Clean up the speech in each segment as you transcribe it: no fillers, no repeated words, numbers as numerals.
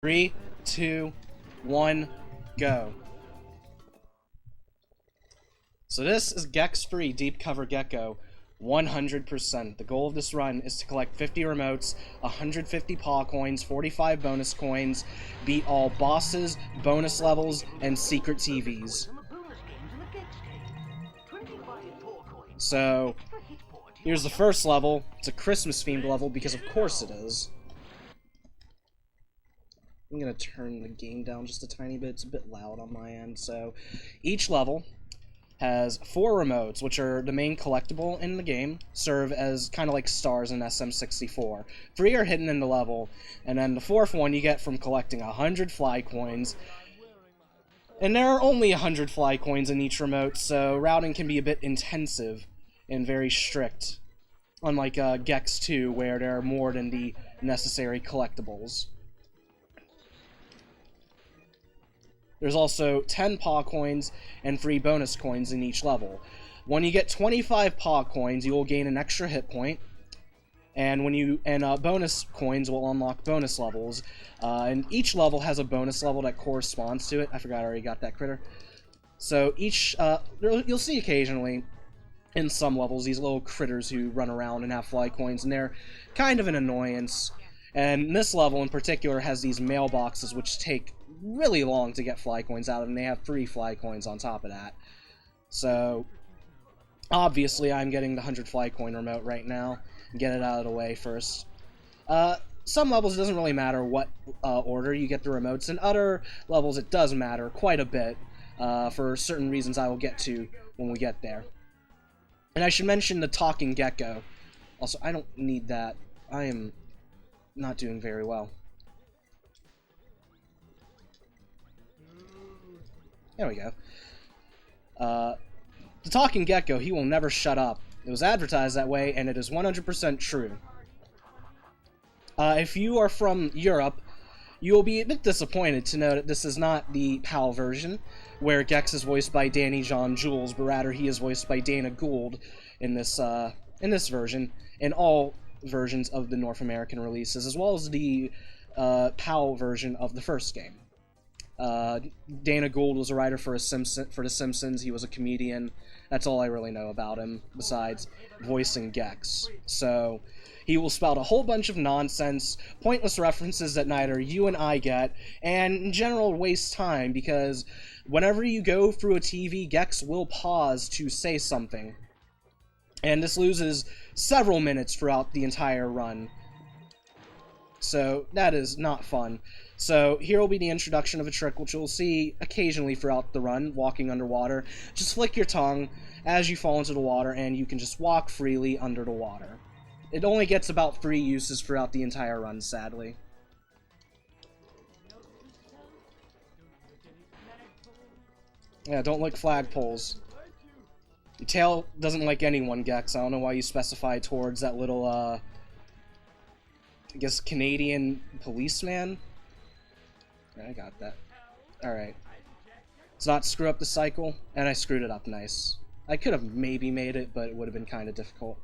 3, 2, 1, go. So this is Gex free Deep Cover Gecko 100%. The goal of this run is to collect 50 remotes, 150 paw coins, 45 bonus coins, beat all bosses, bonus levels, and secret TVs. So, here's the first level. It's a Christmas-themed level because of course it is. I'm gonna turn the game down just a tiny bit. It's a bit loud on my end. So, each level has 4 remotes, which are the main collectible in the game, serve as kind of like stars in SM64. 3 are hidden in the level, and then the 4th one you get from collecting 100 fly coins. And there are only 100 fly coins in each remote, so routing can be a bit intensive and very strict, unlike Gex 2, where there are more than the necessary collectibles. There's also 10 paw coins and 3 bonus coins in each level. When you get 25 paw coins, you will gain an extra hit point, and bonus coins will unlock bonus levels. And each level has a bonus level that corresponds to it. I forgot I already got that critter. So each you'll see occasionally in some levels these little critters who run around and have fly coins, and they're kind of an annoyance. And this level in particular has these mailboxes which take really long to get fly coins out of, and they have 3 fly coins on top of that. So, obviously I'm getting the 100 fly coin remote right now, and get it out of the way first. Some levels it doesn't really matter what order you get the remotes. In other levels it does matter quite a bit, for certain reasons I will get to when we get there. And I should mention the talking gecko. Also, I don't need that. I am not doing very well. There we go. The talking gecko, he will never shut up. It was advertised that way, and it is 100% true. If you are from Europe, you will be a bit disappointed to know that this is not the PAL version, where Gex is voiced by Danny John Jules, but rather he is voiced by Dana Gould in this version, in all versions of the North American releases, as well as the PAL version of the first game. Dana Gould was a writer for The Simpsons. He was a comedian. That's all I really know about him, besides voicing Gex. So, he will spout a whole bunch of nonsense, pointless references that neither you and I get, and in general waste time, because whenever you go through a TV, Gex will pause to say something. And this loses several minutes throughout the entire run. So, that is not fun. So, here will be the introduction of a trick which you'll see occasionally throughout the run, walking underwater. Just flick your tongue as you fall into the water, and you can just walk freely under the water. It only gets about 3 uses throughout the entire run, sadly. Yeah, don't lick flagpoles. Your tail doesn't like anyone, Gex. I don't know why you specify towards that little, I guess, Canadian policeman? I got that. Alright. Let's not screw up the cycle, and I screwed it up nice. I could have maybe made it, but it would have been kind of difficult.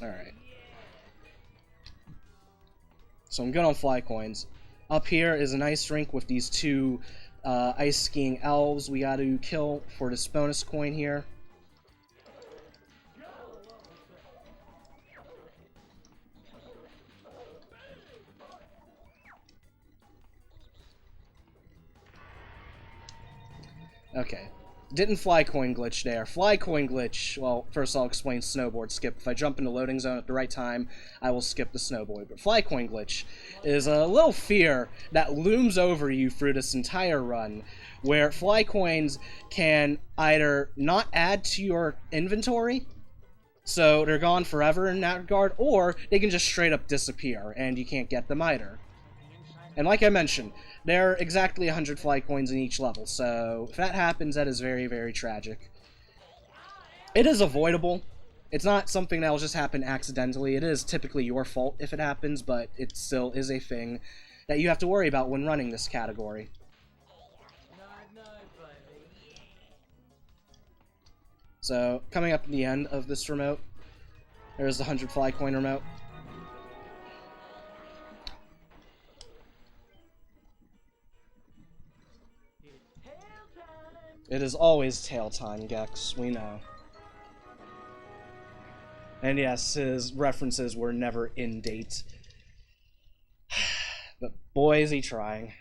Alright. So I'm good on fly coins. Up here is an ice rink with these 2 ice skiing elves we got to kill for this bonus coin here. Okay. Didn't fly coin glitch there. Fly coin glitch, well, first I'll explain snowboard skip. If I jump into loading zone at the right time, I will skip the snowboard. But fly coin glitch is a little fear that looms over you through this entire run, where fly coins can either not add to your inventory, so they're gone forever in that regard, or they can just straight up disappear, and you can't get them either. And like I mentioned, there are exactly 100 fly coins in each level, so if that happens, that is very, very tragic. It is avoidable. It's not something that will just happen accidentally. It is typically your fault if it happens, but it still is a thing that you have to worry about when running this category. So, coming up at the end of this remote, there's the 100 fly coin remote. It is always tail time, Gex, we know. And yes, his references were never in date. But boy, is he trying.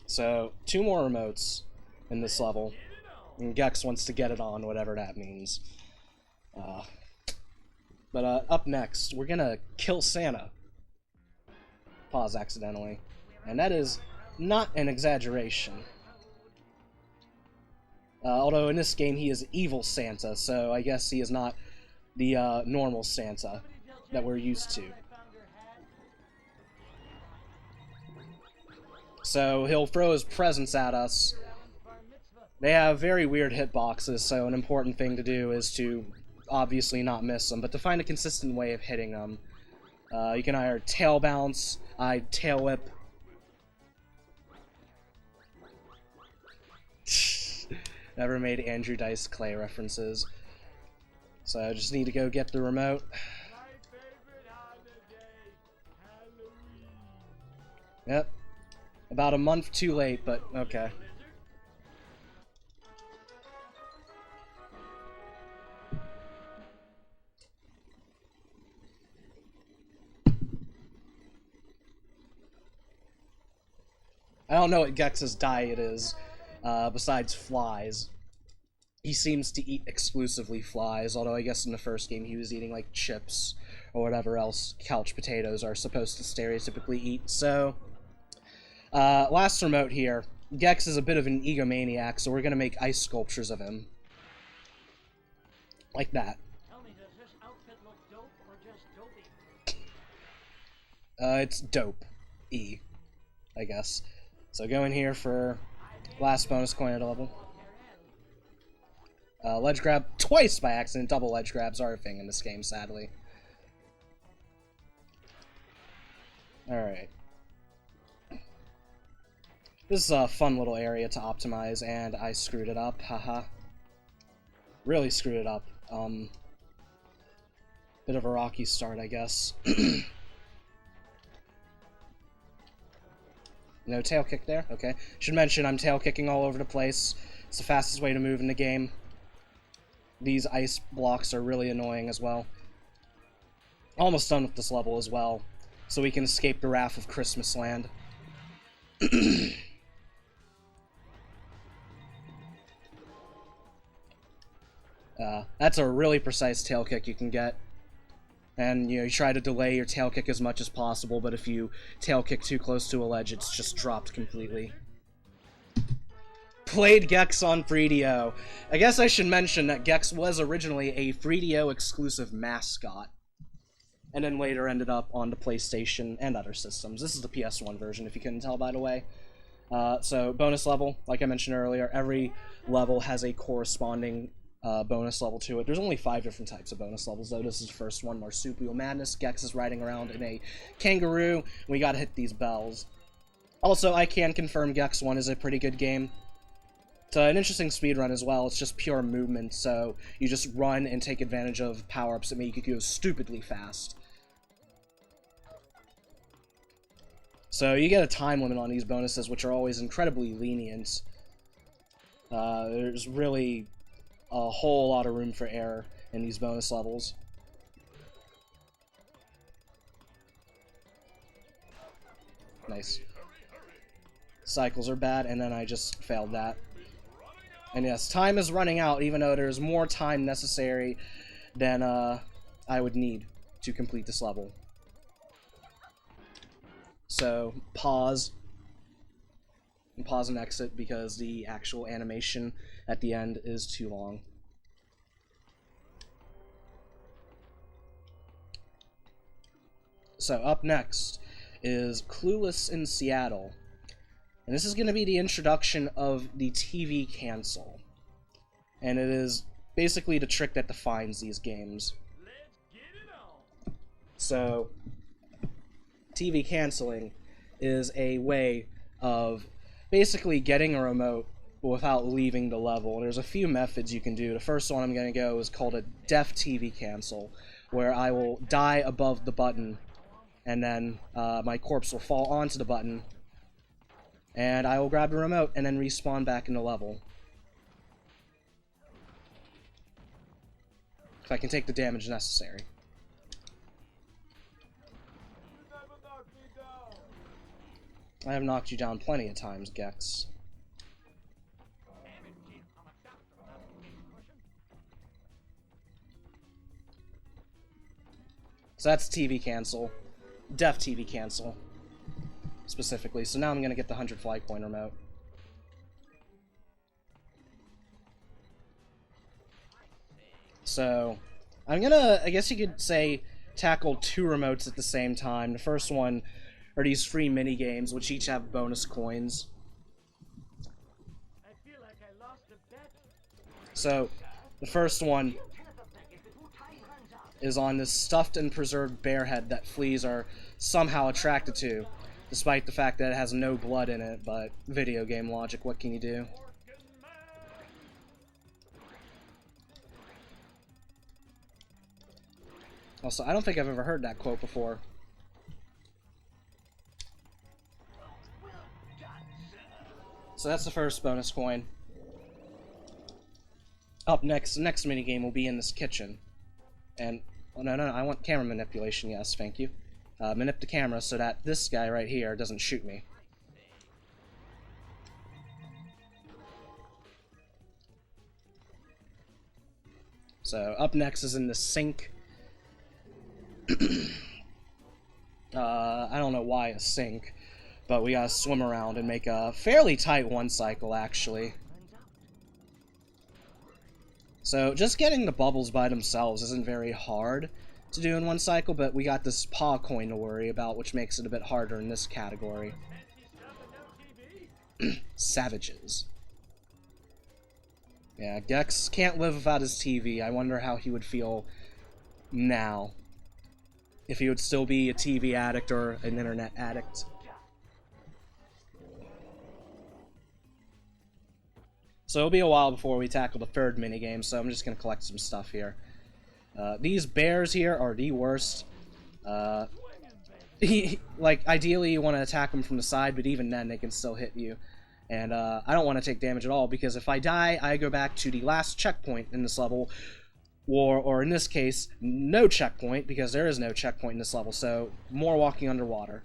So, 2 more remotes in this level. And Gex wants to get it on, whatever that means. But up next, we're gonna kill Santa. Pause accidentally. And that is not an exaggeration. Although in this game he is evil Santa, so I guess he is not the normal Santa that we're used to. So he'll throw his presents at us. They have very weird hitboxes, so an important thing to do is to obviously not miss them, but to find a consistent way of hitting them. You can either tail bounce, tail whip. Never made Andrew Dice Clay references. So I just need to go get the remote. Yep. About a month too late, but okay. I don't know what Gex's diet is, besides flies. He seems to eat exclusively flies, although I guess in the first game he was eating, like, chips or whatever else couch potatoes are supposed to stereotypically eat. So, last remote here. Gex is a bit of an egomaniac, so we're gonna make ice sculptures of him. Like that. Tell me, does this outfit look dope or just dopey? It's dope. E, I guess. So go in here for last bonus coin at a level. Ledge grab twice by accident. Double ledge grabs are a thing in this game, sadly. Alright. This is a fun little area to optimize, and I screwed it up. Haha. Really screwed it up. Bit of a rocky start, I guess. No tail kick there? Okay. Should mention I'm tail kicking all over the place. It's the fastest way to move in the game. These ice blocks are really annoying as well. Almost done with this level as well, so we can escape the wrath of Christmas Land. That's a really precise tail kick you can get. And, you know, you try to delay your tail kick as much as possible, but if you tail kick too close to a ledge, it's just dropped completely. Played Gex on 3DO. I guess I should mention that Gex was originally a 3DO exclusive mascot, and then later ended up on the PlayStation and other systems. This is the PS1 version, if you couldn't tell, by the way. So, bonus level, like I mentioned earlier, every level has a corresponding bonus level to it. There's only 5 different types of bonus levels, though. This is the first one, Marsupial Madness. Gex is riding around in a kangaroo, and we gotta hit these bells. Also, I can confirm Gex 1 is a pretty good game. It's an interesting speedrun as well. It's just pure movement, so you just run and take advantage of power-ups that make you go stupidly fast. So you get a time limit on these bonuses, which are always incredibly lenient. There's really a whole lot of room for error in these bonus levels. Nice. Cycles are bad, and then I just failed that. And yes, time is running out, even though there's more time necessary than I would need to complete this level. So, pause. And pause and exit because the actual animation at the end is too long. So, up next is Clueless in Seattle. And this is going to be the introduction of the TV cancel. And it is basically the trick that defines these games. So, TV canceling is a way of basically getting a remote without leaving the level. There's a few methods you can do. The first one I'm going to go is called a deaf TV cancel, where I will die above the button, and then my corpse will fall onto the button, And I will grab the remote and then respawn back into level. If I can take the damage necessary. I have knocked you down plenty of times, Gex. So that's TV cancel. Def TV cancel. Specifically. So now I'm going to get the 100 fly coin remote. So, I'm gonna, I guess you could say, tackle two remotes at the same time. The first one are these free mini games, which each have bonus coins. I feel like I lost a bet. So, the first one is on this stuffed and preserved bear head that fleas are somehow attracted to, despite the fact that it has no blood in it, but video game logic, what can you do? Also, I don't think I've ever heard that quote before. So that's the first bonus coin. Up next, the next minigame will be in this kitchen. And, oh no, I want camera manipulation, yes, thank you. Manip the camera so that this guy right here doesn't shoot me. So, up next is in the sink. I don't know why a sink, but we gotta swim around and make a fairly tight one cycle, actually. So, just getting the bubbles by themselves isn't very hard to do in one cycle, but we got this paw coin to worry about, which makes it a bit harder in this category. Savages. Yeah, Gex can't live without his TV. I wonder how he would feel now. If he would still be a TV addict or an internet addict. So it'll be a while before we tackle the third minigame, so I'm just going to collect some stuff here. These bears here are the worst. Like, ideally you want to attack them from the side, but even then they can still hit you. And I don't want to take damage at all, because if I die, I go back to the last checkpoint in this level, or in this case, no checkpoint, because there is no checkpoint in this level, so more walking underwater.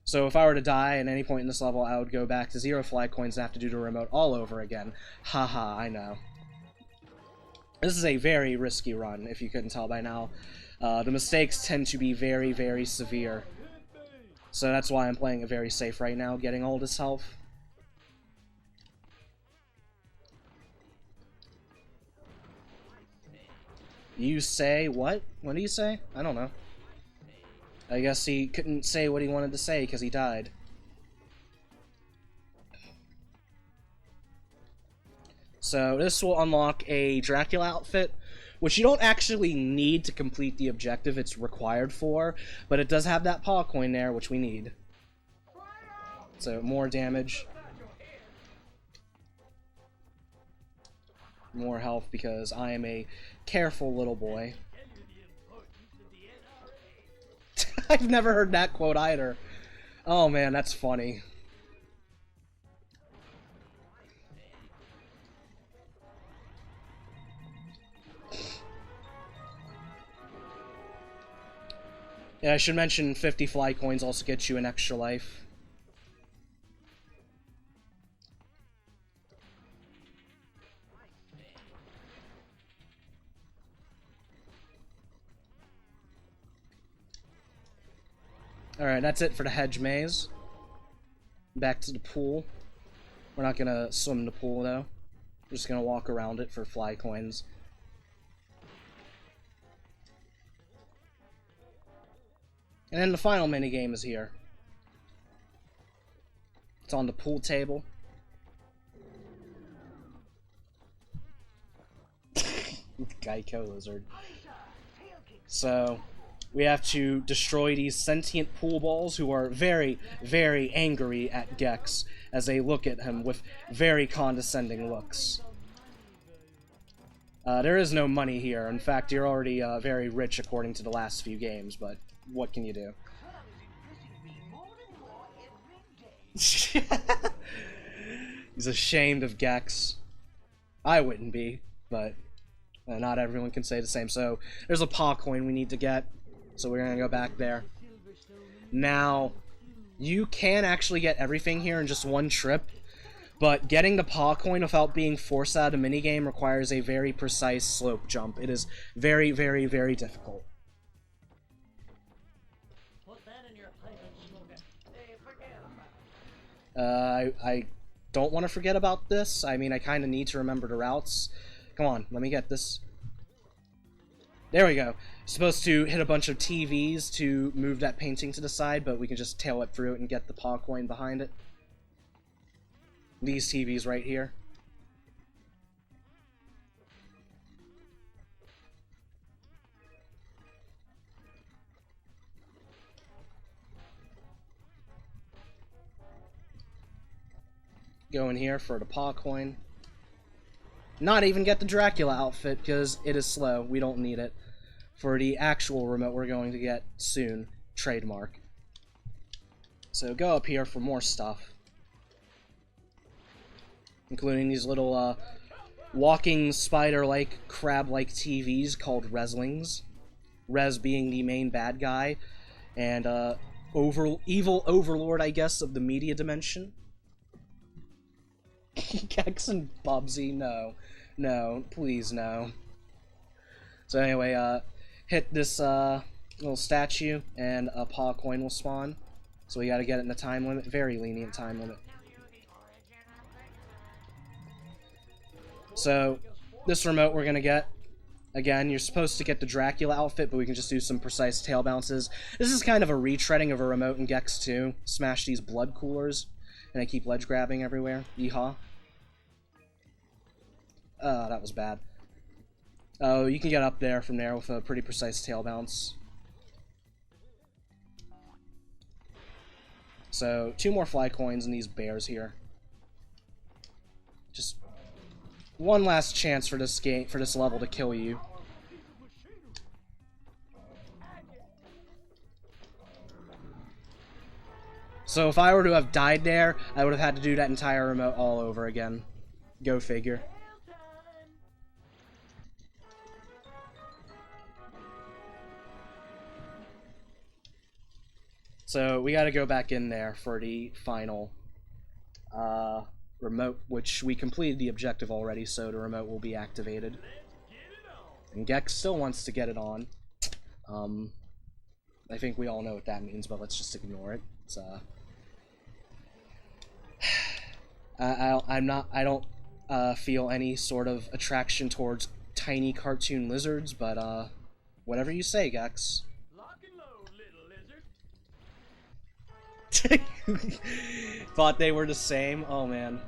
So if I were to die at any point in this level, I would go back to 0 fly coins and have to do the remote all over again. Haha, I know. This is a very risky run, if you couldn't tell by now. The mistakes tend to be very, very severe. So that's why I'm playing it very safe right now, getting all this health. You say what? What do you say? I don't know. I guess he couldn't say what he wanted to say because he died. So this will unlock a Dracula outfit, which you don't actually need to complete the objective it's required for, but it does have that paw coin there, which we need. So more damage. More health because I am a careful little boy. I've never heard that quote either. Oh man, that's funny. Yeah, I should mention 50 fly coins also gets you an extra life. Alright, that's it for the hedge maze. Back to the pool. We're not gonna swim in the pool though. We're just gonna walk around it for fly coins. And then the final minigame is here. It's on the pool table. Geico lizard. So, we have to destroy these sentient pool balls who are very, very angry at Gex as they look at him with very condescending looks. There is no money here. In fact, you're already very rich according to the last few games, but what can you do? He's ashamed of Gex. I wouldn't be, but not everyone can say the same. So there's a paw coin we need to get, so we're gonna go back there. Now, you can actually get everything here in just one trip, but getting the paw coin without being forced out of the minigame requires a very precise slope jump. It is very, very, very difficult. Put that in your pipe and smoke it. Hey, forget about it. I don't want to forget about this. I mean, I kind of need to remember the routes. Come on, let me get this. There we go. Supposed to hit a bunch of TVs to move that painting to the side, but we can just tail it through it and get the paw coin behind it. These TVs right here. Go in here for the paw coin. Not even get the Dracula outfit, because it is slow. We don't need it. For the actual remote we're going to get soon. Trademark. So go up here for more stuff. Including these little, walking spider-like, crab-like TVs called Reslings. Res being the main bad guy. And, evil overlord, I guess, of the media dimension. Gex and Bubsy, no. No, please no. So anyway, hit this little statue and a paw coin will spawn. So we gotta get it in the time limit. Very lenient time limit. So, this remote we're gonna get. Again, you're supposed to get the Dracula outfit, but we can just do some precise tail bounces. This is kind of a retreading of a remote in Gex 2. Smash these blood coolers. And I keep ledge grabbing everywhere. Yeehaw. That was bad. Oh, you can get up there from there with a pretty precise tail bounce. So, 2 more fly coins and these bears here. Just one last chance for this game, for this level to kill you. So if I were to have died there, I would have had to do that entire remote all over again. Go figure. So we gotta go back in there for the final remote, which we completed the objective already, so the remote will be activated. And Gex still wants to get it on. I think we all know what that means, but let's just ignore it. It's, I don't feel any sort of attraction towards tiny cartoon lizards, but whatever you say, Gex. Lock and load, little lizard. Thought they were the same? Oh man.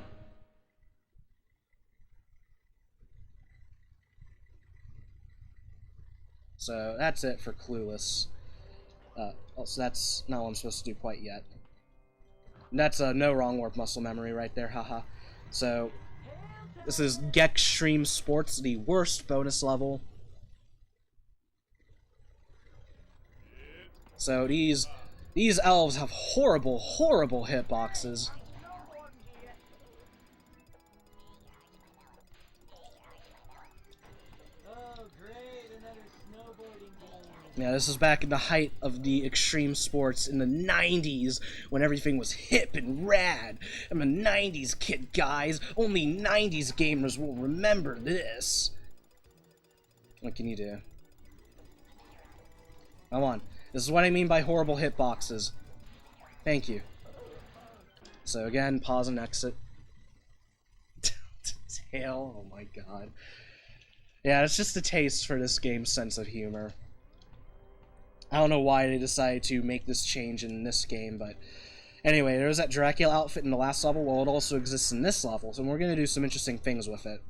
So that's it for Clueless. So that's not what I'm supposed to do quite yet. And that's no wrong warp muscle memory right there, haha. So this is Gex Extreme Sports, the worst bonus level. So these elves have horrible, horrible hitboxes. Oh, great, another snowboarding game. Yeah, this is back in the height of the extreme sports in the 90s, when everything was hip and rad. I'm a 90s kid, guys. Only 90s gamers will remember this. What can you do? Come on. This is what I mean by horrible hitboxes. Thank you. So again, pause and exit. Tail, oh my god. Yeah, it's just a taste for this game's sense of humor. I don't know why they decided to make this change in this game, but anyway, there was that Dracula outfit in the last level. Well, it also exists in this level, so we're going to do some interesting things with it.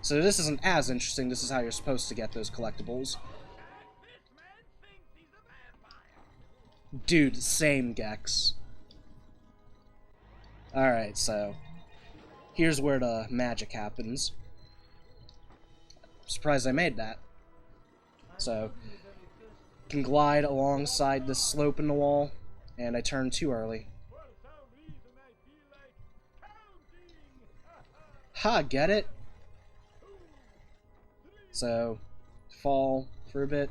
So this isn't as interesting. This is how you're supposed to get those collectibles. Dude, same Gex. Alright, so here's where the magic happens. I'm surprised I made that. So, can glide alongside this slope in the wall. And I turned too early. For some reason I feel like counting. Ha, get it? So, fall for a bit.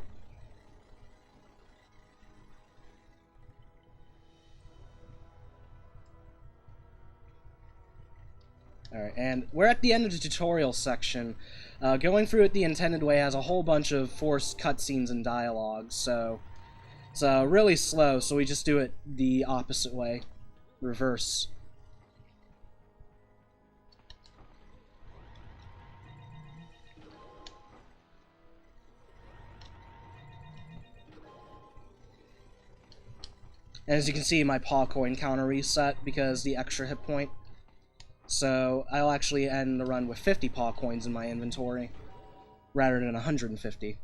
Alright, and we're at the end of the tutorial section. Going through it the intended way has a whole bunch of forced cutscenes and dialogues, so it's really slow, so we just do it the opposite way. Reverse. And as you can see, my paw coin counter reset because the extra hit point. So I'll actually end the run with 50 paw coins in my inventory, rather than 150.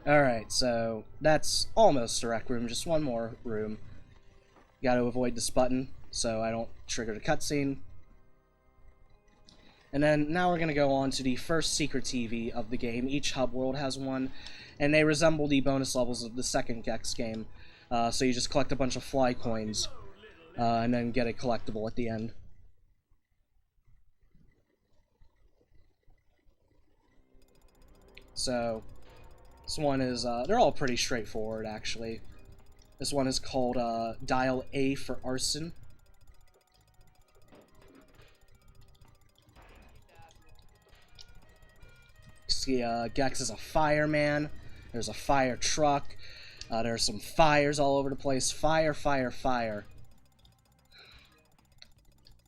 Alright, so that's almost a rec room, just one more room. Gotta avoid this button so I don't trigger the cutscene. And then now we're going to go on to the first secret TV of the game. Each hub world has one, and they resemble the bonus levels of the second Gex game. So you just collect a bunch of fly coins, and then get a collectible at the end. So, this one is, they're all pretty straightforward, actually. This one is called, Dial A for Arson. See, Gex is a fireman. There's a fire truck. There's some fires all over the place. Fire, fire, fire.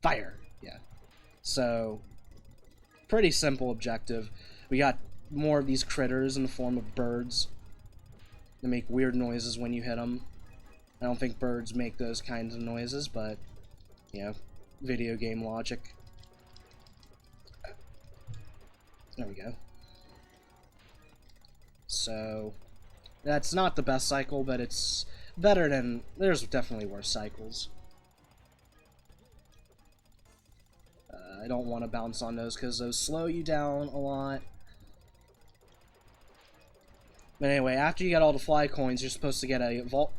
Fire, yeah. So, pretty simple objective. We got more of these critters in the form of birds. They make weird noises when you hit them. I don't think birds make those kinds of noises, but, you know, video game logic. There we go. So, that's not the best cycle, but it's better than... There's definitely worse cycles. I don't want to bounce on those because those slow you down a lot. But anyway, after you get all the fly coins, you're supposed to get a vault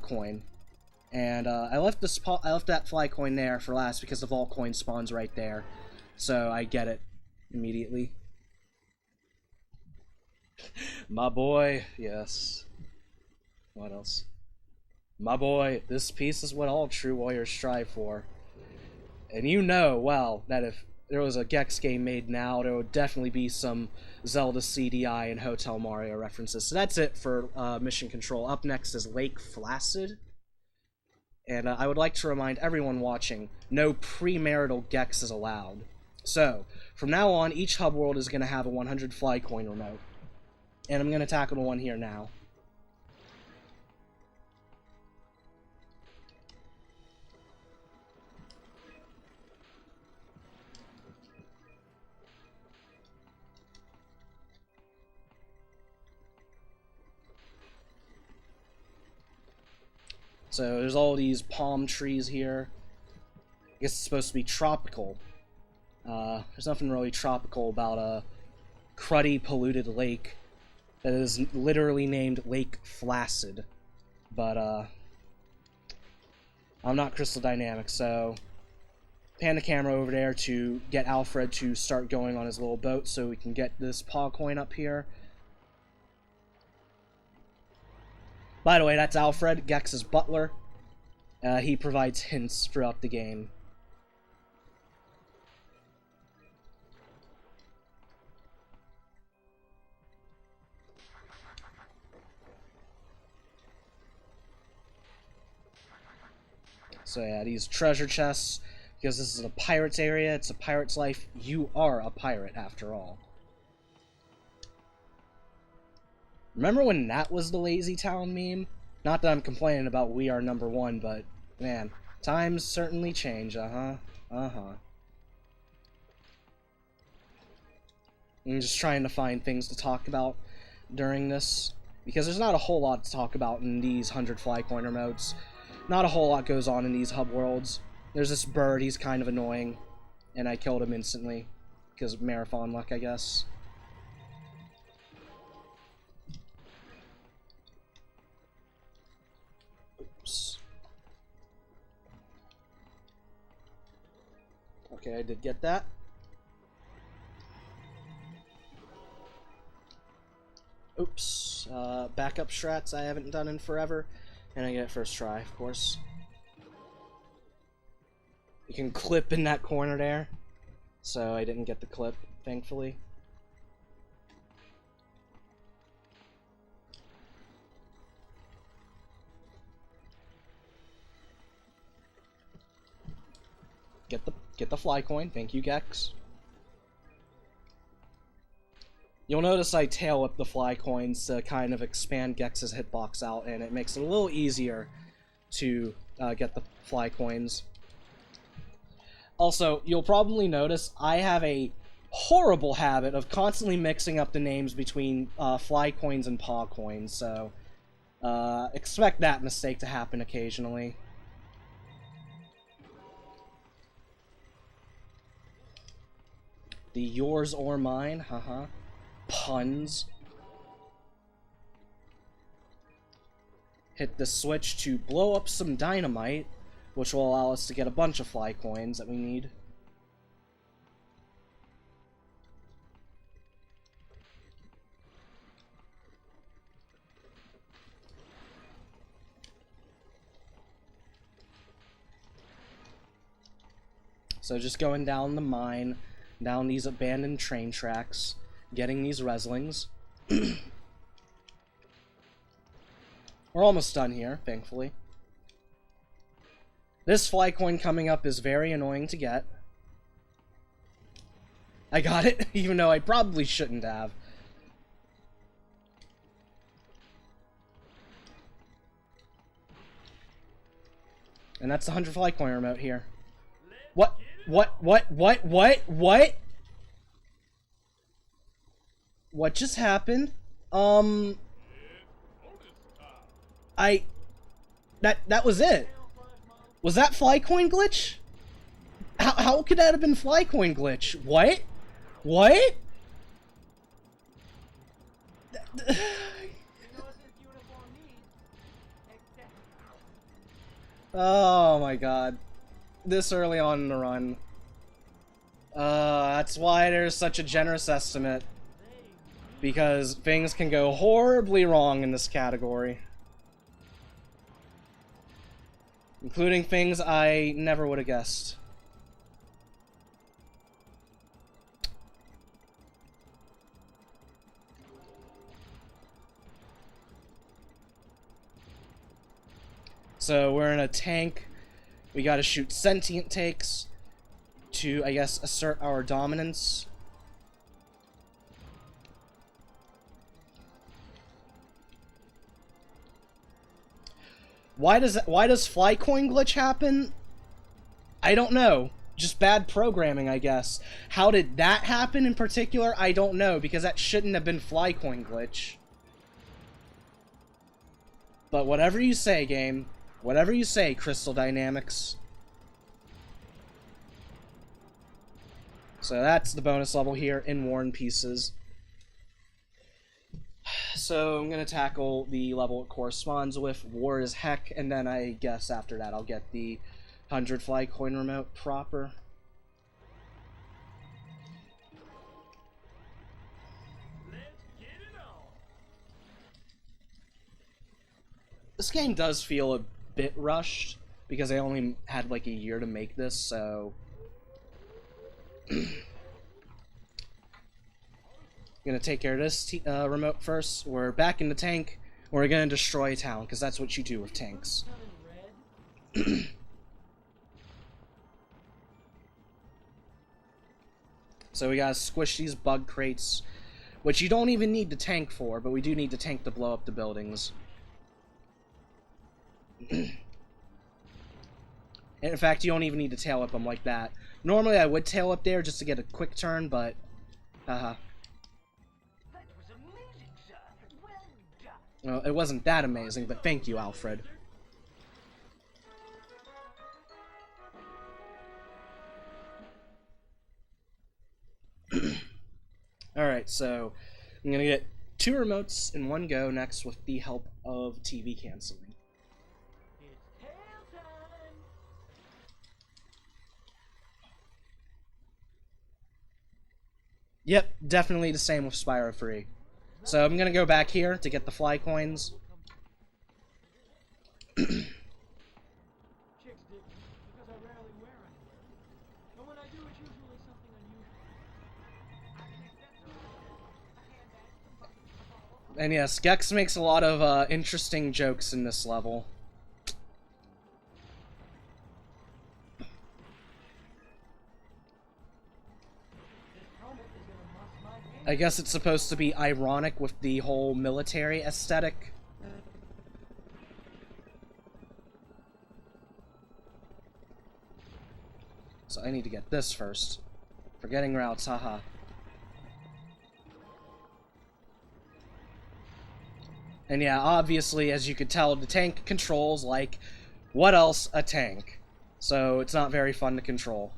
coin. And I left that fly coin there for last because the vault coin spawns right there. So I get it immediately. My boy, yes. What else? My boy, this piece is what all true warriors strive for. And you know, well, that if there was a Gex game made now, there would definitely be some Zelda CDI and Hotel Mario references. So that's it for Mission Control. Up next is Lake Flaccid. And I would like to remind everyone watching, no premarital Gex is allowed. So, from now on, each hub world is going to have a 100 fly coin remote. And I'm going to tackle the one here now. So there's all these palm trees here. I guess it's supposed to be tropical. There's nothing really tropical about a cruddy, polluted lake that is literally named Lake Flaccid. But, I'm not Crystal Dynamics, so pan the camera over there to get Alfred to start going on his little boat so we can get this paw coin up here. By the way, that's Alfred, Gex's butler. He provides hints throughout the game. So yeah, these treasure chests, because this is a pirate's area, it's a pirate's life, you are a pirate after all. Remember when that was the Lazy Town meme? Not that I'm complaining about We Are Number One, but, man, times certainly change, I'm just trying to find things to talk about during this, because there's not a whole lot to talk about in these 100 fly coiner modes. Not a whole lot goes on in these hub worlds. There's this bird, he's kind of annoying. and I killed him instantly. Because of marathon luck, I guess. Oops. Okay, I did get that. Oops. Backup strats I haven't done in forever. And I get it first try, of course. You can clip in that corner there. So I didn't get the clip, thankfully. Get the fly coin. Thank you, Gex. You'll notice I tail whip the fly coins to kind of expand Gex's hitbox out, and it makes it a little easier to get the fly coins. Also, you'll probably notice I have a horrible habit of constantly mixing up the names between fly coins and paw coins, so expect that mistake to happen occasionally. The yours or mine, haha. Puns. Hit the switch to blow up some dynamite, which will allow us to get a bunch of fly coins that we need. So just going down the mine, down these abandoned train tracks, getting these reslings. We're almost done here, thankfully. This fly coin coming up is very annoying to get. I got it, even though I probably shouldn't have. And that's the 100 fly coin remote here. What? What just happened? That was it. Was that fly coin glitch? How could that have been fly coin glitch? What? What? Oh my god. This early on in the run. That's why there's such a generous estimate. Because things can go horribly wrong in this category. Including things I never would have guessed. So we're in a tank. We gotta shoot sentient tanks to, I guess, assert our dominance. Why does fly coin glitch happen? I don't know. Just bad programming, I guess. How did that happen in particular? I don't know, because that shouldn't have been fly coin glitch. But whatever you say, game. Whatever you say, Crystal Dynamics. So that's the bonus level here in War and Pieces. So I'm going to tackle the level it corresponds with, War as Heck, and then I guess after that I'll get the 100 fly coin remote proper. This game does feel a bit rushed, because I only had like a year to make this, so... Gonna take care of this remote first. We're back in the tank. We're gonna destroy a town, because that's what you do with tanks. So we gotta squish these bug crates, which you don't even need the tank for, but we do need the tank to blow up the buildings. And in fact, you don't even need to tail whip them like that. Normally I would tail whip there just to get a quick turn, but... haha. Well, it wasn't that amazing, but thank you, Alfred. Alright, so I'm gonna get 2 remotes in one go next with the help of TV canceling. It's tail time. Yep, definitely the same with Spyro 3. So I'm gonna go back here to get the fly coins. Chicks dig me because I rarely wear underwear. And when I do, it's usually something unusual. And yes, Gex makes a lot of interesting jokes in this level. I guess it's supposed to be ironic with the whole military aesthetic. So I need to get this first. Forgetting routes, haha. And yeah, obviously, as you could tell, the tank controls like what else? A tank. So it's not very fun to control.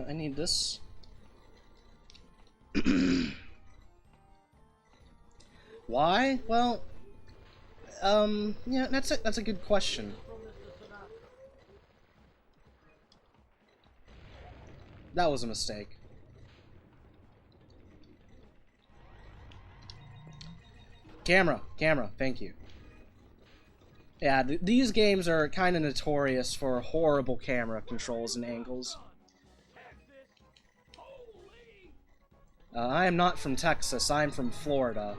I need this. Why? Well, yeah, that's a good question. That was a mistake. Camera, thank you. Yeah, these games are kind of notorious for horrible camera controls and angles. I am not from Texas, I'm from Florida.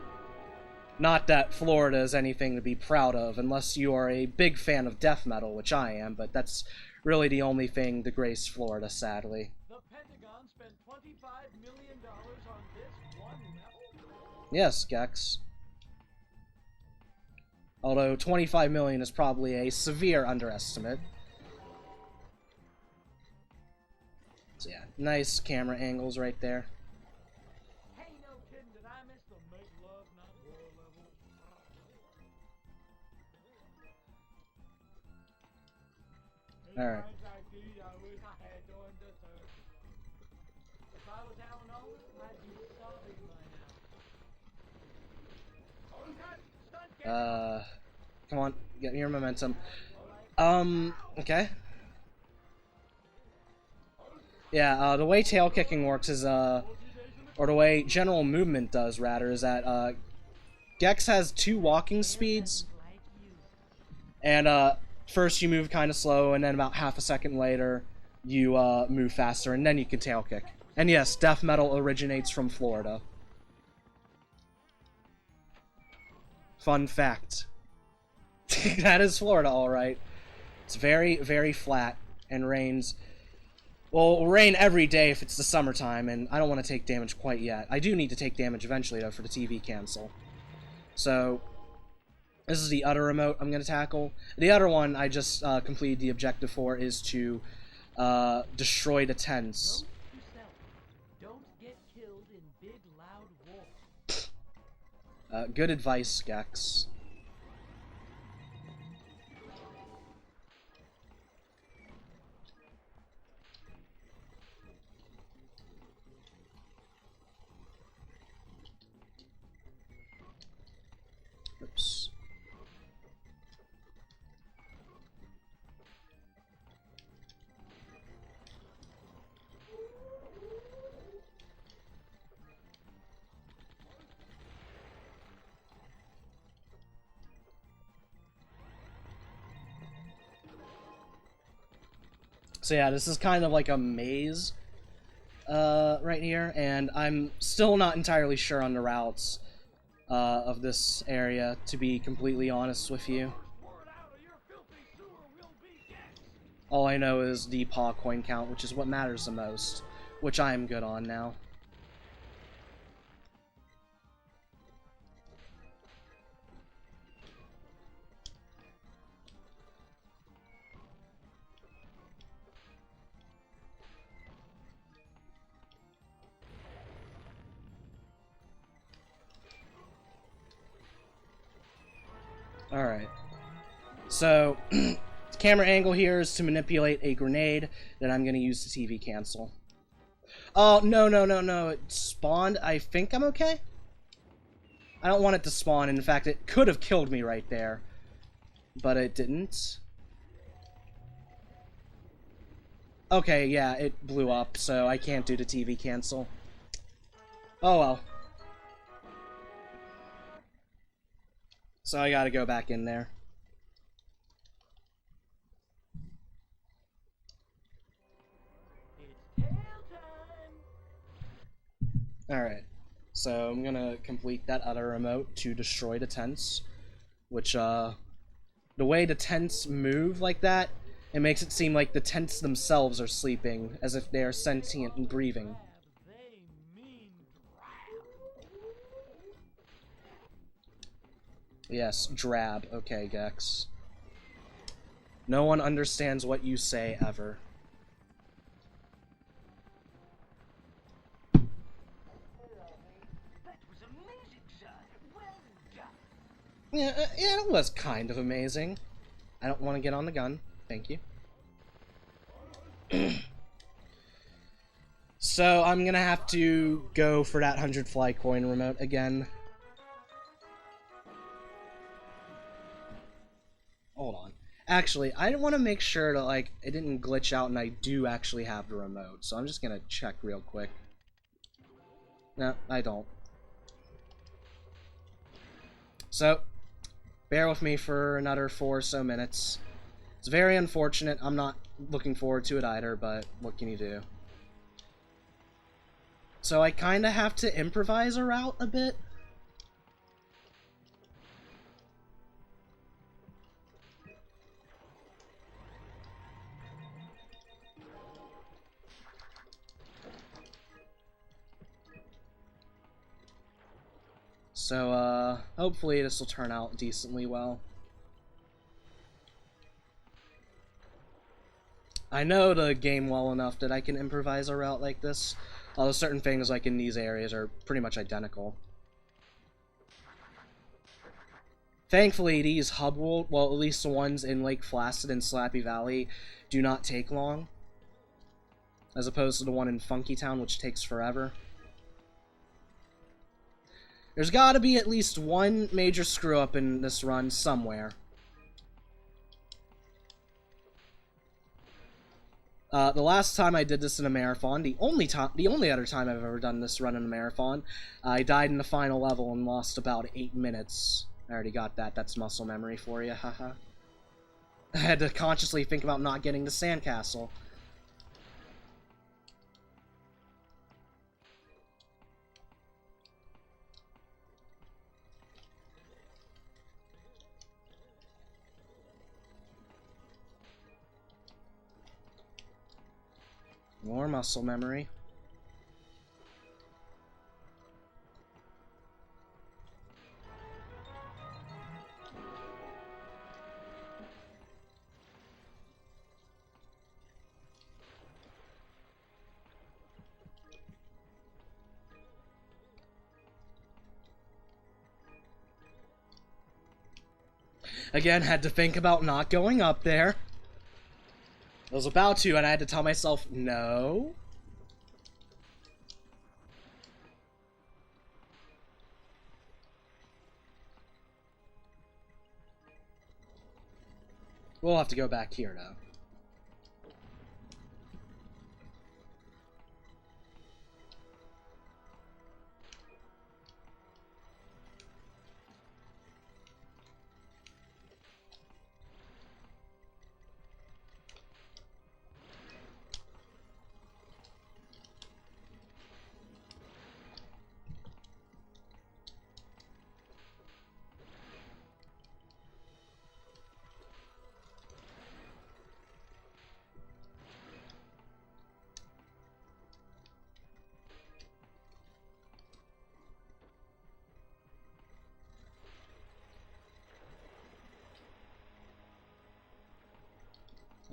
Not that Florida is anything to be proud of, unless you are a big fan of death metal, which I am, but that's really the only thing to grace Florida, sadly. The Pentagon spent $25 million on this one level? Yes, Gex. Although 25 million is probably a severe underestimate. So yeah, nice camera angles right there. Hey, no kidding, did I miss the make love, not war level? Alright. I wish I had joined the service. If I was out on I'd be sobbing by now. Come on, get your momentum. Okay. Yeah, the way tail kicking works is, or the way general movement does, rather, is that, Gex has 2 walking speeds. And, first you move kind of slow, and then about half a second later, you, move faster, and then you can tail kick. And yes, death metal originates from Florida. Fun fact. That is Florida, alright. It's very, very flat, and rains... Well, it'll rain every day if it's the summertime, and I don't want to take damage quite yet. I do need to take damage eventually, though, for the TV cancel. So, this is the other remote I'm going to tackle. The other one I just completed the objective for is to destroy the tents. Don't get killed in big, loud war. Good advice, Gex. Oops. So yeah, this is kind of like a maze right here, and I'm still not entirely sure on the routes of this area, to be completely honest with you. All I know is the paw coin count, which is what matters the most, which I am good on now. Alright. So, camera angle here is to manipulate a grenade that I'm going to use to TV cancel. Oh, no, no, no, no. It spawned. I think I'm okay. I don't want it to spawn. In fact, it could have killed me right there. But it didn't. Okay, yeah, it blew up, so I can't do the TV cancel. Oh well. So I gotta go back in there. It's tail time. Alright. So I'm gonna complete that other remote to destroy the tents. Which, the way the tents move like that, it makes it seem like the tents themselves are sleeping, as if they are sentient and breathing. They mean drab. Yes, drab. Okay, Gex. No one understands what you say, ever. That was amazing, sir. Well done. Yeah, it was kind of amazing. I don't want to get on the gun. Thank you. So, I'm gonna have to go for that 100 fly coin remote again. Hold on. Actually, I want to make sure that, like, it didn't glitch out and I do actually have the remote. So I'm just gonna check real quick. No, I don't. So, bear with me for another 4 or so minutes. It's very unfortunate. I'm not looking forward to it either, but what can you do? So I kind of have to improvise a route a bit. So, hopefully this will turn out decently well. I know the game well enough that I can improvise a route like this, although certain things like in these areas are pretty much identical. Thankfully, these hub world, well, at least the ones in Lake Placid and Slappy Valley, do not take long, as opposed to the one in Funky Town, which takes forever. There's gotta be at least one major screw-up in this run somewhere. The last time I did this in a marathon, the only other time I've ever done this run in a marathon, I died in the final level and lost about 8 minutes. I already got that. That's muscle memory for you, haha. I had to consciously think about not getting the sandcastle. More muscle memory. Again, had to think about not going up there. I was about to, and I had to tell myself, no. We'll have to go back here, though.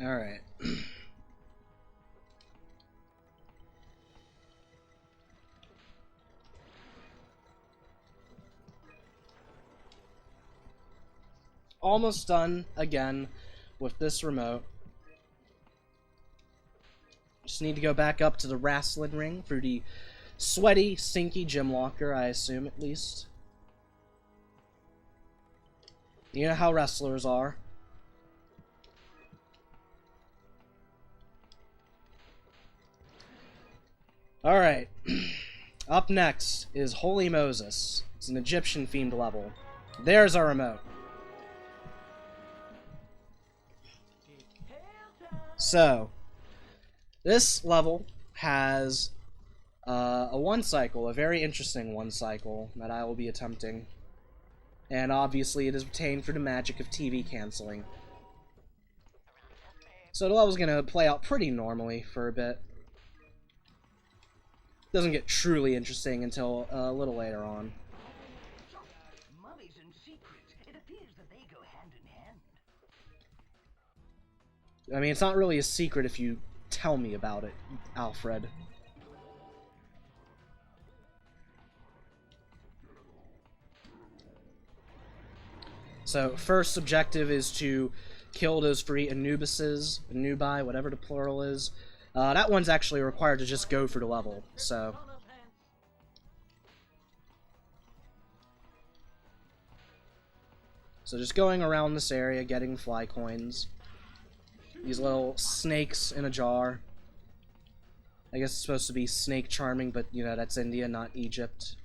Alright. almost done again with this remote. Just need to go back up to the wrestling ring for the sweaty, stinky gym locker, I assume, at least. You know how wrestlers are. Alright. Up next is Holy Moses. It's an Egyptian-themed level. There's our remote. So, this level has a one cycle, a very interesting one cycle that I will be attempting. And obviously it is retained for the magic of TV canceling. So the level's gonna play out pretty normally for a bit. Doesn't get truly interesting until a little later on. Mummies and secrets. It appears that they go hand in hand. I mean, it's not really a secret if you tell me about it, Alfred. So, first objective is to kill those three Anubises, Anubi, whatever the plural is. That one's actually required to just go for the level, so... So just going around this area, getting fly coins. These little snakes in a jar. I guess it's supposed to be snake charming, but, you know, that's India, not Egypt.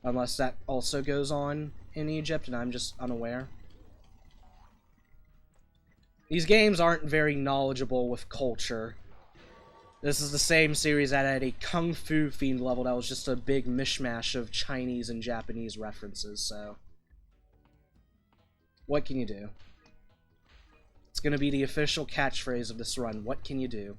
Unless that also goes on in Egypt, and I'm just unaware. These games aren't very knowledgeable with culture. This is the same series that had a Kung Fu themed level that was just a big mishmash of Chinese and Japanese references, so... What can you do? It's gonna be the official catchphrase of this run. What can you do?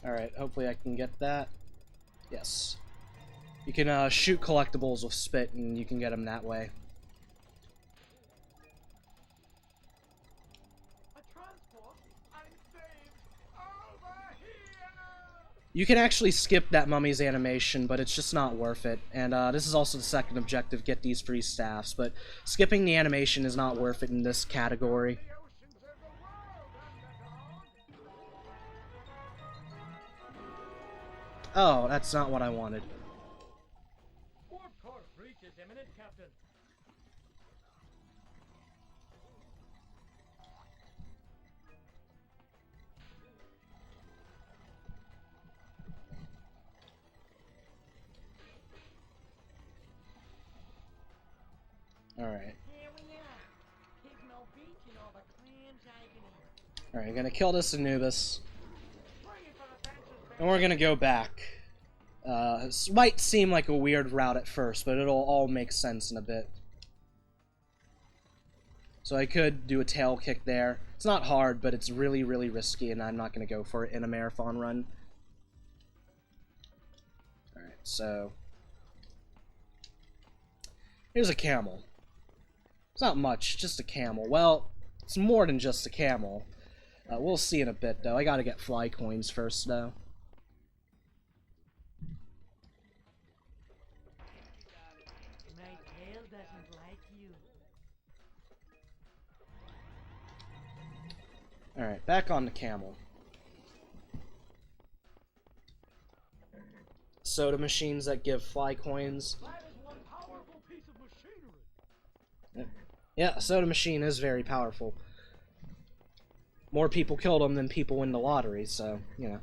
Alright, hopefully I can get that. Yes. You can shoot collectibles with spit, and you can get them that way. You can actually skip that mummy's animation, but it's just not worth it. And this is also the second objective, get these free staffs. But skipping the animation is not worth it in this category. Oh, that's not what I wanted. Alright. Alright, I'm gonna kill this Anubis. And we're gonna go back. This might seem like a weird route at first, but it'll all make sense in a bit. So I could do a tail kick there. It's not hard, but it's really, really risky, and I'm not gonna go for it in a marathon run. Alright, so... Here's a camel. It's not much, just a camel. Well, it's more than just a camel. We'll see in a bit, though. I gotta get fly coins first, though. Alright, back on the camel. Soda machines that give fly coins. Yeah, a soda machine is very powerful. More people kill them than people win the lottery, so, you know.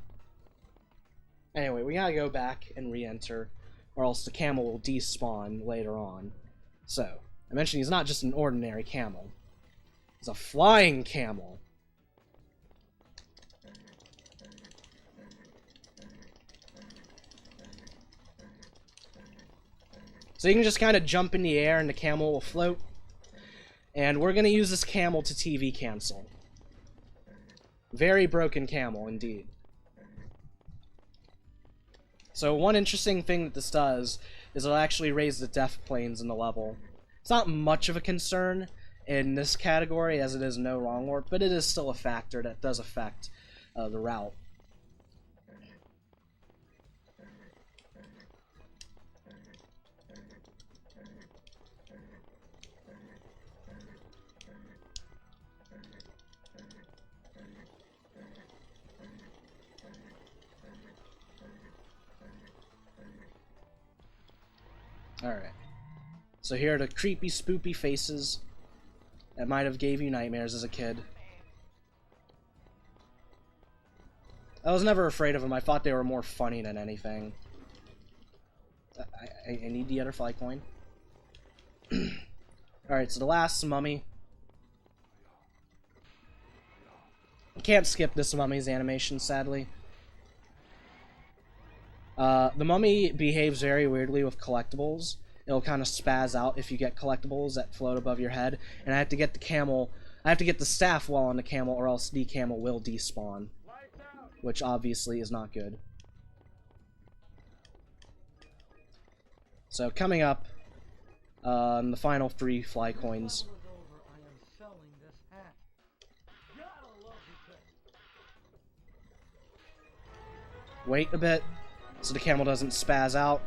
Anyway, we gotta go back and re-enter, or else the camel will despawn later on. So, I mentioned he's not just an ordinary camel. He's a flying camel. So you can just kind of jump in the air and the camel will float. And we're going to use this camel to TV cancel. Very broken camel, indeed. So one interesting thing that this does is it'll actually raise the def planes in the level. It's not much of a concern in this category as it is no wrong warp, but it is still a factor that does affect the route. Alright. So here are the creepy, spoopy faces that might have gave you nightmares as a kid. I was never afraid of them. I thought they were more funny than anything. I need the other fly coin. Alright, so the last mummy. I can't skip this mummy's animation, sadly. The mummy behaves very weirdly with collectibles. It'll kind of spaz out if you get collectibles that float above your head. And I have to get the camel... I have to get the staff while on the camel, or else the camel will despawn. Which obviously is not good. So coming up, the final 3 fly coins. Wait a bit, so the camel doesn't spaz out.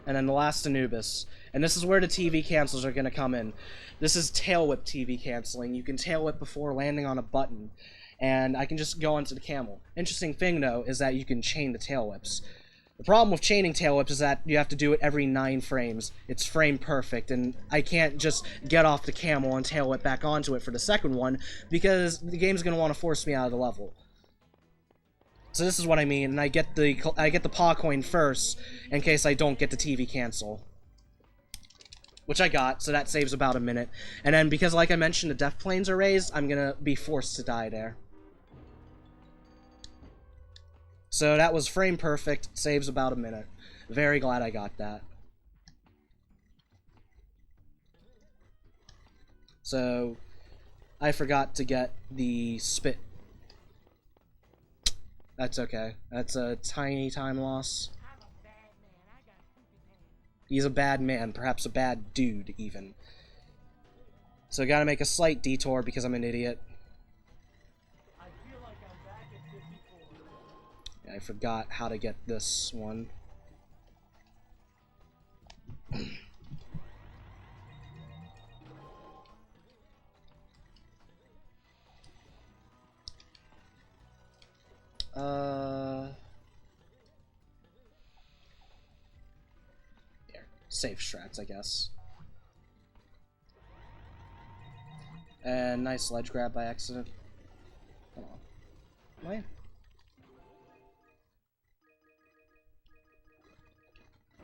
And then the last Anubis. And this is where the TV cancels are going to come in. This is tail whip TV canceling. You can tail whip before landing on a button. And I can just go onto the camel. Interesting thing, though, is that you can chain the tail whips. The problem with chaining tail whips is that you have to do it every 9 frames. It's frame perfect, and I can't just get off the camel and tail whip back onto it for the second one, because the game's going to want to force me out of the level. So this is what I mean, and I get the paw coin first, in case I don't get the TV cancel. Which I got, so that saves about a minute. And then, because like I mentioned, the def planes are raised, I'm gonna be forced to die there. So that was frame perfect, saves about a minute. Very glad I got that. So, I forgot to get the spit. That's okay. That's a tiny time loss. He's a bad man, perhaps a bad dude, even. So I gotta make a slight detour because I'm an idiot. I feel like I'm back at 54. I forgot how to get this one. Here. Safe strats, I guess. And nice ledge grab by accident. Hold on. Am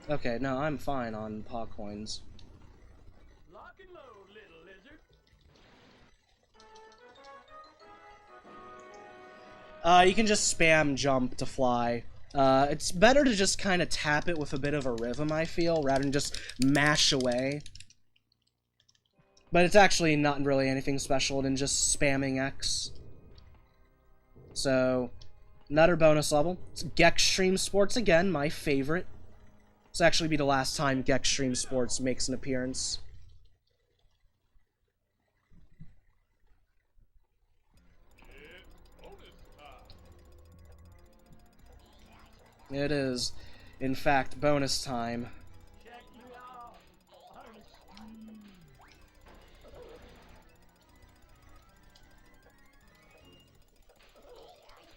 I? Okay, no, I'm fine on paw coins. Lock and load, little lizard. You can just spam jump to fly. It's better to just kind of tap it with a bit of a rhythm, I feel, rather than just mash away. But it's actually not really anything special than just spamming X. So, another bonus level. It's Gex Stream Sports again, my favorite. This will actually be the last time Gex Stream Sports makes an appearance. It is, in fact, bonus time. Check you out.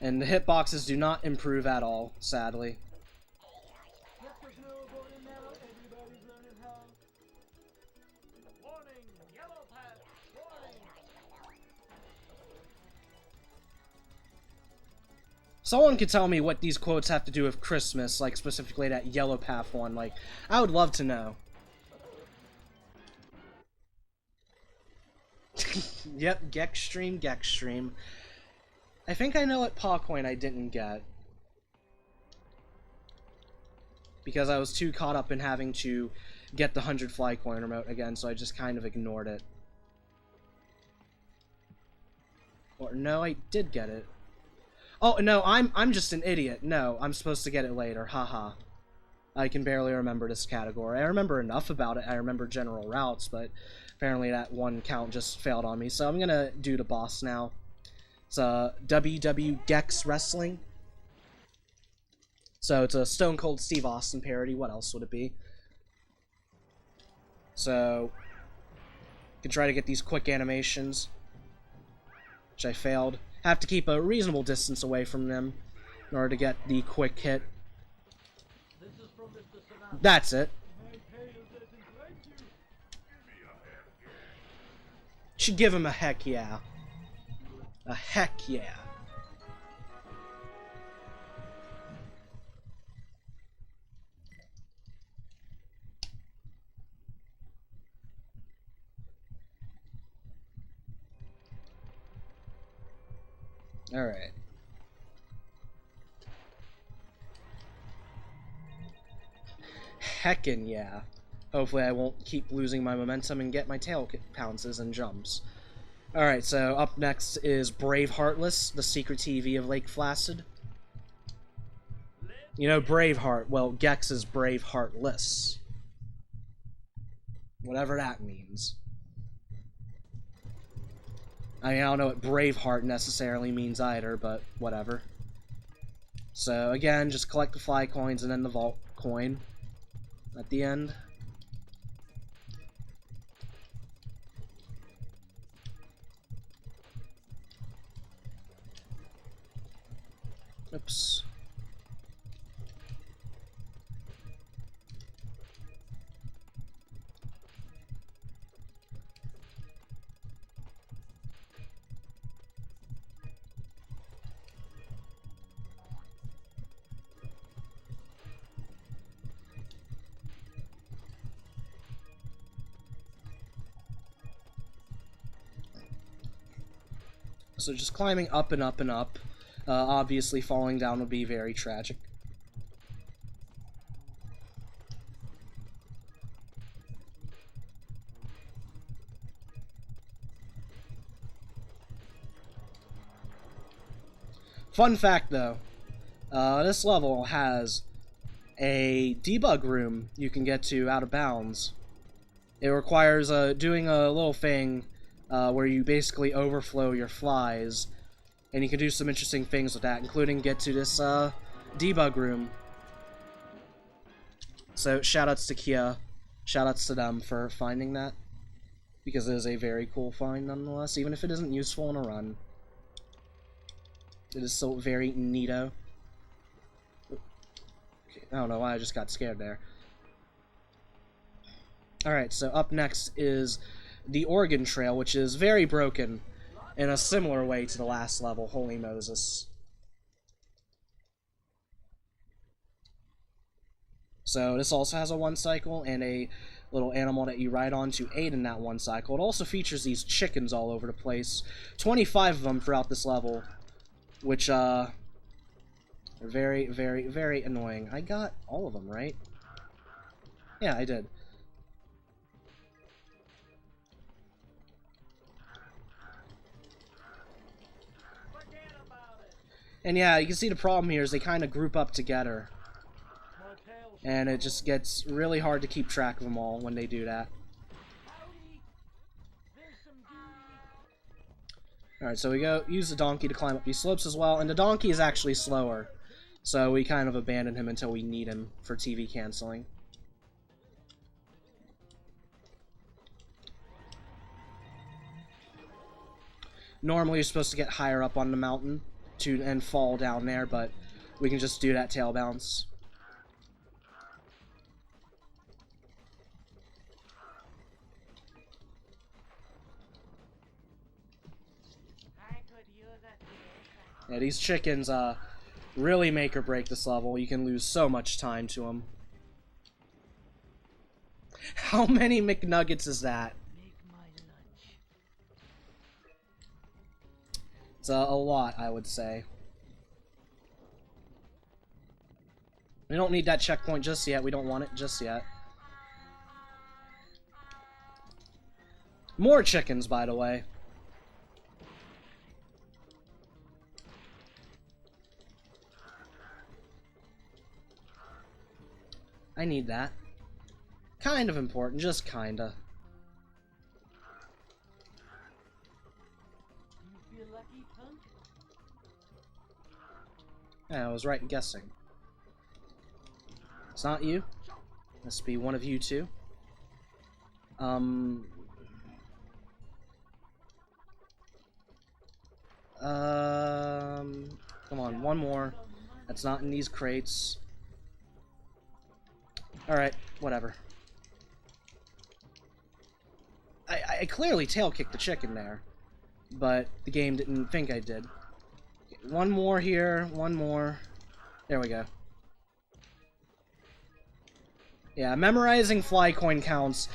And the hitboxes do not improve at all, sadly. Mr. Snowboarding now, everybody's learning how. Warning, yellow path, warning. Someone could tell me what these quotes have to do with Christmas, like specifically that Yellow Path one. Like, I would love to know. Yep, Gex Stream, Gex Stream. I think I know what paw coin I didn't get. Because I was too caught up in having to get the 100 fly coin remote again, so I just kind of ignored it. Or no, I did get it. Oh, no, I'm just an idiot. No, I'm supposed to get it later. Haha. I can barely remember this category. I remember enough about it. I remember general routes, but apparently that one count just failed on me. So I'm gonna do the boss now. It's WW Gex Wrestling. So it's a Stone Cold Steve Austin parody. What else would it be? So you can try to get these quick animations, which I failed. Have to keep a reasonable distance away from them in order to get the quick hit. This is from Mr. Sinatra. That's it. My tail doesn't like you. Should give him a heck yeah. A heck yeah. Alright. Heckin' yeah. Hopefully I won't keep losing my momentum and get my tail pounces and jumps. Alright, so up next is Brave Heartless, the secret TV of Lake Placid. You know Braveheart, well, Gex is Brave Heartless. Whatever that means. I mean, I don't know what Braveheart necessarily means either, but whatever. So, again, just collect the fly coins and then the vault coin at the end. Oops. So just climbing up and up and up. Obviously falling down would be very tragic. Fun fact though, this level has a debug room you can get to out of bounds. It requires doing a little thing where you basically overflow your flies, and you can do some interesting things with that, including get to this debug room. So shoutouts to Kia, shoutouts to them for finding that, because it is a very cool find nonetheless, even if it isn't useful in a run. It is still very neato. Okay, I don't know why I just got scared there. Alright, so up next is the Oregon Trail, which is very broken in a similar way to the last level, Holy Moses. So this also has a one cycle and a little animal that you ride on to aid in that one cycle. It also features these chickens all over the place. 25 of them throughout this level, which are very, very, very annoying. I got all of them, right? Yeah, I did. And yeah, you can see the problem here is they kind of group up together. And it just gets really hard to keep track of them all when they do that. Alright, so we go use the donkey to climb up these slopes as well, and the donkey is actually slower. So we kind of abandon him until we need him for TV canceling. Normally you're supposed to get higher up on the mountain and fall down there, but we can just do that tail bounce. Yeah, these chickens really make or break this level. You can lose so much time to them. How many McNuggets is that? It's a lot, I would say. We don't need that checkpoint just yet. We don't want it just yet. More chickens, by the way. I need that. Kind of important, just kinda. You feel lucky, punk? Yeah, I was right in guessing. It's not you. Must be one of you two. Come on, one more. That's not in these crates. Alright, whatever. I clearly tail kicked the chicken there, but the game didn't think I did. Okay, one more here, one more. There we go. Yeah, memorizing fly coin counts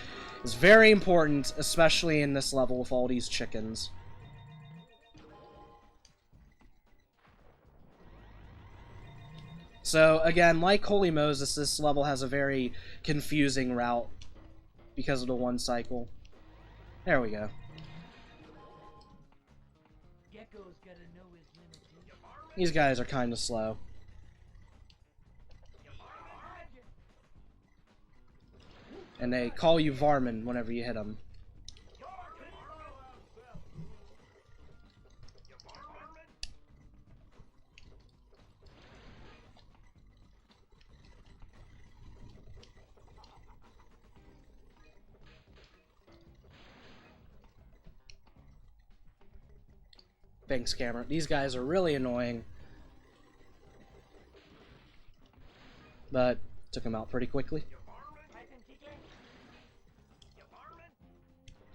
is very important, especially in this level with all these chickens. So, again, like Holy Moses, this level has a very confusing route because of the one cycle. There we go. Gecko's gotta know his limitations. These guys are kind of slow. And they call you Varmin whenever you hit them. Thanks, camera. These guys are really annoying. But took them out pretty quickly.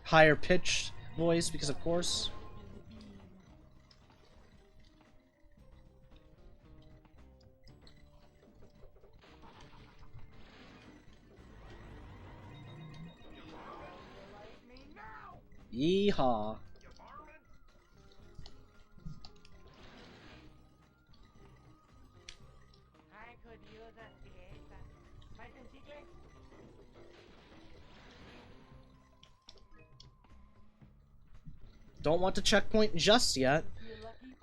Higher pitched voice, because of course. Yeehaw. I could use a theater. Fighting chicken? Don't want to checkpoint just yet.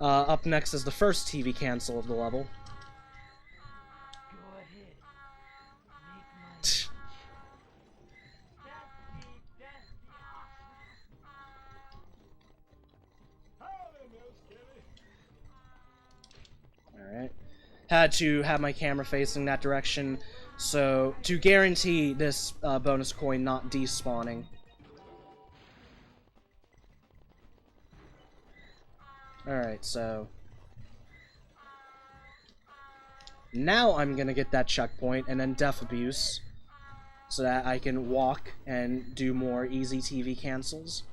Up next is the first TV cancel of the level. Go ahead. Make my Alright. Had to have my camera facing that direction, so to guarantee this bonus coin not despawning. Alright, so now I'm gonna get that checkpoint and then Death Abuse so that I can walk and do more easy TV cancels.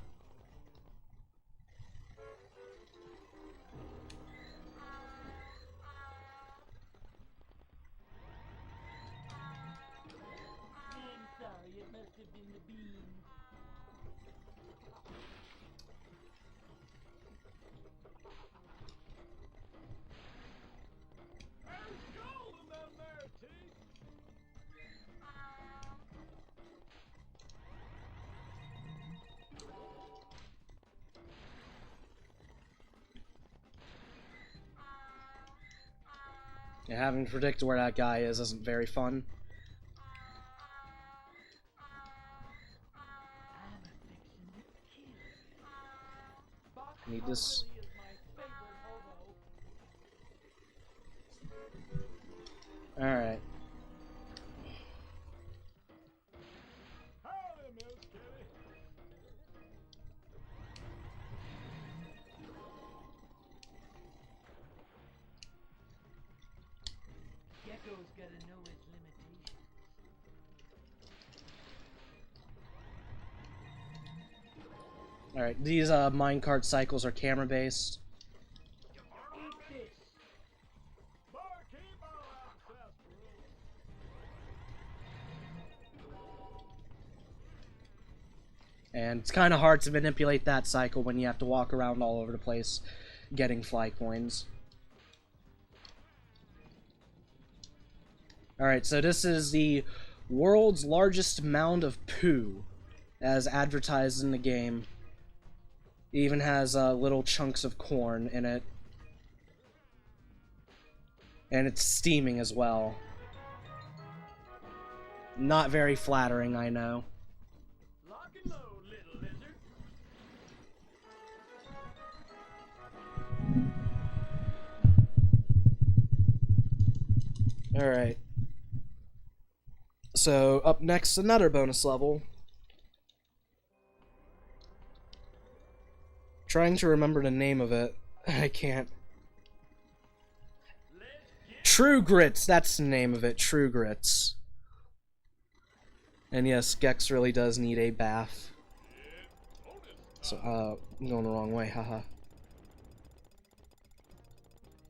I'm sorry, it must have been the beans. Yeah, having to predict where that guy is isn't very fun. Need this. Really is my favorite hobo. Alright. Gecko's gotta know his limitations. Alright, these minecart cycles are camera based. Eat this. And it's kind of hard to manipulate that cycle when you have to walk around all over the place getting fly coins. Alright, so this is the world's largest mound of poo, as advertised in the game. It even has little chunks of corn in it. And it's steaming as well. Not very flattering, I know. Lock and load, little lizard. Alright. So, up next, another bonus level. Trying to remember the name of it. I can't. True Grits, that's the name of it. True Grits. And yes, Gex really does need a bath. So, I'm going the wrong way, haha.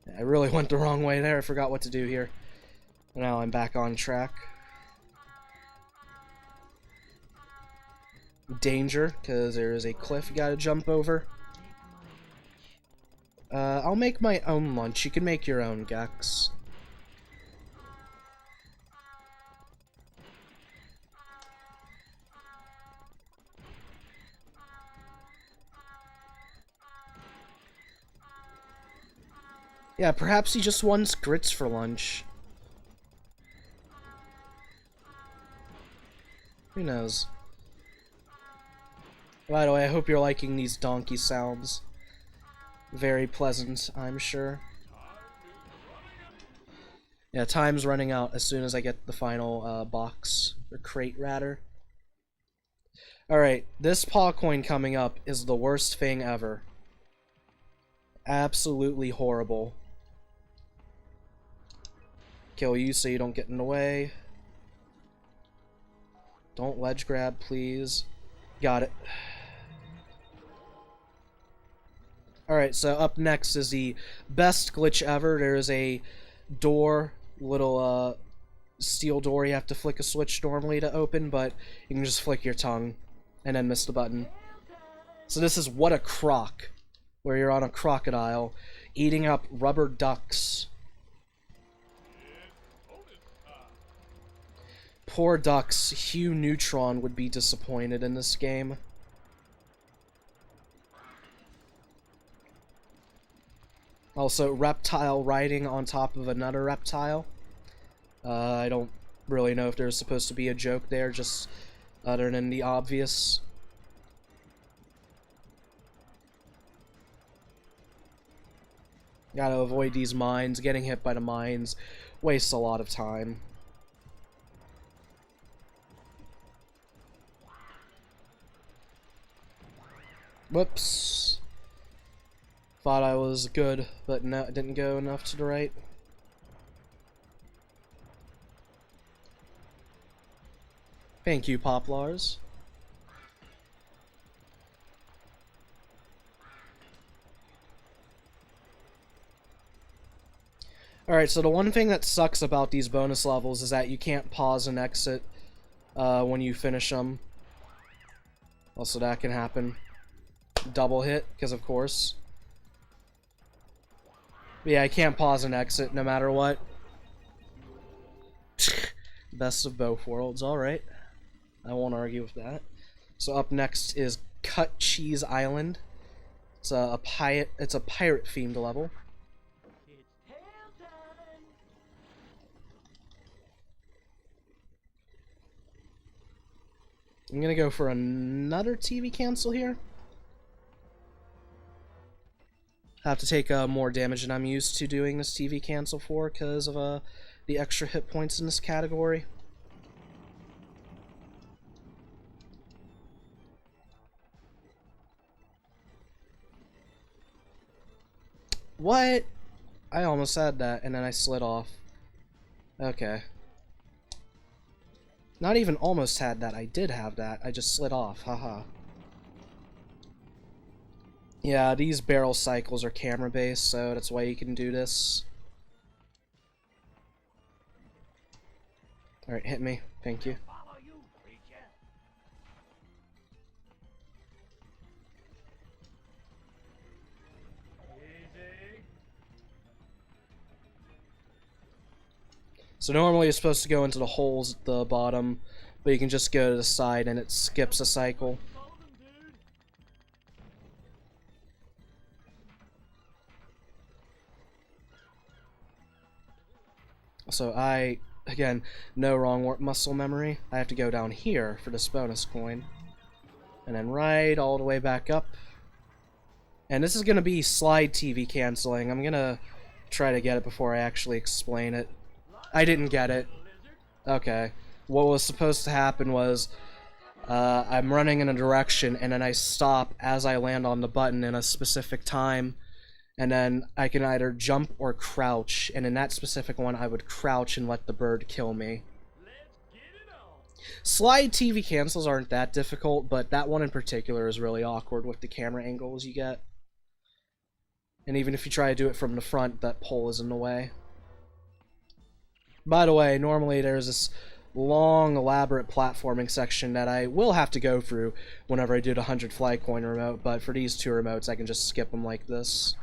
Yeah, I really went the wrong way there, I forgot what to do here. Now I'm back on track. Danger, because there is a cliff you gotta jump over. I'll make my own lunch. You can make your own, Gex. Yeah, perhaps he just wants grits for lunch. Who knows? By the way, I hope you're liking these donkey sounds. Very pleasant, I'm sure. Yeah, time's running out as soon as I get the final box, or crate rather. Alright, this paw coin coming up is the worst thing ever. Absolutely horrible. Kill you so you don't get in the way. Don't ledge grab, please. Got it. Alright, so up next is the best glitch ever. There's a door, little steel door you have to flick a switch normally to open, but you can just flick your tongue and then miss the button. So this is What a Croc, where you're on a crocodile eating up rubber ducks. Poor ducks. Hugh Neutron would be disappointed in this game. Also, reptile riding on top of another reptile. I don't really know if there's supposed to be a joke there, just other than the obvious. Gotta avoid these mines. Getting hit by the mines wastes a lot of time. Whoops. Thought I was good, but no, it didn't go enough to the right. Thank you, Poplars. Alright, so the one thing that sucks about these bonus levels is that you can't pause and exit when you finish them. Also, that can happen. Double hit, because of course. But yeah, I can't pause and exit no matter what. Best of both worlds, alright. I won't argue with that. So up next is Cut Cheese Island. It's a pirate themed level. It's tail time. I'm gonna go for another TV cancel here. Have to take more damage than I'm used to doing this TV cancel for because of the extra hit points in this category. What? I almost had that and then I slid off. Okay. Not even almost had that, I did have that, I just slid off, haha. Yeah, these barrel cycles are camera-based, so that's why you can do this. Alright, hit me. Thank you. Follow you, creature. Easy. So normally you're supposed to go into the holes at the bottom, but you can just go to the side and it skips a cycle. Follow them, dude. So I again, no wrong muscle memory. I have to go down here for this bonus coin. And then right all the way back up. And this is going to be slide TV canceling. I'm going to try to get it before I actually explain it. I didn't get it. Okay. What was supposed to happen was I'm running in a direction and then I stop as I land on the button in a specific time. And then I can either jump or crouch. And in that specific one, I would crouch and let the bird kill me. Slide TV cancels aren't that difficult, but that one in particular is really awkward with the camera angles you get. And even if you try to do it from the front, that pole is in the way. By the way, normally there's this long, elaborate platforming section that I will have to go through whenever I do the 100 fly coin remote, but for these two remotes, I can just skip them like this.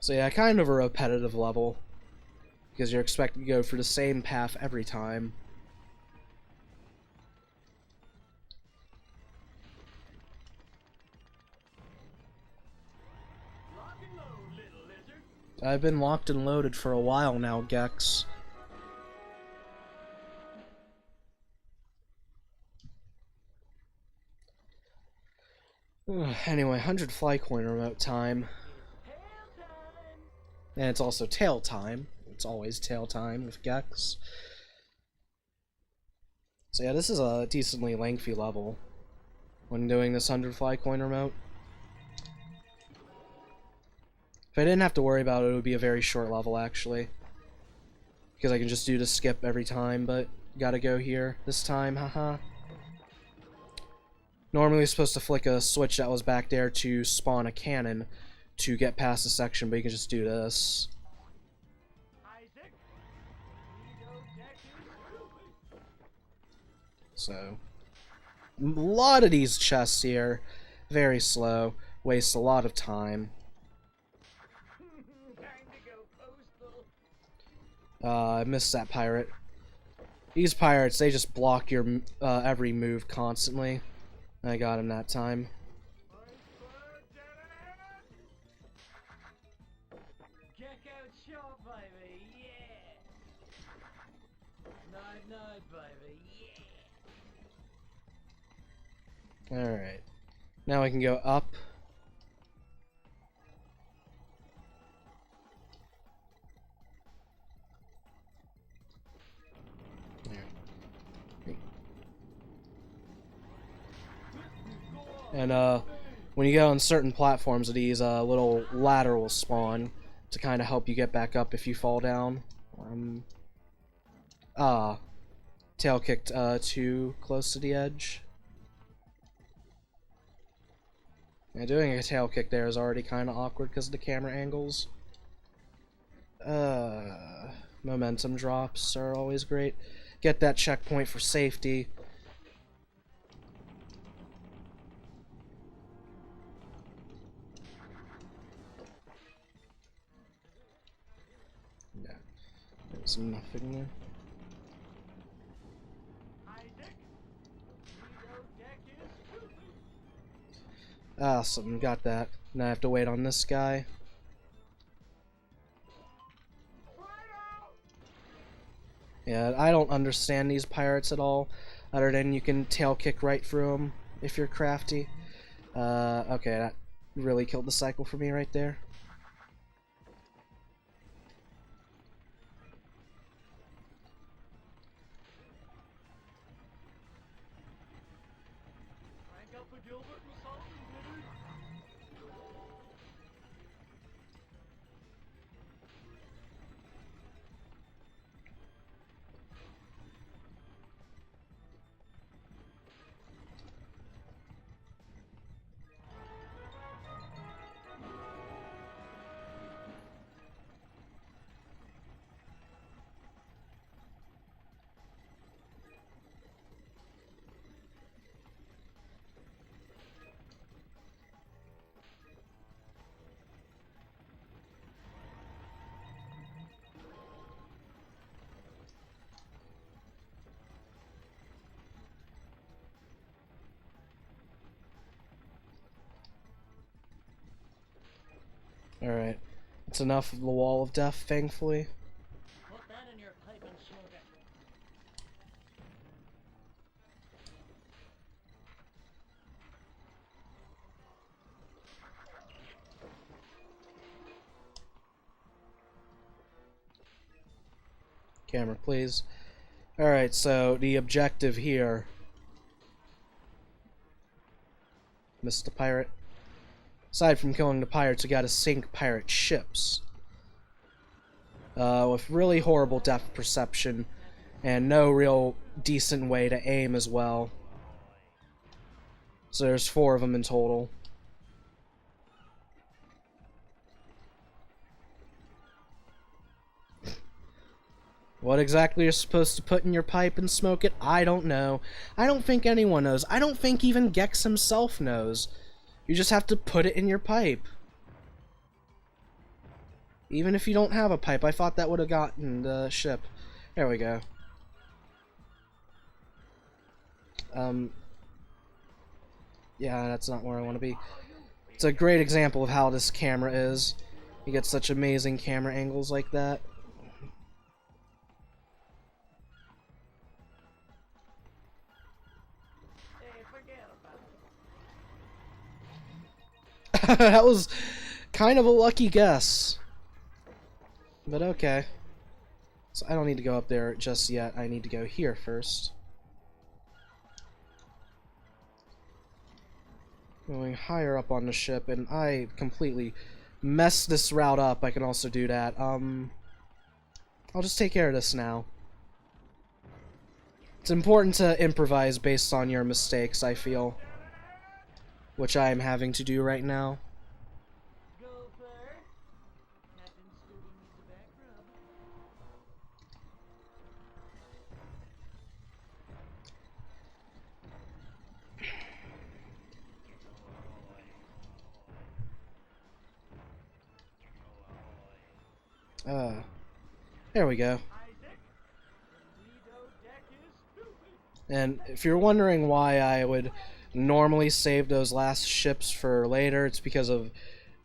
So yeah, kind of a repetitive level, because you're expected to go for the same path every time. I've been locked and loaded for a while now, Gex. Anyway, 100 fly coin remote time. And it's also tail time. It's always tail time with Gex. So yeah, this is a decently lengthy level when doing this 100 fly coin remote. If I didn't have to worry about it, it would be a very short level, actually. Because I can just do the skip every time, but gotta go here this time, haha. Normally you're supposed to flick a switch that was back there to spawn a cannon to get past the section, but you can just do this. So, a lot of these chests here, very slow, waste a lot of time. I missed that pirate. These pirates, they just block your every move constantly. I got him that time. Alright. Now I can go up. And when you get on certain platforms, these little ladder will spawn to kind of help you get back up if you fall down. Tail kicked too close to the edge. Yeah, doing a tail kick there is already kind of awkward because of the camera angles. Momentum drops are always great. Get that checkpoint for safety. Yeah, there's nothing there. Awesome, got that. Now I have to wait on this guy. Yeah, I don't understand these pirates at all, other than you can tail kick right through them if you're crafty. Okay, that really killed the cycle for me right there. Alright. It's enough of the wall of death, thankfully. Put that in your pipe and smoke it. Camera, please. Alright, so the objective here. Missed the pirate. Aside from killing the pirates, we gotta sink pirate ships. With really horrible depth perception, and no real decent way to aim as well. So there's 4 of them in total. What exactly you're supposed to put in your pipe and smoke it, I don't know. I don't think anyone knows. I don't think even Gex himself knows. You just have to put it in your pipe. Even if you don't have a pipe, I thought that would have gotten the ship. There we go. Yeah, that's not where I want to be. It's a great example of how this camera is. You get such amazing camera angles like that. That was kind of a lucky guess. But okay. So I don't need to go up there just yet. I need to go here first. Going higher up on the ship, and I completely messed this route up. I can also do that. I'll just take care of this now. It's important to improvise based on your mistakes, I feel. Which I am having to do right now. Go, player. Captain Scooby needs a back rub. There we go. And if you're wondering why I would normally save those last ships for later, it's because of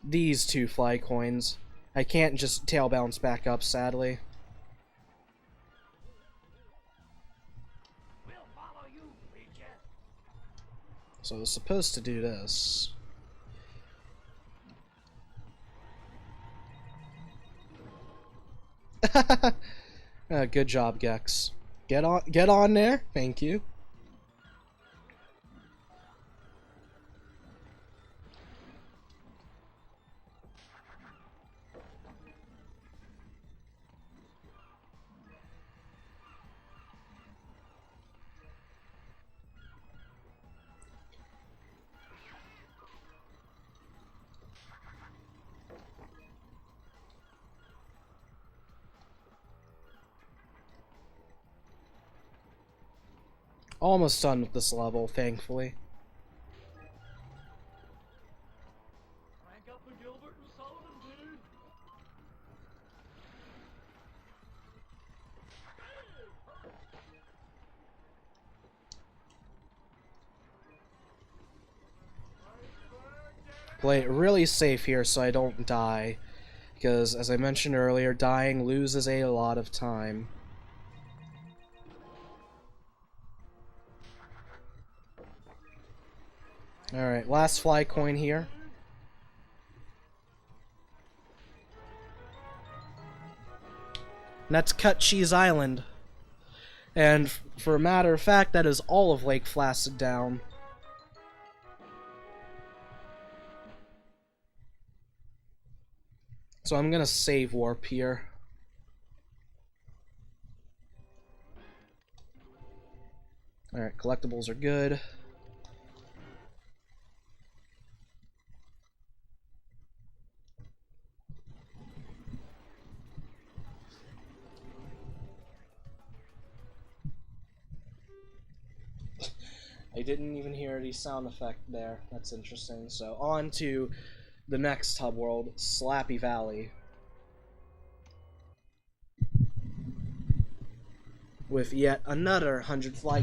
these 2 fly coins. I can't just tail bounce back up, sadly. We'll follow you, creature. So I was supposed to do this. Good job, Gex. Get on there. Thank you. Almost done with this level, thankfully. Crank up the Gilbert and Sullivan, dude. Play it really safe here so I don't die. Because, as I mentioned earlier, dying loses a lot of time. Alright, last fly coin here. And that's Cut Cheese Island. And for a matter of fact, that is all of Lake Placid down. So I'm gonna save warp here. Alright, collectibles are good. I didn't even hear the sound effect there. That's interesting. So on to the next hub world, Slappy Valley. With yet another 100 fly.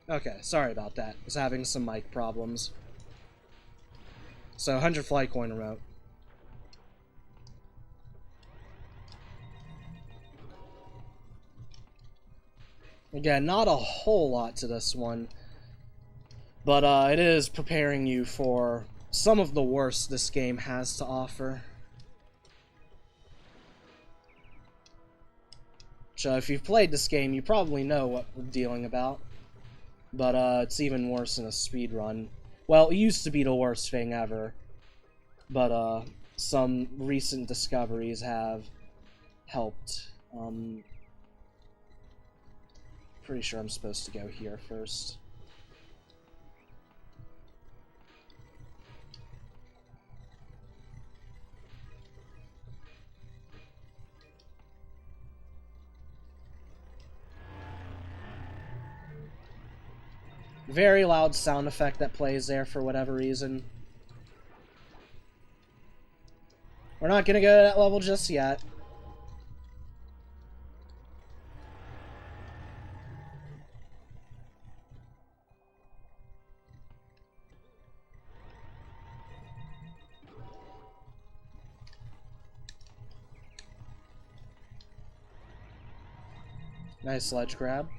Okay, sorry about that. I was having some mic problems. So, 100 fly coin remote. Again, not a whole lot to this one, but it is preparing you for some of the worst this game has to offer. So if you've played this game, you probably know what we're dealing about, but it's even worse in a speedrun. Well, it used to be the worst thing ever, but some recent discoveries have helped. Pretty sure I'm supposed to go here first. Very loud sound effect that plays there for whatever reason. We're not gonna go to that level just yet. Nice ledge grab.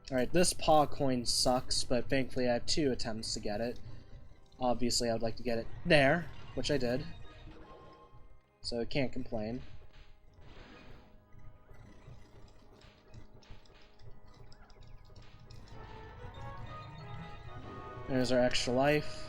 Alright, this paw coin sucks, but thankfully I have 2 attempts to get it. Obviously I would like to get it there, which I did. So I can't complain. There's our extra life.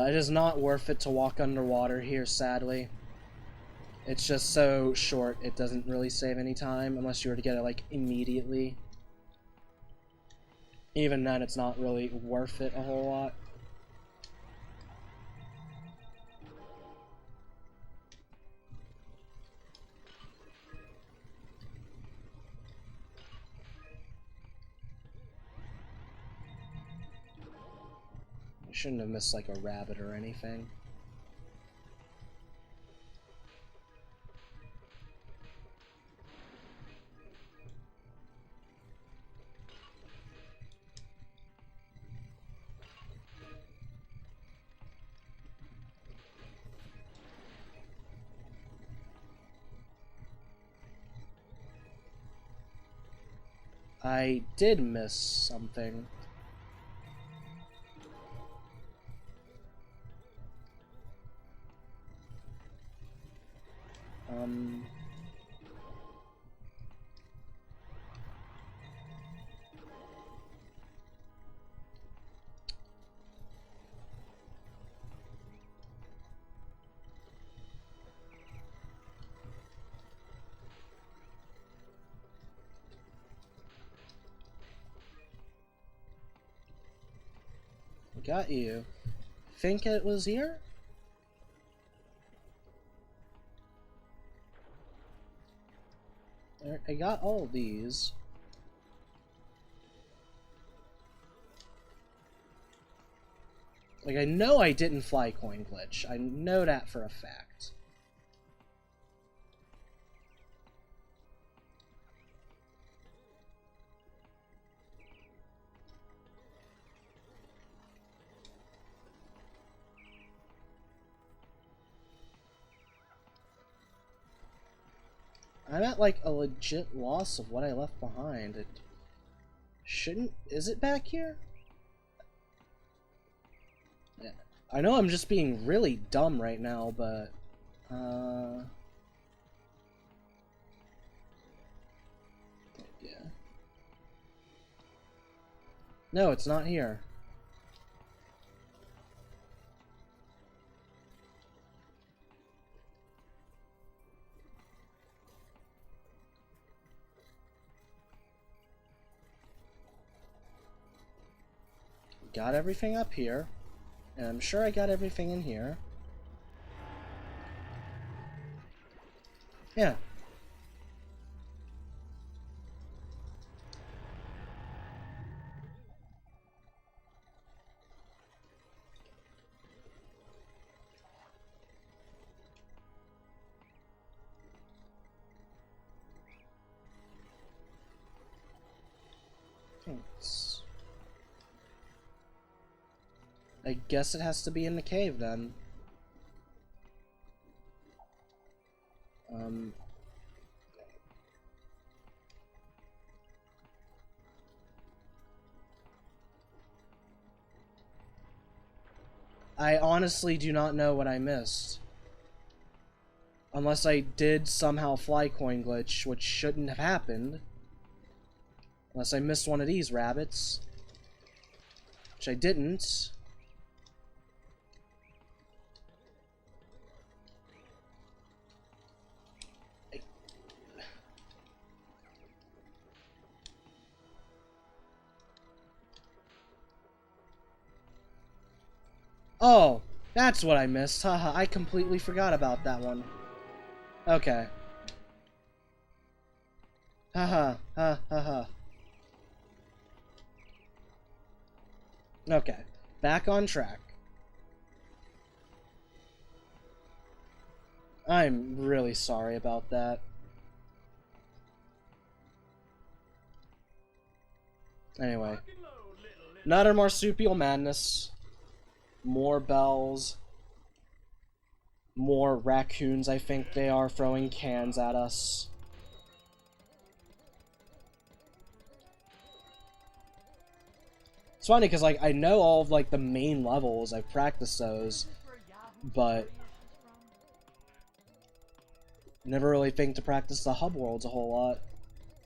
It is not worth it to walk underwater here, sadly. It's just so short, it doesn't really save any time, unless you were to get it, like, immediately. Even then, it's not really worth it a whole lot. I shouldn't have missed, like, a rabbit or anything. I did miss something. Got you. Think it was here? I got all these. Like, I know I didn't fly coin glitch. I know that for a fact. I'm at, like, a legit loss of what I left behind. It shouldn't... Is it back here? Yeah. I know I'm just being really dumb right now, but... Yeah. No, it's not here. Got everything up here, and I'm sure I got everything in here. Yeah. Thanks. I guess it has to be in the cave then. I honestly do not know what I missed. Unless I did somehow fly coin glitch, which shouldn't have happened. Unless I missed one of these rabbits. Which I didn't. Oh, that's what I missed. Haha, I completely forgot about that one. Okay. Haha, ha ha ha. Okay, back on track. I'm really sorry about that. Anyway. Another marsupial madness. More bells. More raccoons, I think they are, throwing cans at us. It's funny because, like, I know all of, like, the main levels. I've practiced those, but never really think to practice the hub worlds a whole lot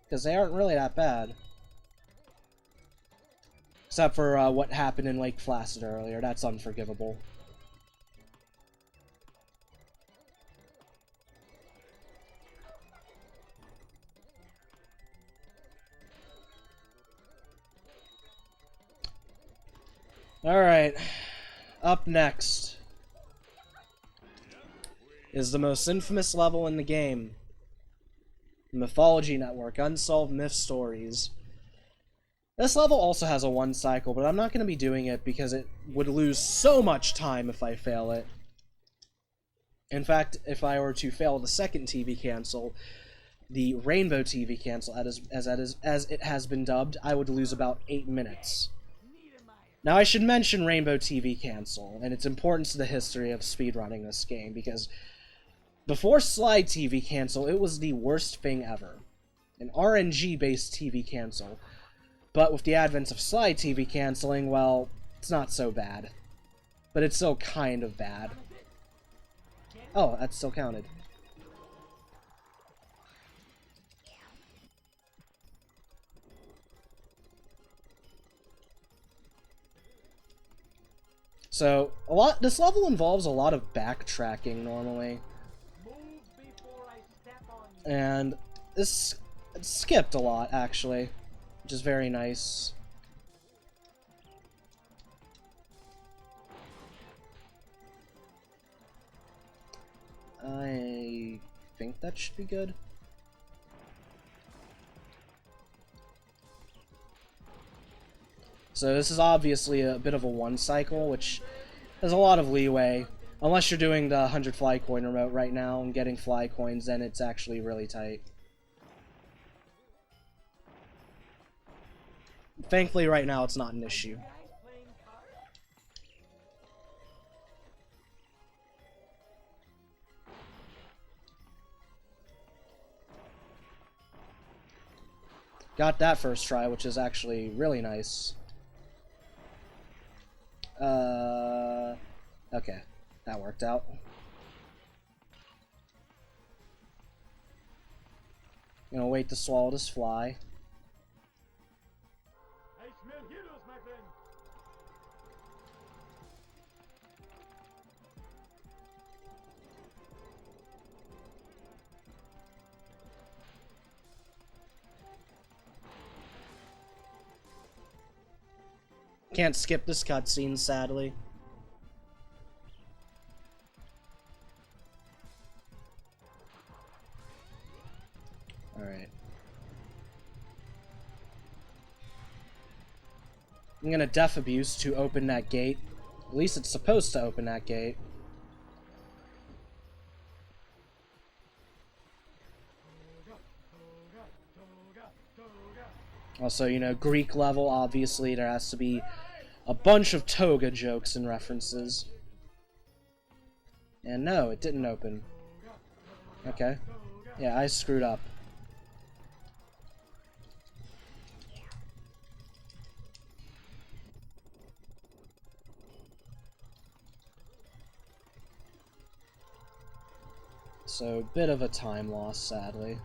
because they aren't really that bad. Except for what happened in Lake Placid earlier. That's unforgivable. Alright. Up next is the most infamous level in the game. Mythology Network, Unsolved Myth Stories. This level also has a 1 cycle, but I'm not going to be doing it because it would lose so much time if I fail it. In fact, if I were to fail the second TV cancel, the Rainbow TV cancel, as it has been dubbed, I would lose about 8 minutes. Now I should mention Rainbow TV cancel, and its importance to the history of speedrunning this game, because before Slide TV cancel, it was the worst thing ever. An RNG-based TV cancel. But with the advent of Slide TV canceling, well, it's not so bad. But it's still kind of bad. Oh, that still counted. So, this level involves a lot of backtracking normally. And it's skipped a lot, actually. Which is very nice. I think that should be good. So this is obviously a bit of a 1 cycle, which has a lot of leeway. Unless you're doing the 100 fly coin remote right now and getting fly coins, then it's actually really tight. Thankfully, right now, it's not an issue. Got that first try, which is actually really nice. Okay. That worked out. Gonna wait to swallow this fly. I smell heroes, my friend. Can't skip this cutscene, sadly. Alright. I'm gonna Death Abuse to open that gate. At least it's supposed to open that gate. Also, you know, Greek level, obviously, there has to be a bunch of toga jokes and references. And no, it didn't open. Okay. Yeah, I screwed up. So, bit of a time loss, sadly.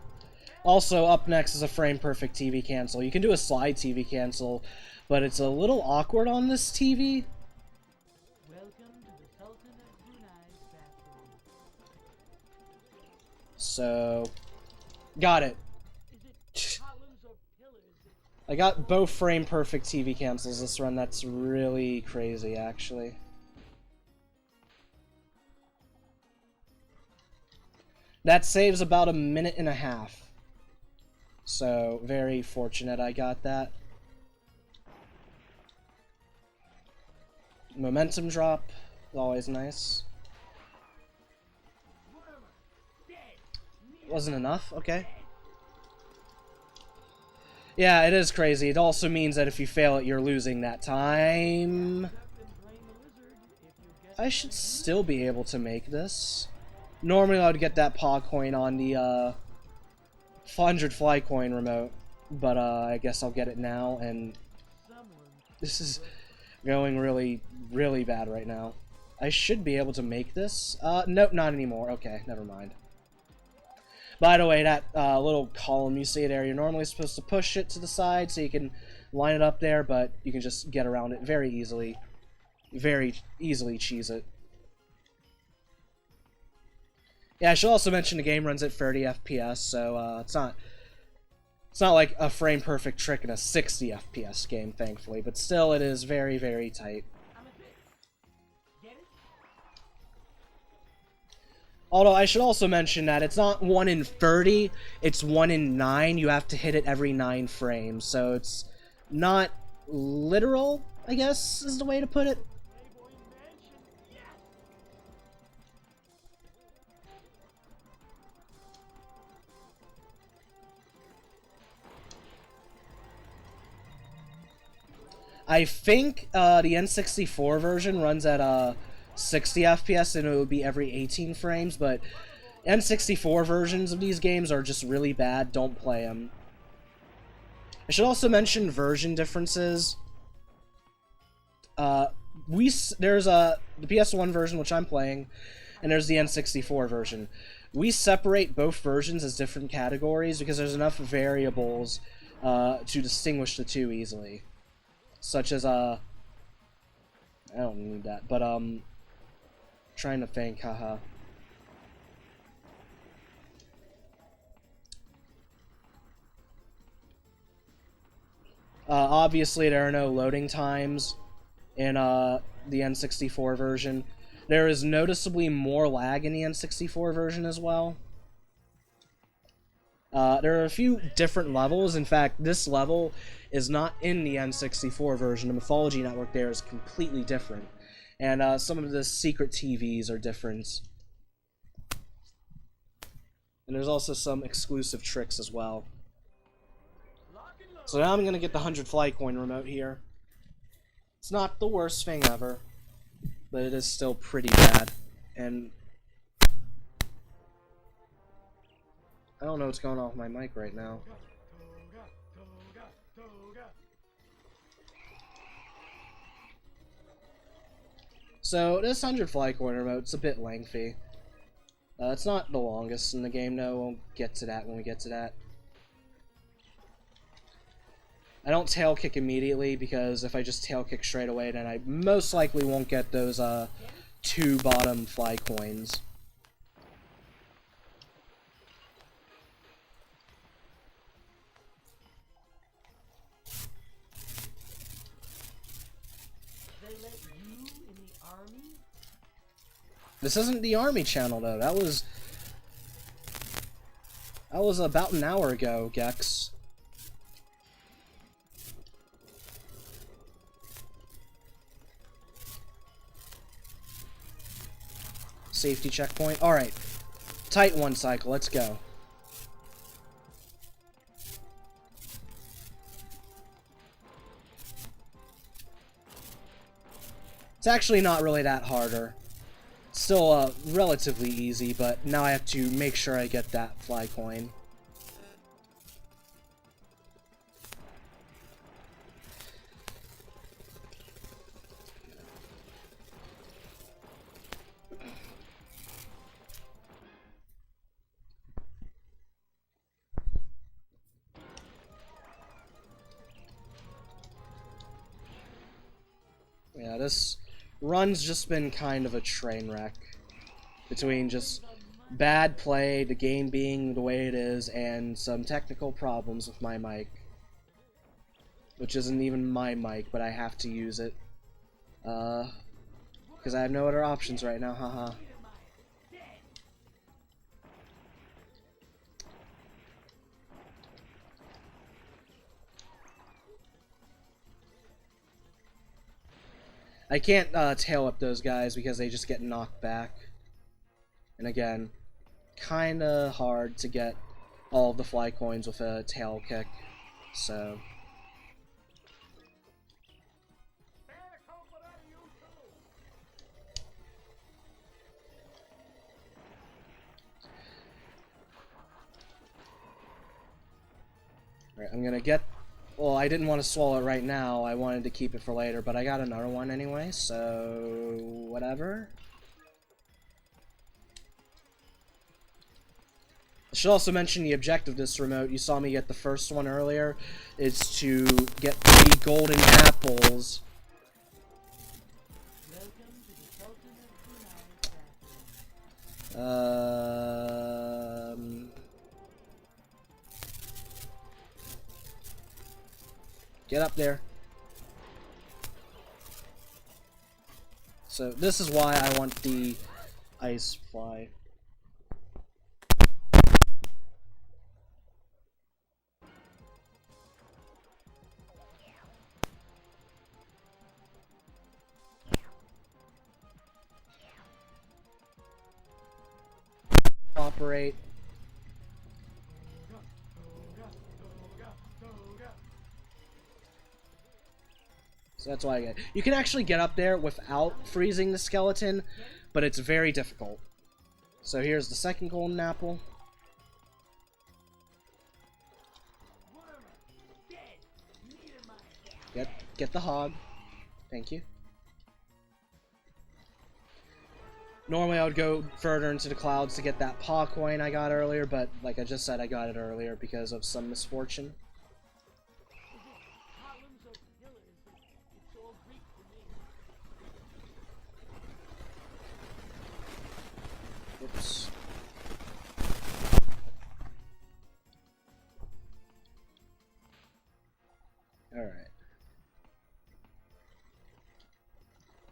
Also, up next is a frame-perfect TV cancel. You can do a slide TV cancel, but it's a little awkward on this TV. Welcome to the Sultan of Brunei's bathroom. So, got it. Is it columns or pillars? I got both frame-perfect TV cancels this run. That's really crazy, actually. That saves about 1.5 minutes. So, very fortunate I got that. Momentum drop, always nice. Wasn't enough? Okay. Yeah, it is crazy. It also means that if you fail it, you're losing that time. I should still be able to make this. Normally I would get that paw coin on the 100 fly coin remote, but I guess I'll get it now, and this is going really, really bad right now. I should be able to make this. Nope, not anymore. Okay, never mind. By the way, that little column you see there, you're normally supposed to push it to the side so you can line it up there, but you can just get around it very easily. Very easily cheese it. Yeah, I should also mention the game runs at 30 FPS, so it's not like a frame-perfect trick in a 60 FPS game, thankfully, but still it is very, very tight. Although I should also mention that it's not 1 in 30, it's 1 in 9. You have to hit it every 9 frames, so it's not literal, I guess, is the way to put it. I think the N64 version runs at 60 FPS and it would be every 18 frames, but N64 versions of these games are just really bad. Don't play them. I should also mention version differences. There's the PS1 version, which I'm playing, and there's the N64 version. We separate both versions as different categories because there's enough variables to distinguish the two easily. Such as, I don't need that, but, trying to think, haha. Obviously, there are no loading times in, the N64 version. There is noticeably more lag in the N64 version as well. There are a few different levels. In fact, this level is not in the N64 version. The Mythology Network there is completely different. And some of the secret TVs are different. And there's also some exclusive tricks as well. So now I'm going to get the 100 fly coin remote here. It's not the worst thing ever, but it is still pretty bad. And I don't know what's going on with my mic right now. So, this 100 fly coin remote's a bit lengthy. It's not the longest in the game, though. We'll get to that when we get to that. I don't tail kick immediately, because if I just tail kick straight away, then I most likely won't get those 2 bottom fly coins. This isn't the Army channel, though. That was about an hour ago, Gex. Safety checkpoint. Alright. Tight 1 cycle. Let's go. It's actually not really that harder. Still relatively easy, but now I have to make sure I get that fly coin. Yeah, this run's just been kind of a train wreck. Between just bad play, the game being the way it is, and some technical problems with my mic. Which isn't even my mic, but I have to use it. Because I have no other options right now, haha. I can't tail whip those guys because they just get knocked back. And again, kinda hard to get all of the fly coins with a tail kick, so... Alright, I'm gonna get... Well, I didn't want to swallow it right now, I wanted to keep it for later, but I got another one anyway, so... whatever. I should also mention the objective of this remote. You saw me get the first one earlier. Is to get 3 golden apples. Get up there. So this is why I want the ice fly. Operate. So that's why I get. You can actually get up there without freezing the skeleton, but it's very difficult. So here's the second golden apple. Get the hog. Thank you. Normally I would go further into the clouds to get that paw coin I got earlier, but like I just said, I got it earlier because of some misfortune. Oops. Alright.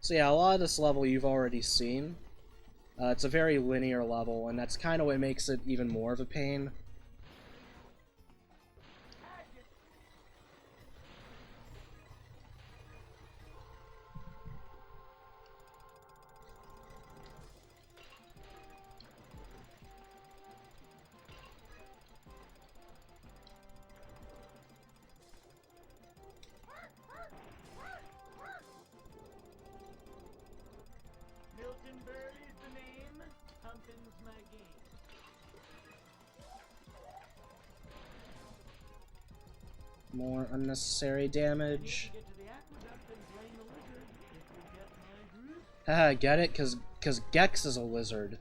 So yeah, a lot of this level you've already seen. It's a very linear level, and that's kind of what makes it even more of a pain. More unnecessary damage. Haha, get it? Cause Gex is a lizard.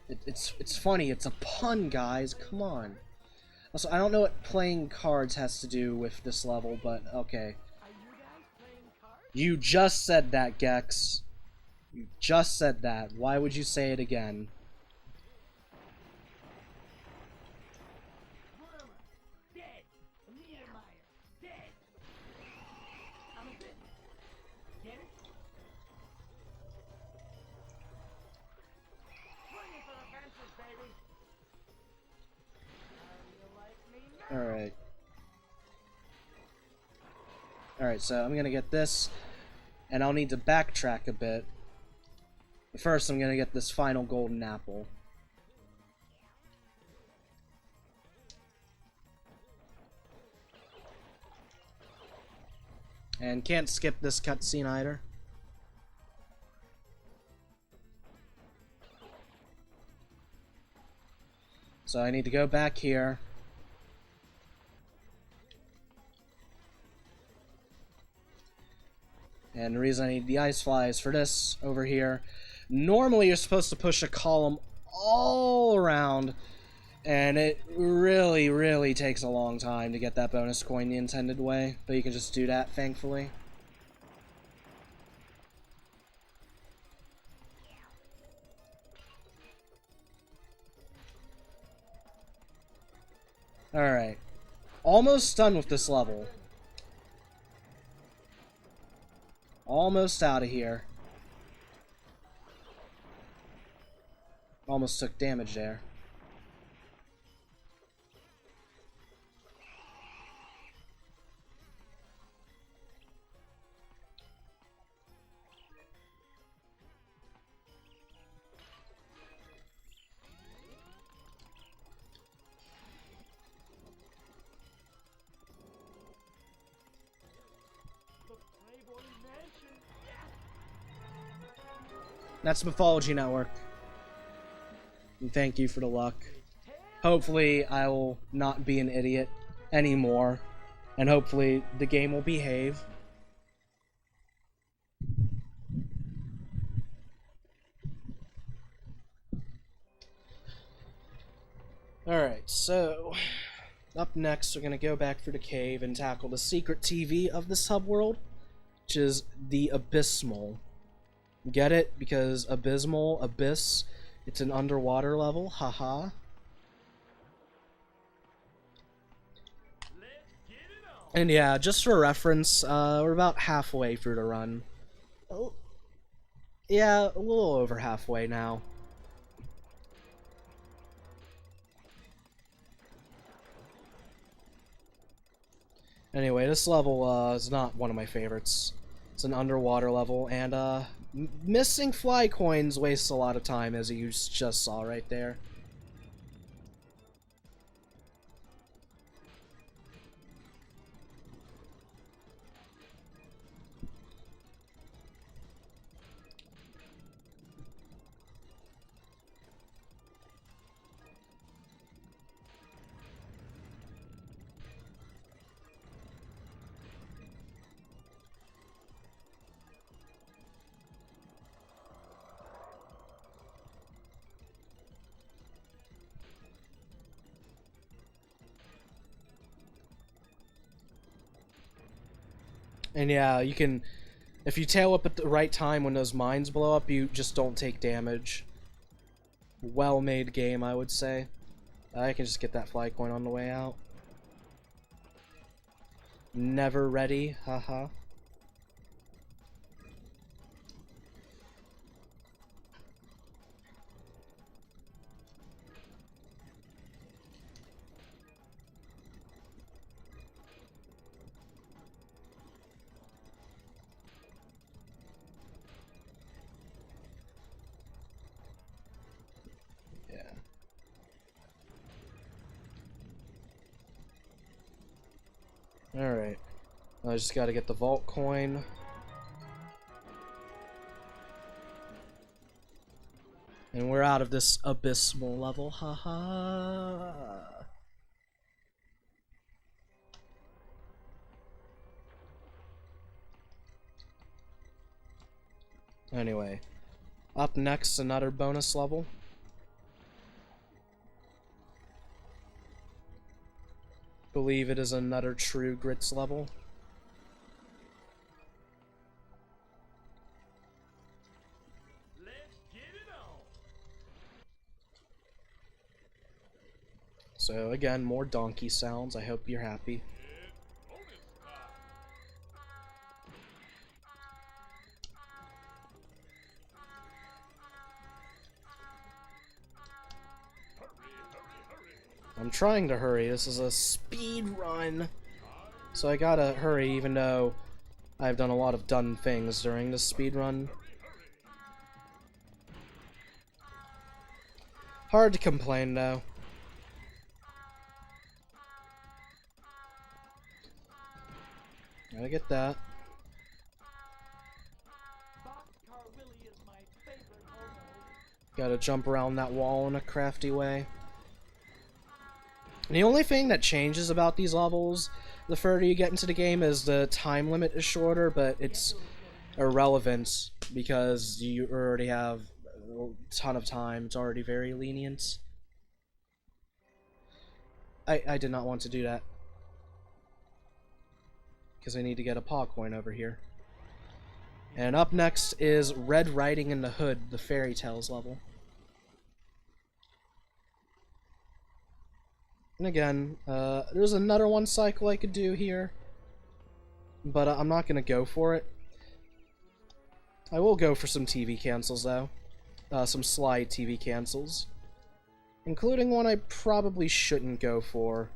It's funny, it's a pun, guys, come on. Also, I don't know what playing cards has to do with this level, but okay. You just said that, Gex. You just said that. Why would you say it again? Alright. Alright, so I'm gonna get this, and I'll need to backtrack a bit. But first, I'm gonna get this final golden apple. And can't skip this cutscene either. So I need to go back here. And the reason I need the ice fly is for this over here. Normally you're supposed to push a column all around, and it really, really takes a long time to get that bonus coin the intended way, but you can just do that, thankfully. Alright. Almost done with this level. Almost out of here. Almost took damage there. That's Mythology Network. And thank you for the luck. Hopefully I will not be an idiot anymore. And hopefully the game will behave. Alright, so up next we're gonna go back through the cave and tackle the secret TV of the subworld, which is the Abysmal. Get it? Because abysmal, abyss, it's an underwater level, haha. And yeah, just for reference, we're about halfway through the run. Oh, yeah, a little over halfway now. Anyway, this level is not one of my favorites. It's an underwater level, and missing fly coins wastes a lot of time, as you just saw right there. And yeah, you can, if you tail up at the right time when those mines blow up, you just don't take damage. Well-made game, I would say. I can just get that fly coin on the way out. Never ready, haha. Alright. I just gotta get the vault coin. And we're out of this abysmal level, haha. Anyway, up next, another bonus level. Believe it is another true grits level. Let's get it on. So again, more donkey sounds. I hope you're happy. I'm trying to hurry. This is a speed run, so I gotta hurry, even though I've done a lot of dumb things during this speed run. Hard to complain, though. Gotta get that. Gotta jump around that wall in a crafty way. The only thing that changes about these levels the further you get into the game is the time limit is shorter, but it's irrelevant because you already have a ton of time. It's already very lenient. I did not want to do that. Because I need to get a paw coin over here. And up next is Red Riding in the Hood, the Fairy Tales level. And again, there's another one cycle I could do here, but I'm not going to go for it. I will go for some TV cancels, though. Some slide TV cancels. Including one I probably shouldn't go for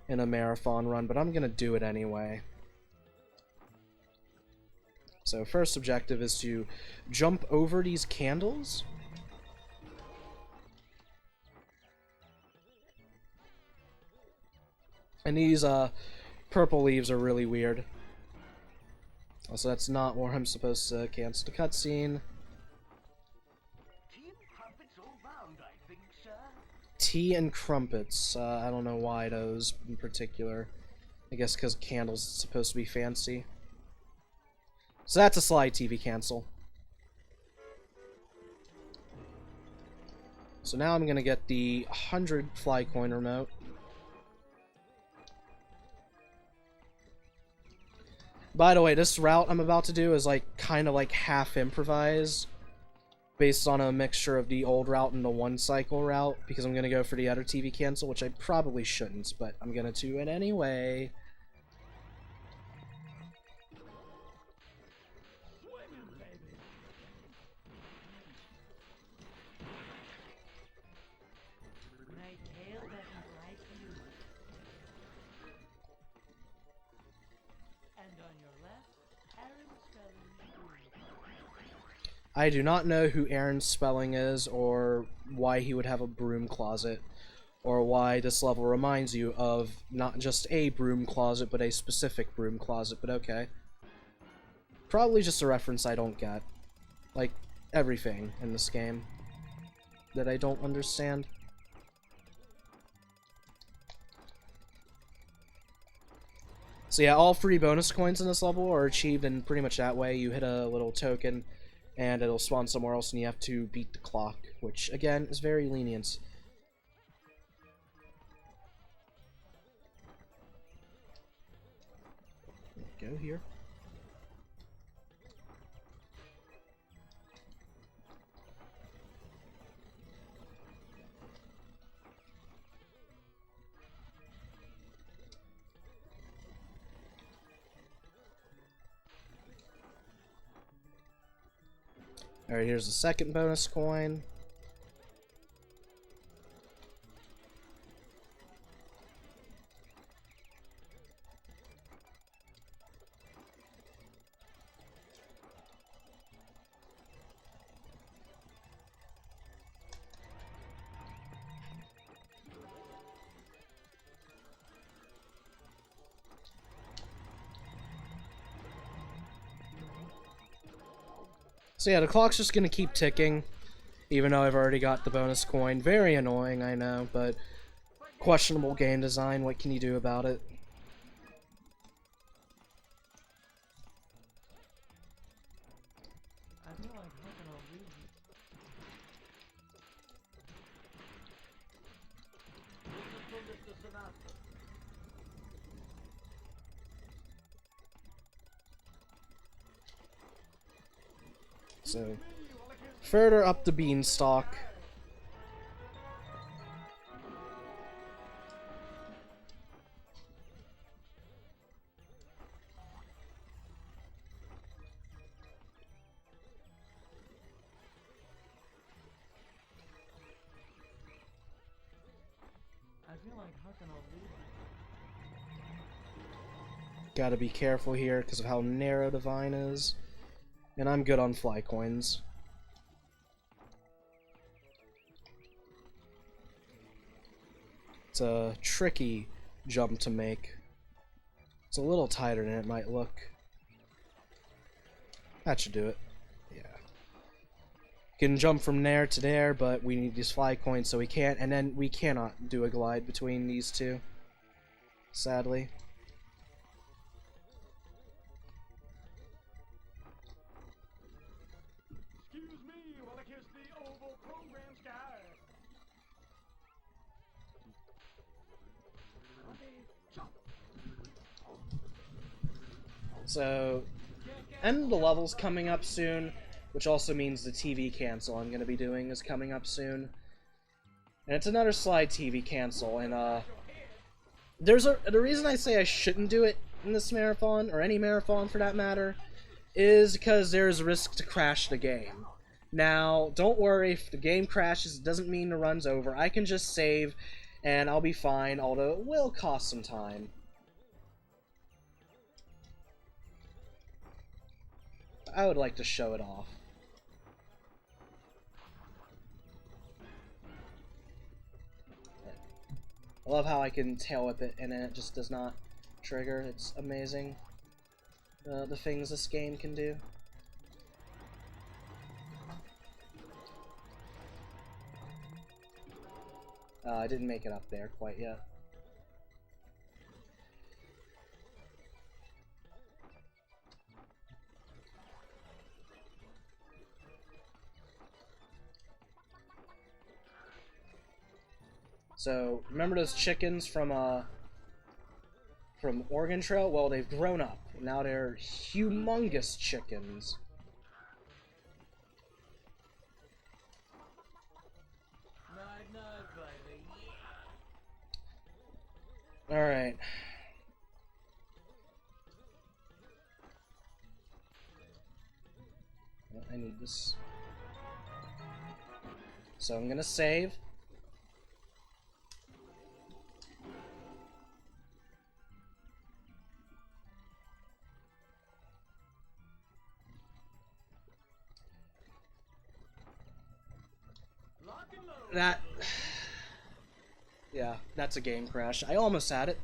in a marathon run, but I'm going to do it anyway. So first objective is to jump over these candles. And these purple leaves are really weird. Also, that's not where I'm supposed to cancel the cutscene. Tea and crumpets all round, I think, sir. Tea and crumpets. I don't know why those in particular. I guess because candles is supposed to be fancy. So that's a slide TV cancel. So now I'm going to get the 100 fly coin remote. By the way, this route I'm about to do is like kind of like half improvised, based on a mixture of the old route and the one cycle route, because I'm going to go for the other TV cancel, which I probably shouldn't, but I'm going to do it anyway. My tail doesn't like you. And on your left, Aaron Spelling. I do not know who Aaron Spelling is, or why he would have a broom closet, or why this level reminds you of not just a broom closet, but a specific broom closet, but okay. Probably just a reference I don't get. Like, everything in this game that I don't understand. So yeah, all 3 bonus coins in this level are achieved in pretty much that way. You hit a little token, and it'll spawn somewhere else, and you have to beat the clock, which, again, is very lenient. Go here. Alright, here's the second bonus coin. So yeah, the clock's just gonna keep ticking, even though I've already got the bonus coin. Very annoying, I know, but questionable game design, what can you do about it? I feel like fucking all these. So, further up the beanstalk. I feel like fucking all these. Gotta be careful here because of how narrow the vine is. And I'm good on fly coins. It's a tricky jump to make. It's a little tighter than it might look. That should do it. Yeah. Can jump from there to there, but we need these fly coins, so we can't, and then we cannot do a glide between these two, sadly. Excuse me while I kiss the oval program sky. So, end of the level's coming up soon, which also means the TV cancel I'm going to be doing is coming up soon. And it's another slide TV cancel, and the reason I say I shouldn't do it in this marathon, or any marathon for that matter, is because there's a risk to crash the game. Now, don't worry, if the game crashes, it doesn't mean the run's over. I can just save, and I'll be fine, although it will cost some time. I would like to show it off. I love how I can tail whip it and then it just does not trigger. It's amazing the things this game can do. I didn't make it up there quite yet. So, remember those chickens from Oregon Trail? Well, they've grown up. Now they're humongous chickens. Night, night, baby. Alright. I need this. So I'm gonna save. That... yeah, that's a game crash. I almost had it.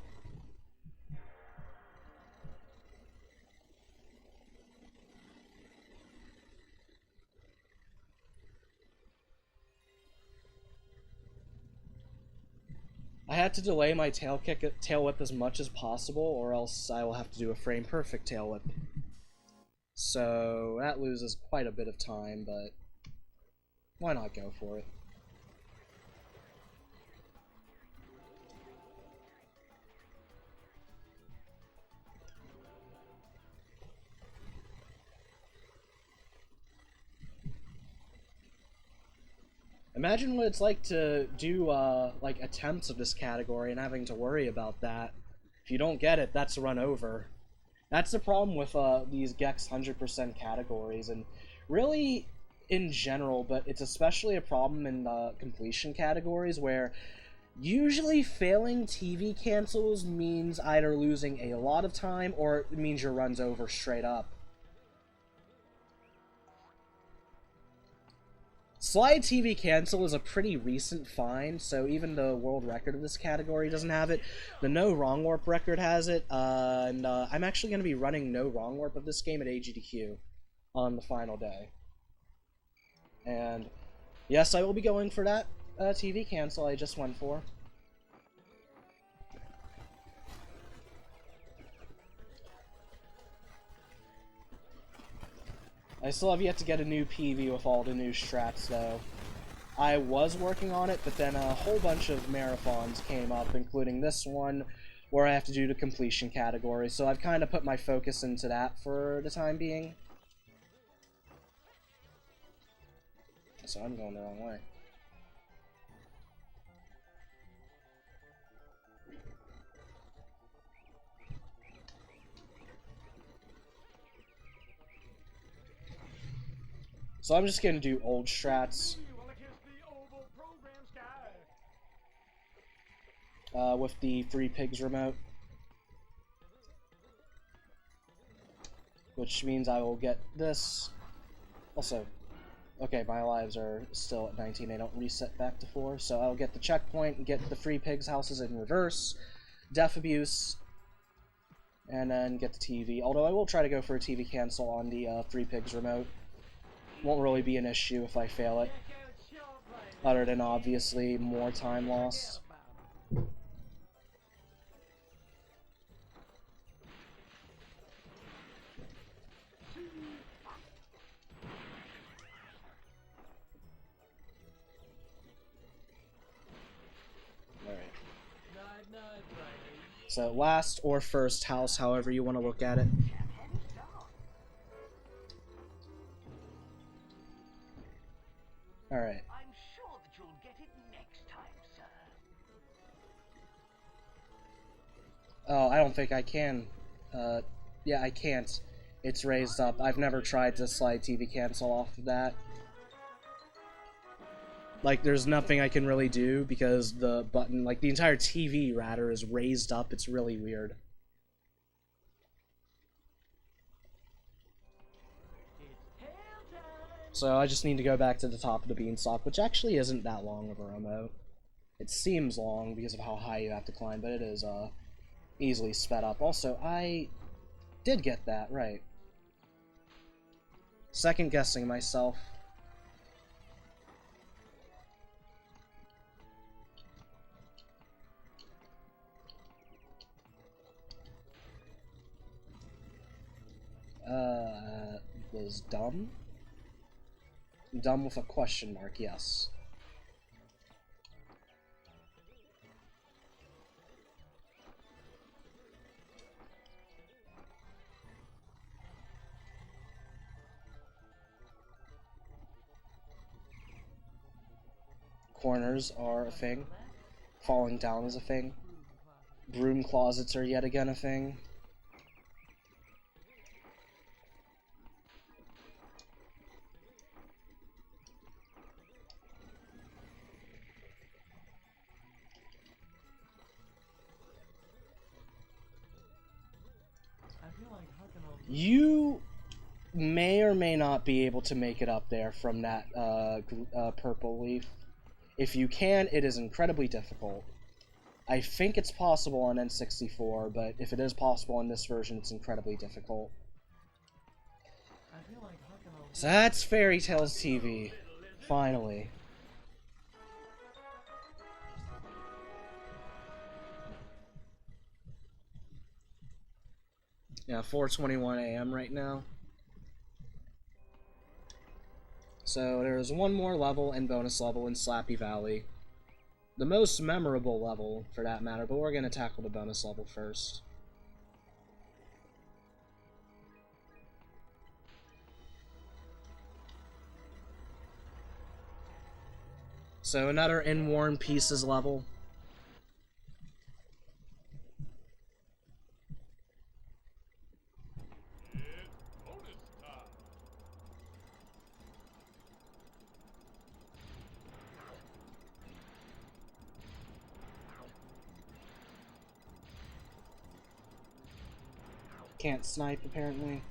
I had to delay my tail whip as much as possible, or else I will have to do a frame perfect tail whip. So that loses quite a bit of time, but why not go for it? Imagine what it's like to do, like, attempts of this category and having to worry about that. If you don't get it, that's a run over. That's the problem with, these Gex 100% categories, and really, in general, but it's especially a problem in, completion categories, where usually failing TV cancels means either losing a lot of time, or it means your run's over straight up. Slide TV cancel is a pretty recent find, so even the world record of this category doesn't have it. The no wrong warp record has it, and I'm actually going to be running no wrong warp of this game at AGDQ on the final day. And yes, I will be going for that TV cancel I just went for. I still have yet to get a new PV with all the new strats, though. I was working on it, but then a whole bunch of marathons came up, including this one, where I have to do the completion category, so I've kind of put my focus into that for the time being. So I'm going the wrong way. So I'm just going to do old strats. With the Three Pigs remote. Which means I will get this. Also, okay, my lives are still at 19, they don't reset back to 4, so I'll get the checkpoint and get the Three Pigs houses in reverse, Death Abuse, and then get the TV. Although I will try to go for a TV cancel on the Three Pigs remote. won't really be an issue if I fail it. Other than obviously more time lost. So last or first house, however you want to look at it. Alright. I'm sure that you'll get it next time, sir. Oh, I don't think I can. Yeah, I can't. It's raised up. I've never tried to slide TV cancel off of that. Like, there's nothing I can really do because the button, like, the entire TV, rather, is raised up. It's really weird. So I just need to go back to the top of the beanstalk, which actually isn't that long of a remote. It seems long because of how high you have to climb, but it is, easily sped up. Also, I did get that right. Second guessing myself. Was dumb? Dumb with a question mark, yes. Corners are a thing. Falling down is a thing. Broom closets are yet again a thing. You may or may not be able to make it up there from that purple leaf. If you can, it is incredibly difficult. I think it's possible on N64, but if it is possible in this version, it's incredibly difficult. So that's Fairy Tales TV. Finally. Yeah, 4:21 a.m. right now. So there's one more level and bonus level in Slappy Valley. The most memorable level, for that matter, but we're going to tackle the bonus level first. So another In Worn Pieces level. Can't snipe, apparently.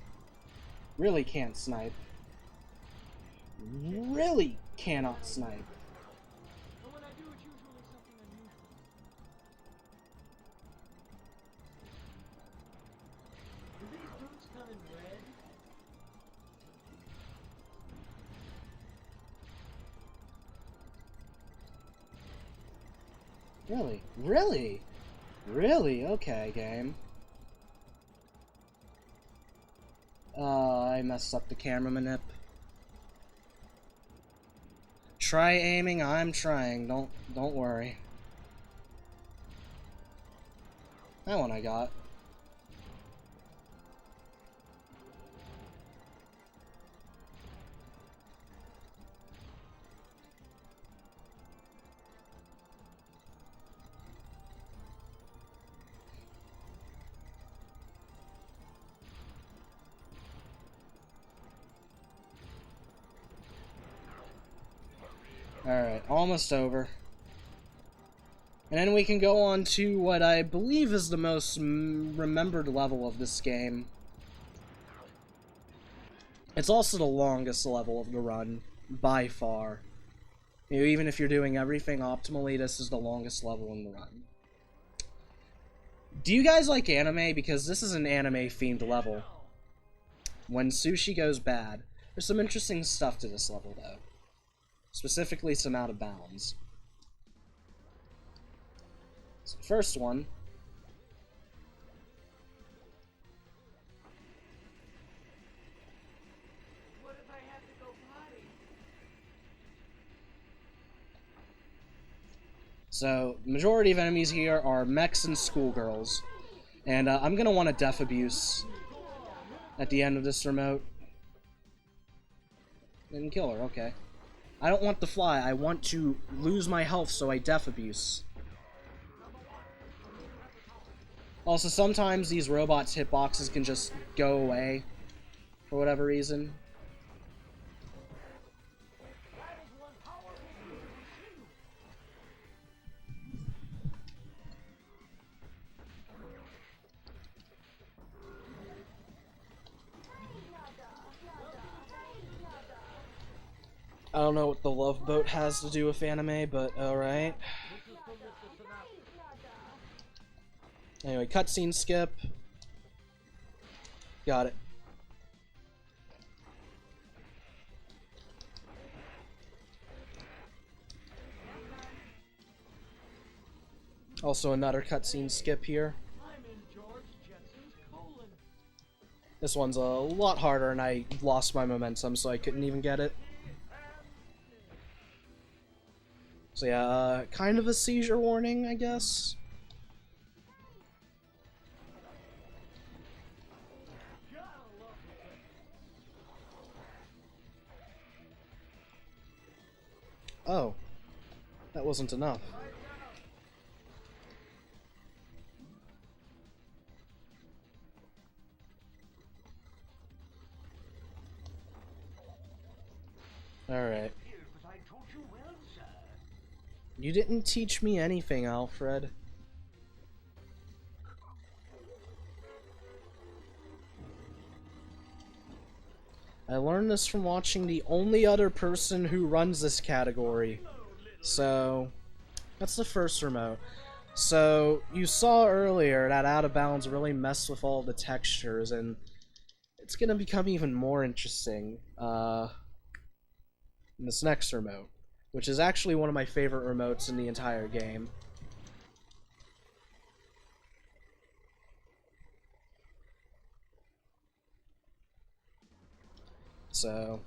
Really can't snipe. Really cannot snipe. But when I do, it's usually something unusual. Do these boots come in red? Really? Really? Really? Okay, game. I messed up the camera manip. Try aiming, I'm trying. Don't worry. That one I got. Alright, almost over. And then we can go on to what I believe is the most remembered level of this game. It's also the longest level of the run, by far. You know, even if you're doing everything optimally, this is the longest level in the run. Do you guys like anime? Because this is an anime-themed level. When sushi goes bad. There's some interesting stuff to this level, though. Specifically, some out of bounds. So, the first one. What if I have to go potty? So, the majority of enemies here are mechs and schoolgirls. And I'm going to want a death abuse at the end of this remote. Didn't kill her, okay. I don't want to fly, I want to lose my health, so I death abuse. Also, sometimes these robots' hitboxes can just go away for whatever reason. I don't know what the love boat has to do with anime, but alright. Anyway, cutscene skip. Got it. Also another cutscene skip here. I'm in George Jetson's colon. This one's a lot harder and I lost my momentum, so I couldn't even get it. So yeah, kind of a seizure warning, I guess. Oh, that wasn't enough. Alright. You didn't teach me anything, Alfred. I learned this from watching the only other person who runs this category. So, that's the first remote. So, you saw earlier that Out of Bounds really messed with all the textures, and it's gonna become even more interesting in this next remote, which is actually one of my favorite remotes in the entire game. So,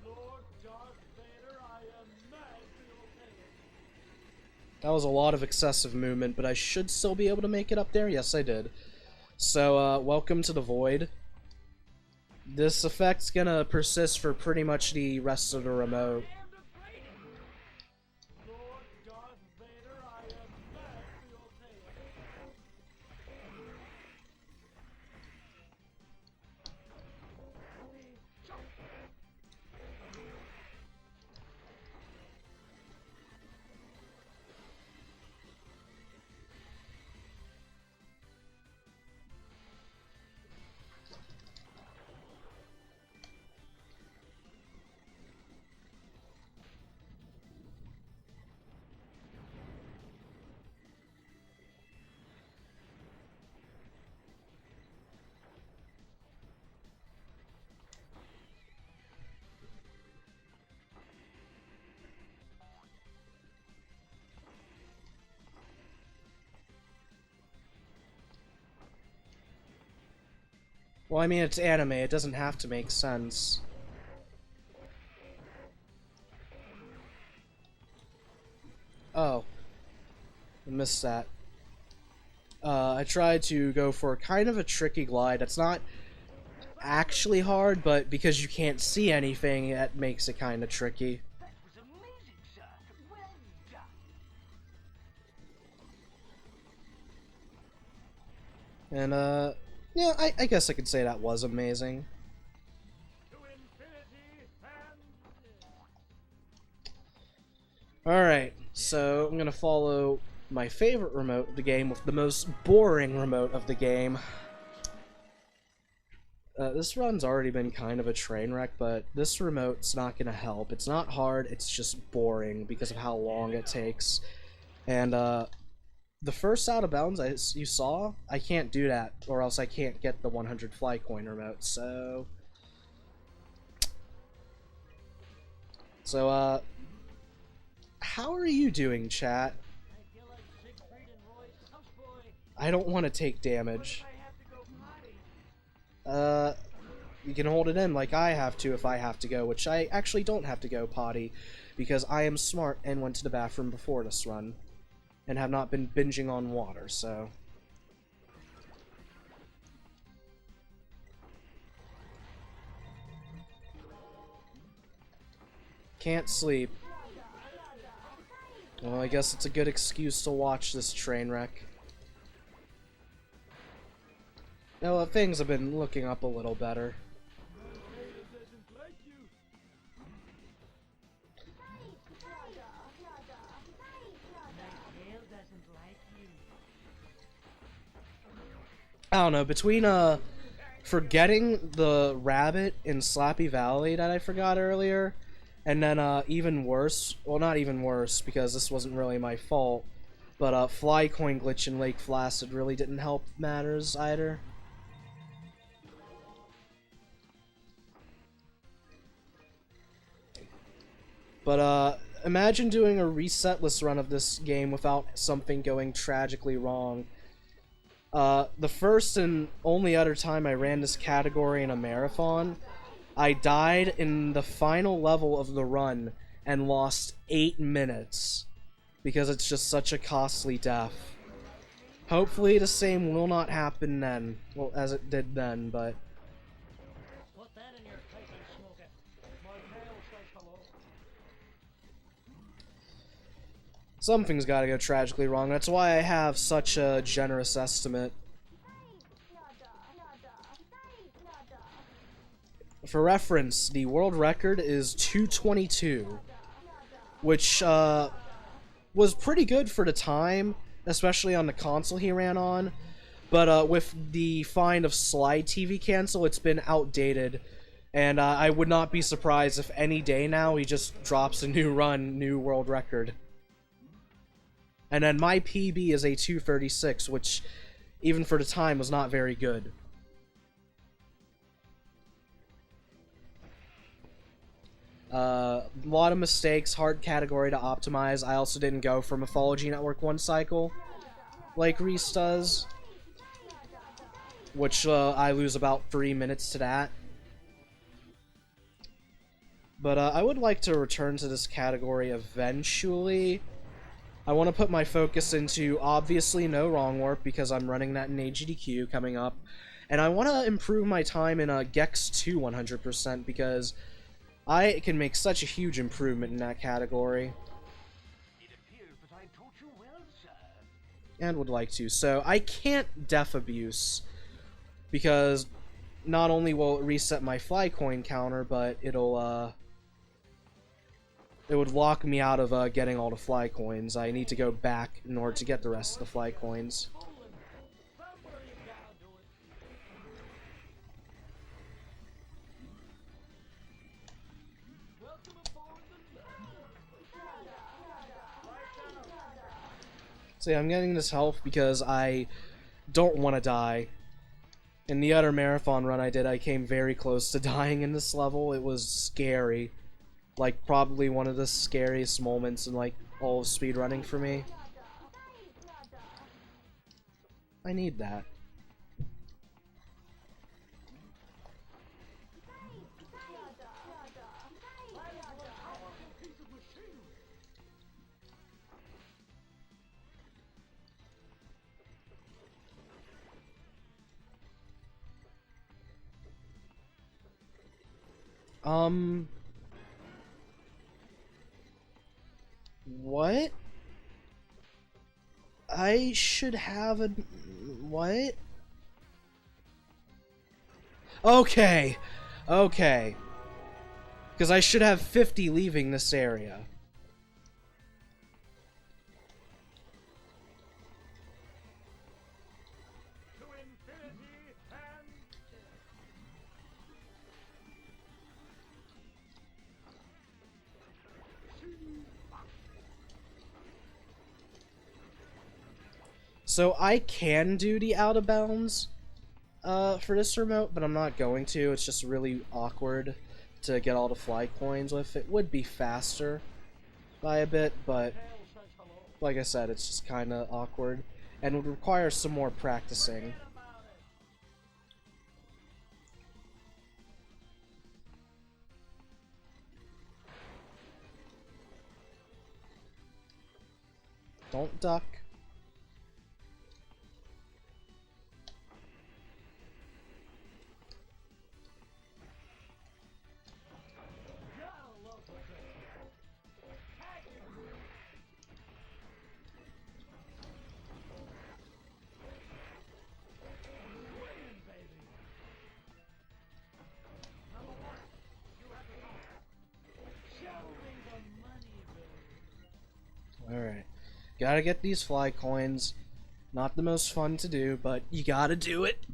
Lord Darth Vader, I am mad for your pain. that was a lot of excessive movement, but I should still be able to make it up there. Yes, I did. So, welcome to the Void. This effect's gonna persist for pretty much the rest of the remote. Lord Darth Vader, I am mad for your pain. Well, I mean, it's anime. It doesn't have to make sense. Oh. I missed that. I tried to go for kind of a tricky glide. It's not actually hard, but because you can't see anything, that makes it kind of tricky. That was amazing, sir. Well done. And, yeah, I guess I could say that was amazing. To infinity and... Alright, so I'm gonna follow my favorite remote of the game with the most boring remote of the game. This run's already been kind of a train wreck, but this remote's not gonna help. It's not hard, it's just boring because of how long it takes. And, the first Out of Bounds you saw, I can't do that, or else I can't get the 100 fly coin remote, so... So, how are you doing, chat? I feel like Siegfried and Roy's houseboy. I don't want to take damage. What if I have to go potty? You can hold it in like I have to if I have to go, which I actually don't have to go potty, because I am smart and went to the bathroom before this run, and have not been binging on water, so... Can't sleep. Well, I guess it's a good excuse to watch this train wreck. No, things have been looking up a little better. I don't know, between, forgetting the rabbit in Slappy Valley that I forgot earlier, and then, even worse, well, not even worse, because this wasn't really my fault, but, Fly Coin glitch in Lake Placid really didn't help matters either. But, imagine doing a resetless run of this game without something going tragically wrong. The first and only other time I ran this category in a marathon, I died in the final level of the run and lost 8 minutes because it's just such a costly death. Hopefully the same will not happen then, well, as it did then, but... Put that in your pipe and smoke it. My mail says hello. Something's gotta go tragically wrong. That's why I have such a generous estimate. For reference, the world record is 222, which was pretty good for the time, especially on the console he ran on. But with the find of Slide TV cancel, it's been outdated, and I would not be surprised if any day now he just drops a new run, new world record. And then my PB is a 236, which, even for the time, was not very good. A lot of mistakes, hard category to optimize. I also didn't go for Mythology Network 1 cycle, like Reese does. Which, I lose about 3 minutes to that. But, I would like to return to this category eventually. I want to put my focus into, obviously, no wrong warp, because I'm running that in AGDQ coming up. And I want to improve my time in Gex 2 100%, because I can make such a huge improvement in that category. It appears that I taught you well, sir. And would like to. So, I can't Death Abuse, because not only will it reset my fly coin counter, but it'll, it would lock me out of getting all the fly coins. I need to go back in order to get the rest of the fly coins. So yeah, I'm getting this health because I don't want to die. In the other marathon run I did, I came very close to dying in this level. It was scary. Like, probably one of the scariest moments in, like, all of speedrunning for me. I need that. What? I should have a... What? Okay. Okay. Because I should have 50 leaving this area. So I can do the out of bounds for this remote, but I'm not going to. It's just really awkward to get all the fly coins with. It would be faster by a bit, but like I said, it's just kind of awkward and would require some more practicing. Don't duck. Alright. Gotta get these fly coins. Not the most fun to do, but you gotta do it.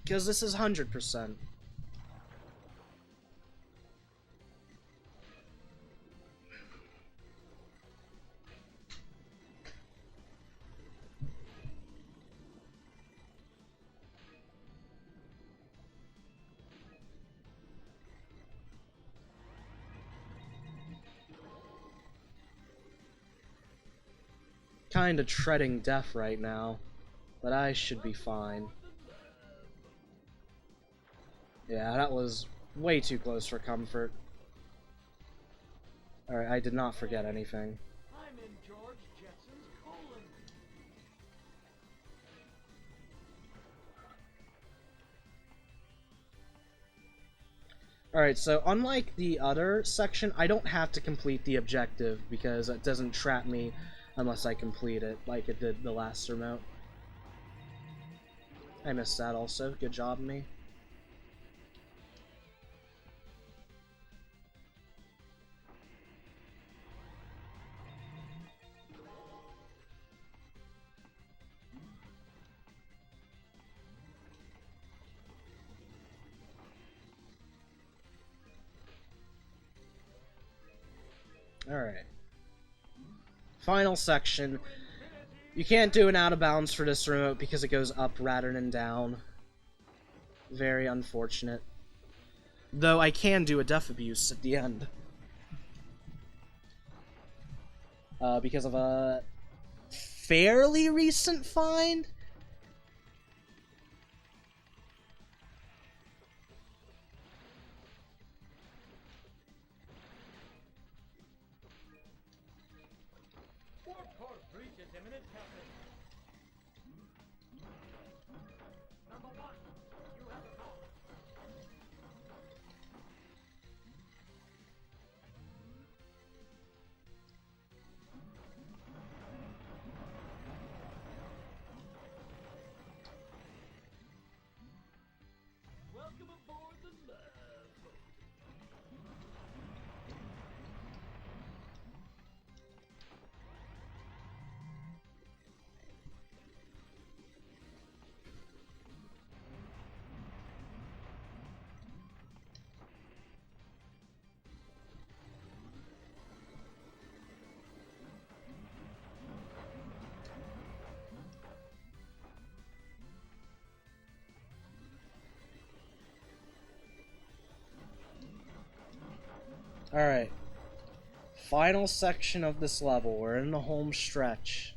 Because this is 100%. Kinda treading death right now, but I should be fine. Yeah, that was way too close for comfort. Alright, I did not forget anything. I'm in George Jetson's colon. Alright, so unlike the other section, I don't have to complete the objective because it doesn't trap me unless I complete it, like it did the last remote. I missed that also. Good job, me. Alright. Final section. You can't do an out of bounds for this remote because it goes up rather than down. Very unfortunate. Though I can do a death abuse at the end. Because of a fairly recent find. Port breach is imminent, Captain. Number 1, you have the call. Welcome aboard the Love Boat. Alright. Final section of this level. We're in the home stretch.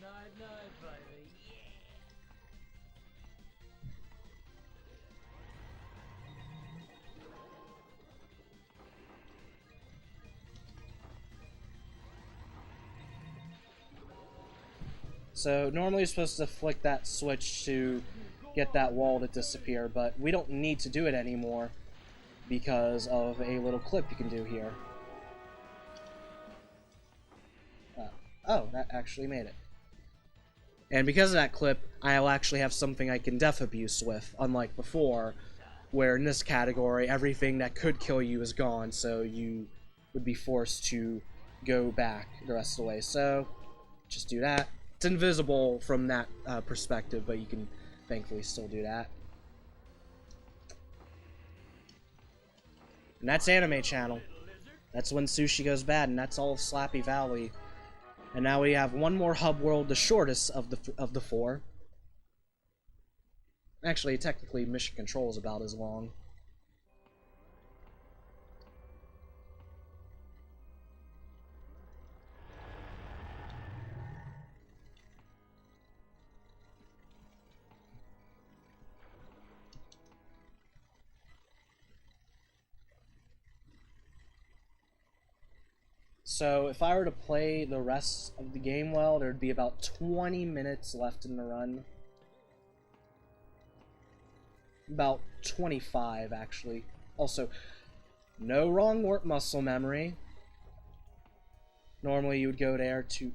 Night, night, baby. Yeah. So normally you're supposed to flick that switch to get that wall to disappear, but we don't need to do it anymore because of a little clip you can do here. Oh, that actually made it. And because of that clip, I'll actually have something I can death abuse with, unlike before, where in this category, everything that could kill you is gone, so you would be forced to go back the rest of the way. So, just do that. It's invisible from that perspective, but you can thankfully still do that. And that's Anime Channel. That's when sushi goes bad, and that's all of Slappy Valley. And now we have one more hub world, the shortest of the four. Actually, technically, Mission Control is about as long. So if I were to play the rest of the game well, there'd be about 20 minutes left in the run. About 25, actually. Also, no wrong warp muscle memory. Normally you would go there to...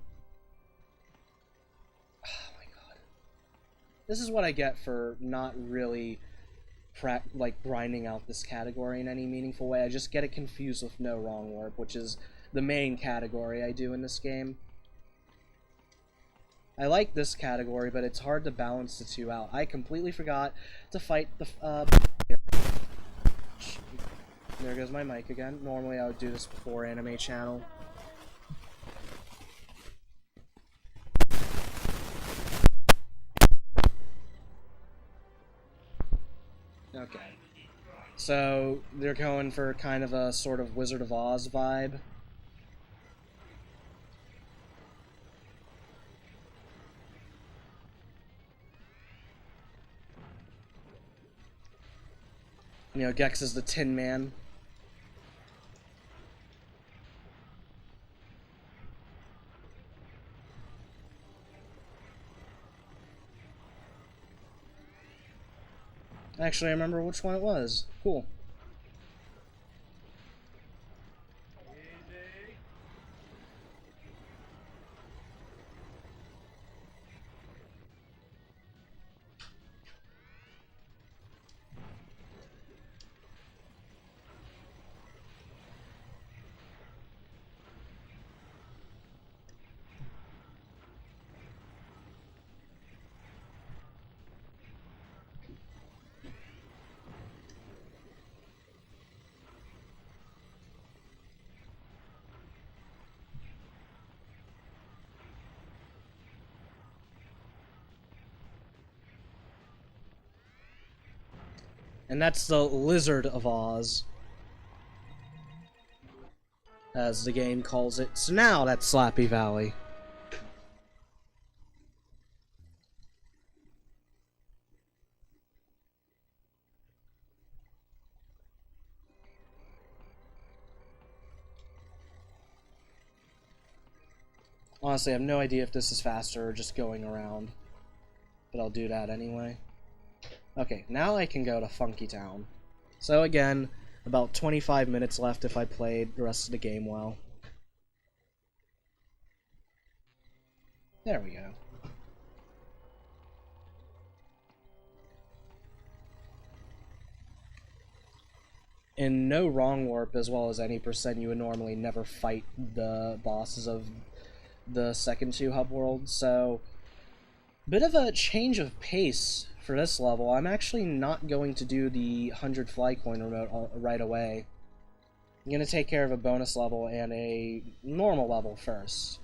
Oh my god. This is what I get for not really grinding out this category in any meaningful way. I just get it confused with no wrong warp, which is the main category I do in this game. I like this category, but it's hard to balance the two out. I completely forgot to fight the there goes my mic again. Normally I would do this before Anime Channel. Okay. So they're going for kind of a sort of Wizard of Oz vibe. You know, Gex is the Tin Man. Actually, I remember which one it was. Cool. And that's the Lizard of Oz, as the game calls it. So now that's Slappy Valley. Honestly, I have no idea if this is faster or just going around, but I'll do that anyway. Okay, now I can go to Funky Town. So again, about 25 minutes left if I played the rest of the game well. There we go. In no wrong warp, as well as any percent, you would normally never fight the bosses of the second two hub worlds, so bit of a change of pace for this level. I'm actually not going to do the 100 fly coin remote right away. I'm going to take care of a bonus level and a normal level first.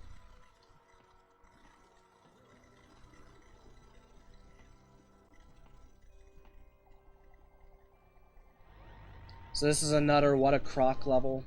So this is another What a Crock level.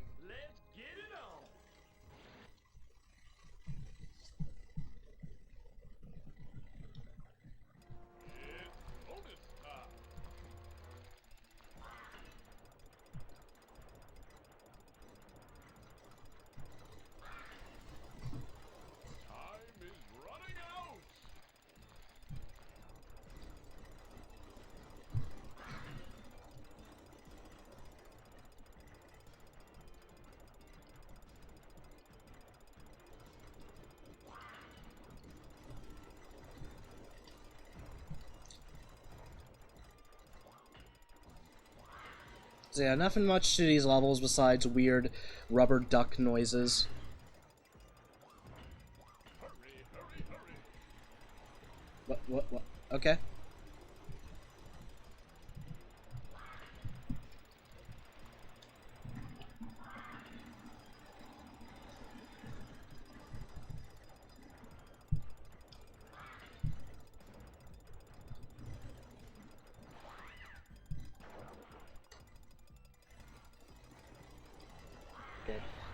So yeah, nothing much to these levels besides weird rubber duck noises. What? Okay.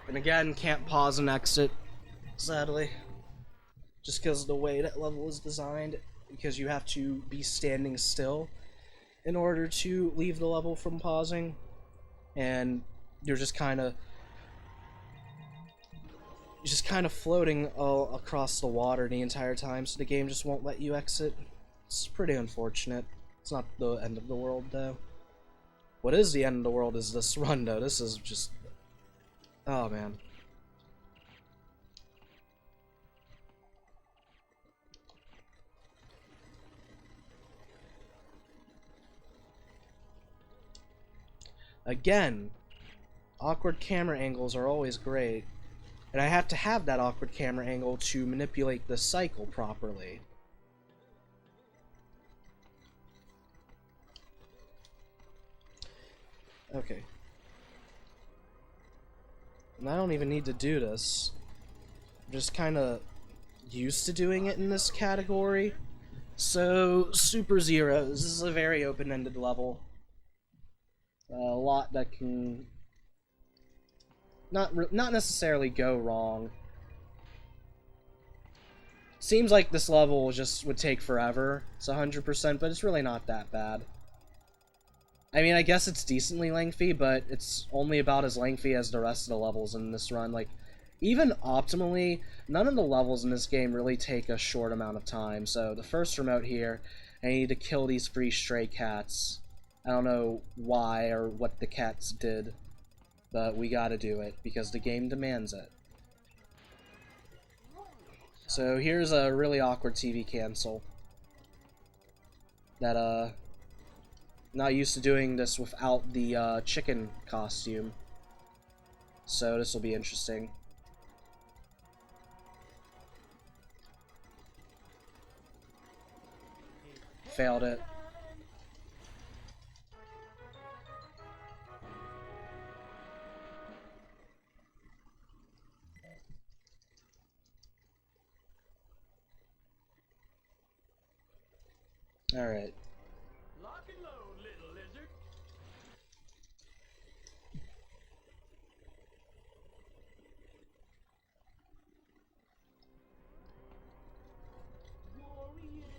And again, can't pause and exit, sadly. Just because of the way that level is designed, because you have to be standing still in order to leave the level from pausing, and you're just kind of floating all across the water the entire time, so the game just won't let you exit. It's pretty unfortunate. It's not the end of the world, though. What is the end of the world is this run, though. This is just... oh, man. Again, awkward camera angles are always great. And I have to have that awkward camera angle to manipulate the cycle properly. Okay. And I don't even need to do this. I'm just kind of used to doing it in this category. So, Super Zeros. This is a very open-ended level. A lot that can not necessarily go wrong. Seems like this level just would take forever. It's 100%, but it's really not that bad. I mean, I guess it's decently lengthy, but it's only about as lengthy as the rest of the levels in this run. Like, even optimally, none of the levels in this game really take a short amount of time. So, the first remote here, I need to kill these 3 stray cats. I don't know why or what the cats did, but we gotta do it, because the game demands it. So here's a really awkward TV cancel. That, not used to doing this without the, chicken costume. So this will be interesting. Failed it. Alright. Lock and load, little lizard.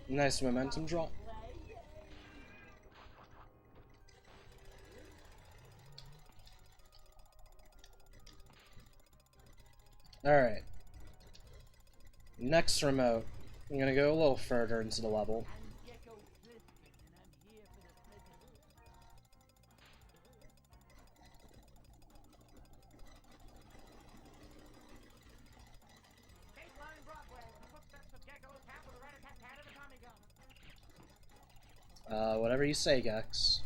Nice momentum drop. Alright. Next remote. I'm gonna go a little further into the level. Whatever you say, Gex.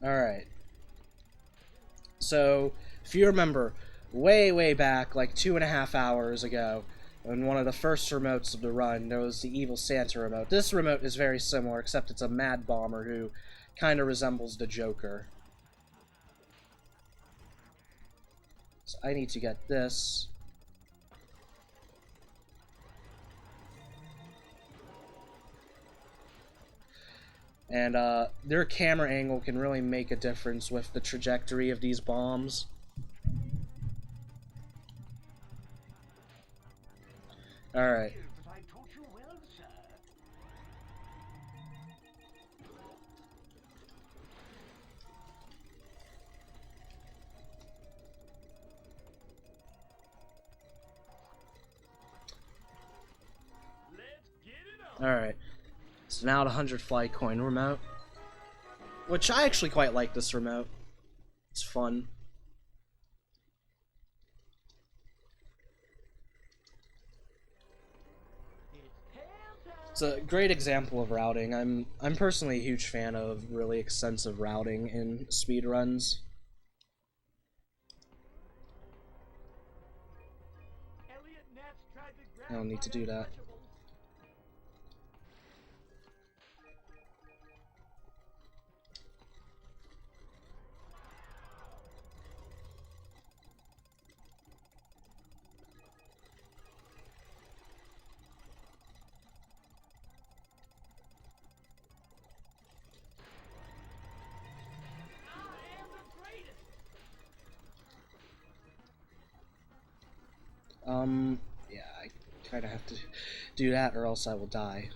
Alright. So, if you remember, way back, like 2.5 hours ago, in one of the first remotes of the run, there was the Evil Santa remote. This remote is very similar, except it's a Mad Bomber who kind of resembles the Joker. So I need to get this. And their camera angle can really make a difference with the trajectory of these bombs. Alright. Alright. So now the 100 flight coin remote. Which I actually quite like this remote. It's fun. It's a great example of routing. I'm personally a huge fan of really extensive routing in speedruns. I don't need to do that. Yeah, I kind of have to do that or else I will die.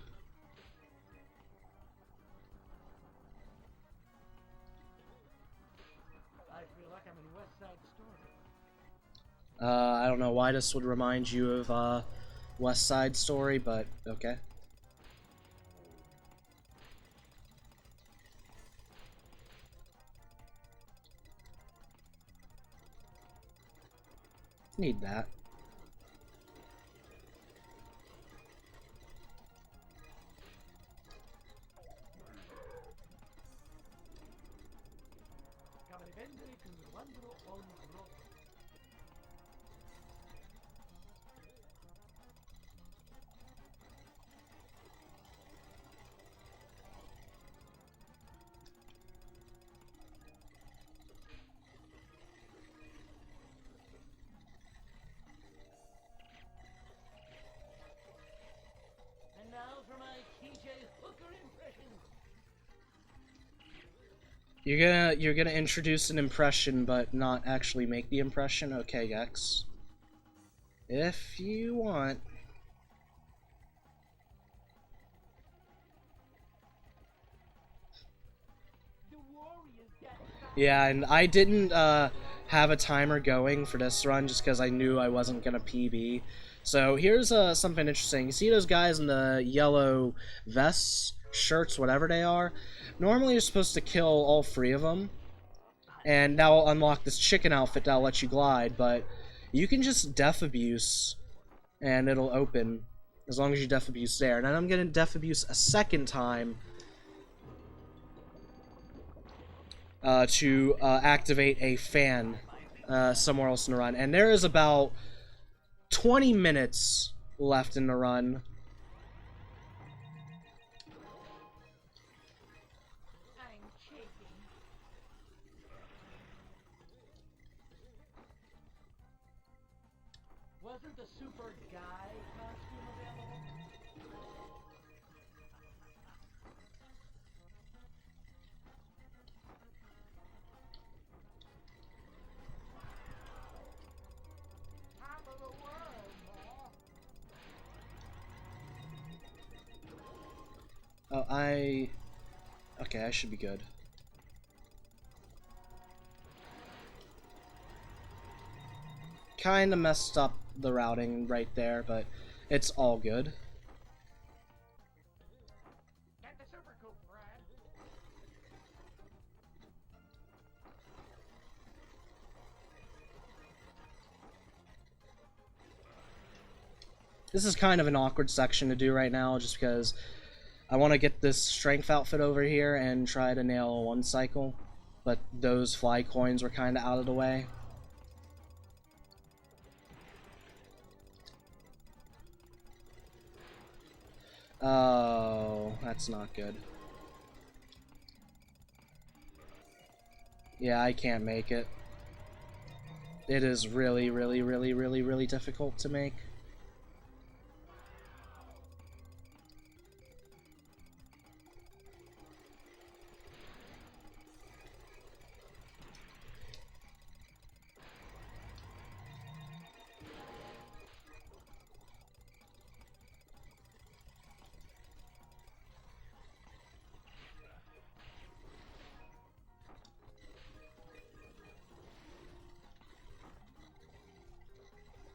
I feel like I'm in West Side Story. I don't know why this would remind you of, West Side Story, but okay. Need that. Come rivendere con Ruandro on road. And now for my TJ Hooker impression. You're gonna introduce an impression, but not actually make the impression? Okay, Gex. If you want. The Warriors got back. Yeah, and I didn't have a timer going for this run just because I knew I wasn't gonna PB. So here's something interesting. You see those guys in the yellow vests, shirts, whatever they are? Normally you're supposed to kill all 3 of them, and that will unlock this chicken outfit that'll let you glide, but you can just death abuse, and it'll open as long as you death abuse there. And then I'm gonna death abuse a second time to activate a fan somewhere else in the run. And there is about 20 minutes left in the run. I'm shaking. Wasn't the super guy costume available? Top of the world, Ma. Oh, okay, I should be good. Kinda messed up the routing right there, but it's all good. Get the super coupe, Brad. This is kind of an awkward section to do right now, just because I want to get this strength outfit over here and try to nail 1 cycle, but those fly coins were kind of out of the way. Oh, that's not good. Yeah, I can't make it. It is really, really, really, really, really difficult to make.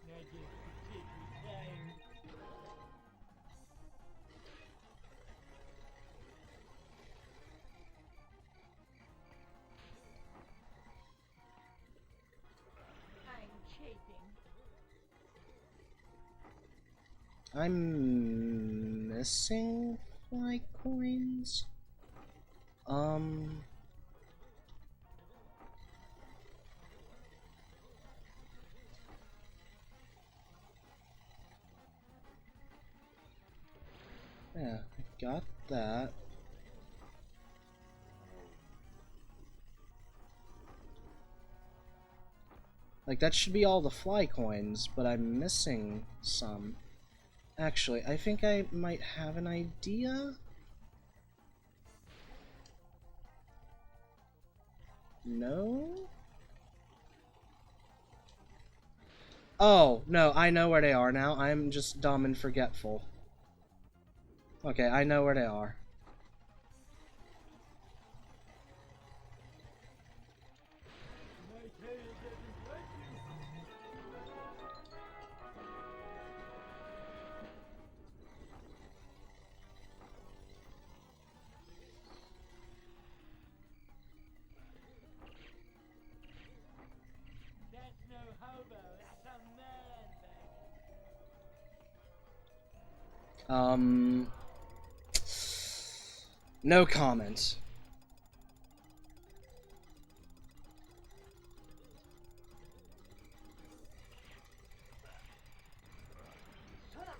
I get particularly tired. I'm chafing. I'm missing fly coins. Yeah, I got that. Like, that should be all the fly coins, but I'm missing some. Actually, I think I might have an idea? No? Oh, no, I know where they are now. I'm just dumb and forgetful. Okay, I know where they are. That's no hobo, that's a man, baby. No comment. Son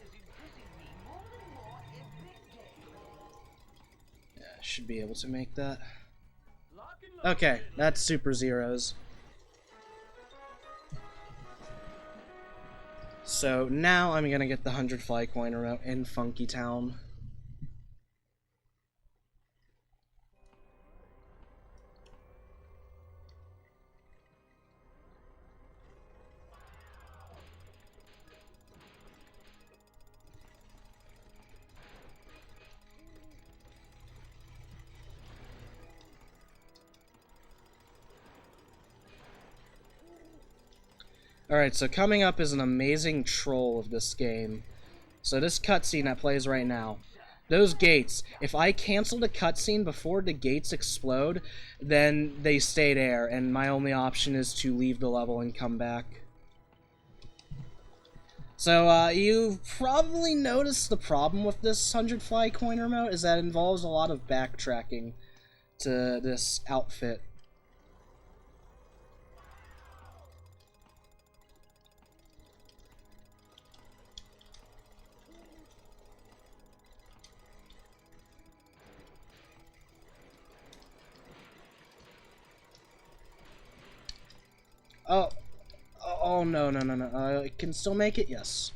is impressing me more and more every day. Yeah, should be able to make that. Lock and load. Okay, that's Super Zeros. So now I'm gonna get the 100 fly coin remote in Funky Town. Alright, so coming up is an amazing troll of this game. So this cutscene that plays right now. Those gates, if I cancel the cutscene before the gates explode, then they stay there, and my only option is to leave the level and come back. So, you've probably noticed the problem with this 100 fly coin remote is that it involves a lot of backtracking to this outfit. Oh, oh no, no, no, no. I can still make it? Yes.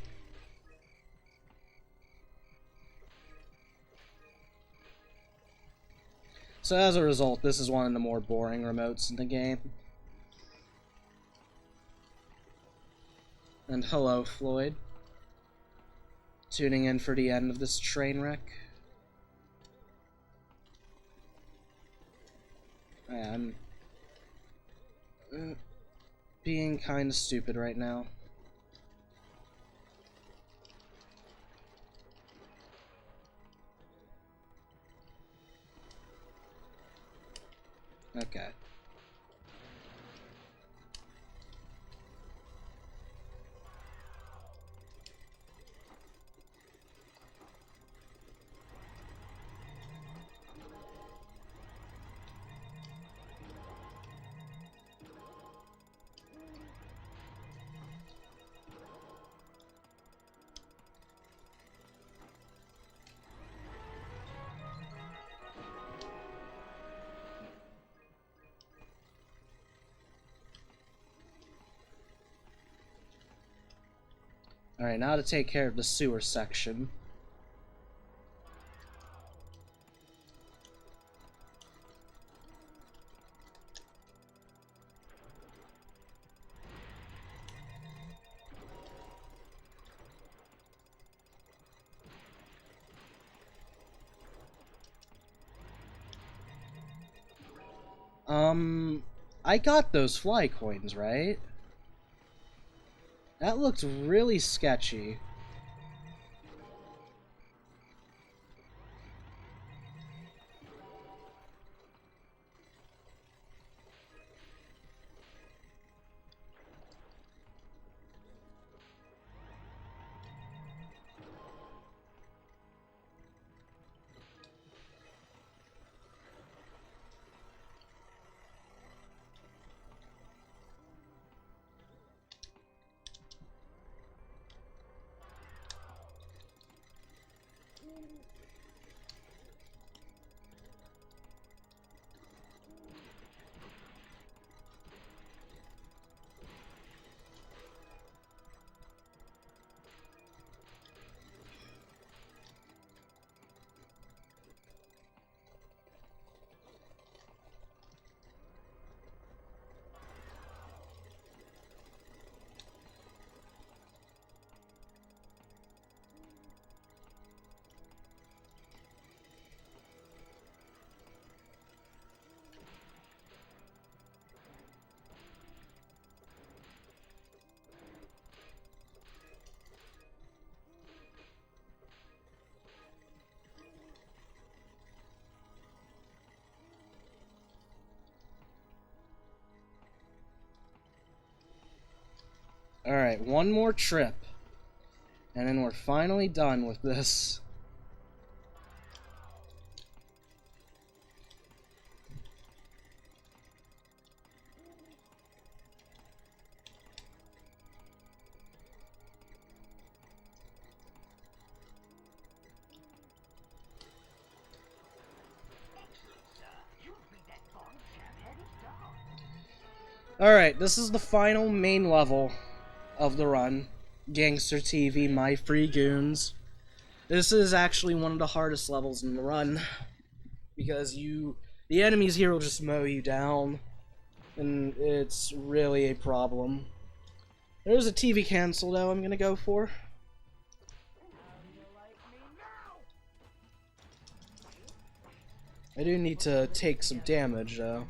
So as a result, this is one of the more boring remotes in the game. And hello, Floyd. Tuning in for the end of this train wreck. I'm being kind of stupid right now. Okay. Alright, now to take care of the sewer section. I got those fly coins, right? That looked really sketchy. Alright, one more trip. And then we're finally done with this. Alright, this is the final main level of the run. Gangster TV, My Free Goons. This is actually one of the hardest levels in the run. Because the enemies here will just mow you down. And it's really a problem. There's a TV cancel though I'm gonna go for. I do need to take some damage though.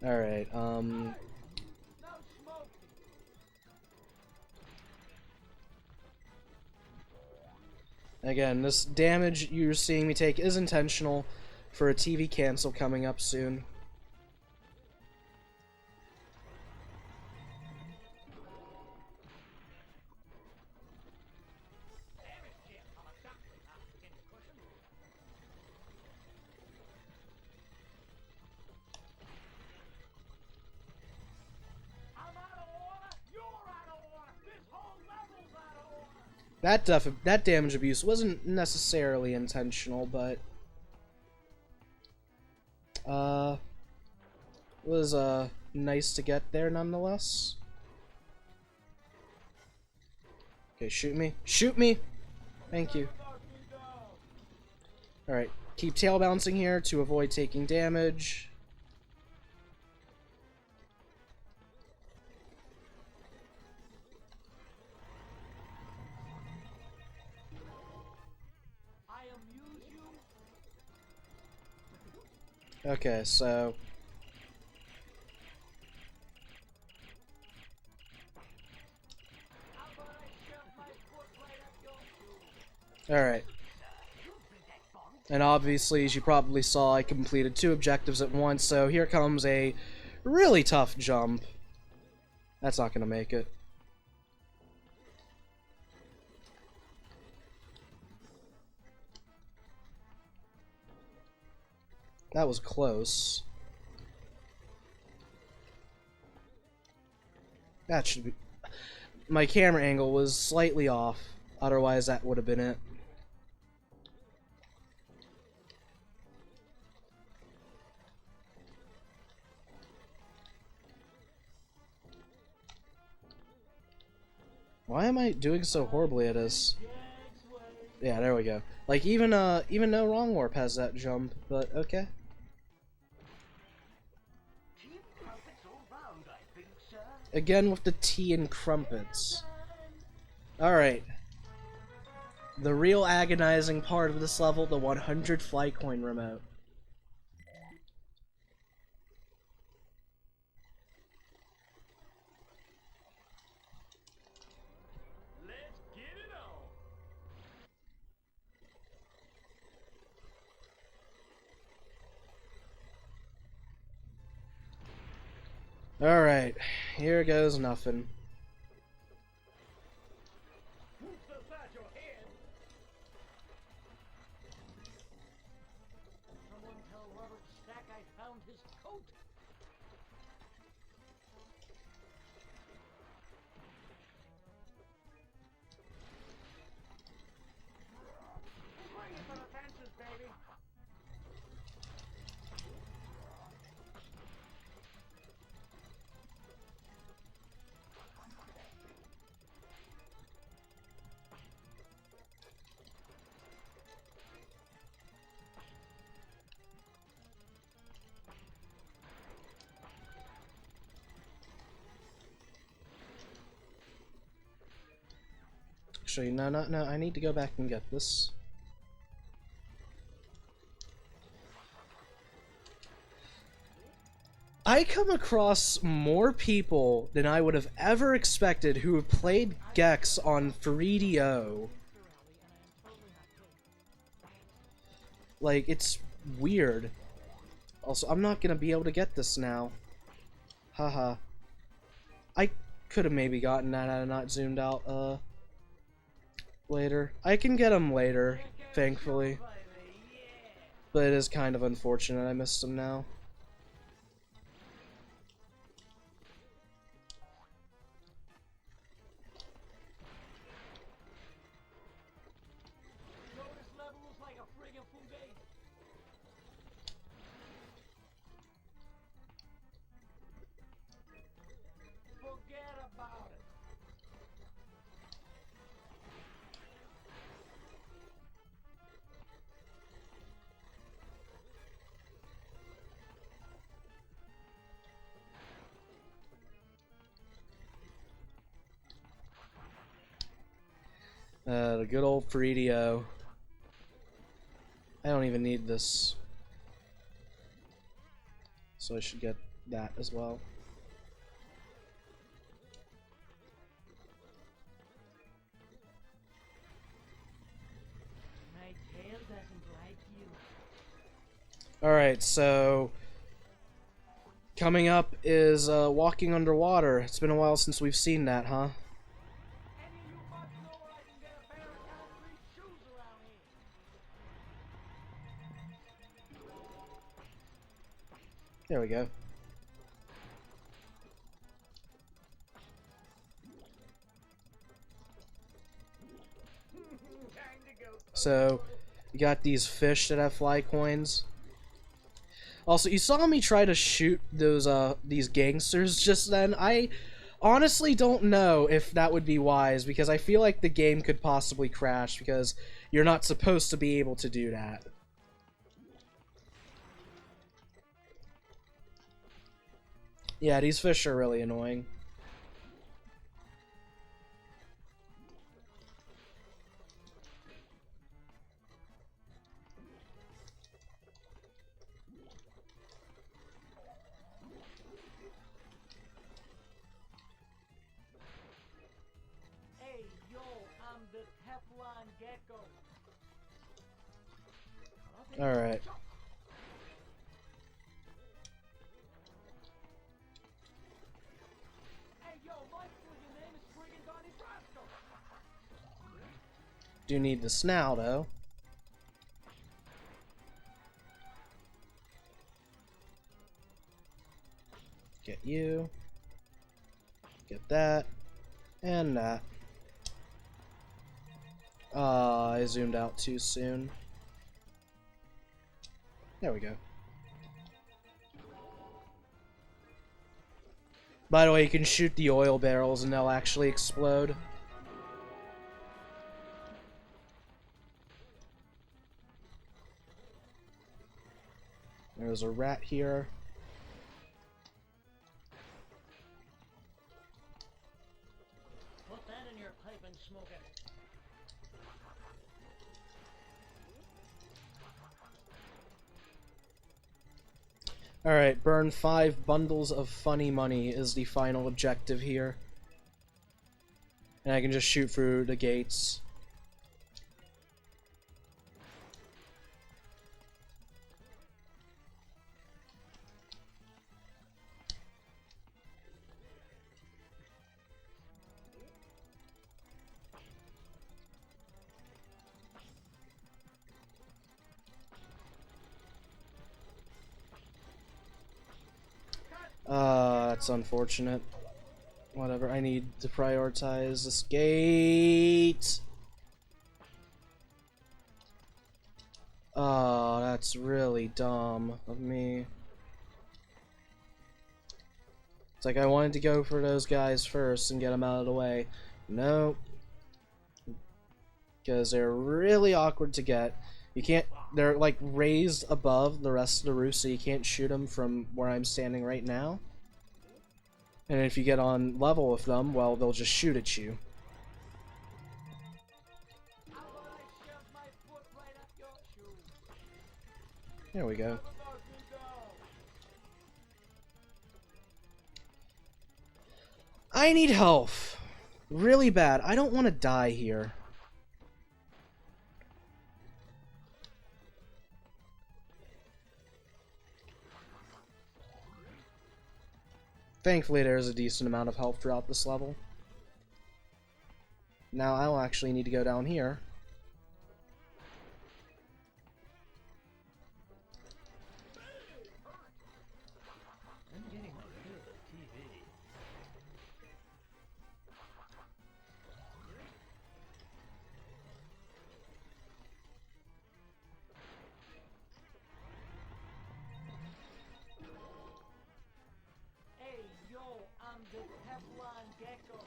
Alright, again, this damage you're seeing me take is intentional for a TV cancel coming up soon. That damage abuse wasn't necessarily intentional, but was nice to get there nonetheless. Okay, shoot me. Shoot me! Thank you. Alright, keep tail bouncing here to avoid taking damage. Okay, so alright. And obviously, as you probably saw, I completed 2 objectives at once, so here comes a really tough jump. That's not gonna make it. That was close. That should be... My camera angle was slightly off. Otherwise, that would have been it. Why am I doing so horribly at this? Yeah, there we go. Like, even no Wrong Warp has that jump, but okay. Again with the tea and crumpets. Alright. The real agonizing part of this level, the 100 Flycoin remote. Let's get it on. Alright, here goes nothing. Someone tell Robert Stack I found his coat. Swing for the fences, baby. Actually, no, I need to go back and get this. I come across more people than I would have ever expected who have played Gex on 3DO Like, it's weird. Also, I'm not gonna be able to get this now. Haha. I could have maybe gotten that had I not zoomed out, later. I can get them later, thankfully. But it is kind of unfortunate I missed them now. The good old Freedio. I don't even need this. So I should get that as well. My tail doesn't like you. Alright, so coming up is walking underwater. It's been a while since we've seen that, huh? Any of you bucks know where I can get a pair of concrete shoes around here? There we go. So, you got these fish that have fly coins. Also, you saw me try to shoot those these gangsters just then. I honestly don't know if that would be wise, because I feel like the game could possibly crash because you're not supposed to be able to do that. Yeah, these fish are really annoying. Hey, yo, I'm the Teflon Gecko. Alright. Hey, yo, my friggin' name is friggin' Donnie Brasco. Do need the snout, though. Get you. Get that. And that. I zoomed out too soon. There we go. By the way, you can shoot the oil barrels and they'll actually explode. There's a rat here. Put that in your pipe and smoke it. Alright, burn 5 bundles of funny money is the final objective here. And I can just shoot through the gates. That's unfortunate. Whatever, I need to prioritize this gate. Oh, that's really dumb of me. It's like I wanted to go for those guys first and get them out of the way. Nope. Because they're really awkward to get. You can't, they're like raised above the rest of the roof, so you can't shoot them from where I'm standing right now. And if you get on level with them, well, they'll just shoot at you. How about I shove my foot right up your shoe? There we go. How about we go? I need health. Really bad. I don't want to die here. Thankfully, there's a decent amount of health throughout this level. Now I'll actually need to go down here. I'm getting good TV. Hey, yo, I'm the Teflon Gecko.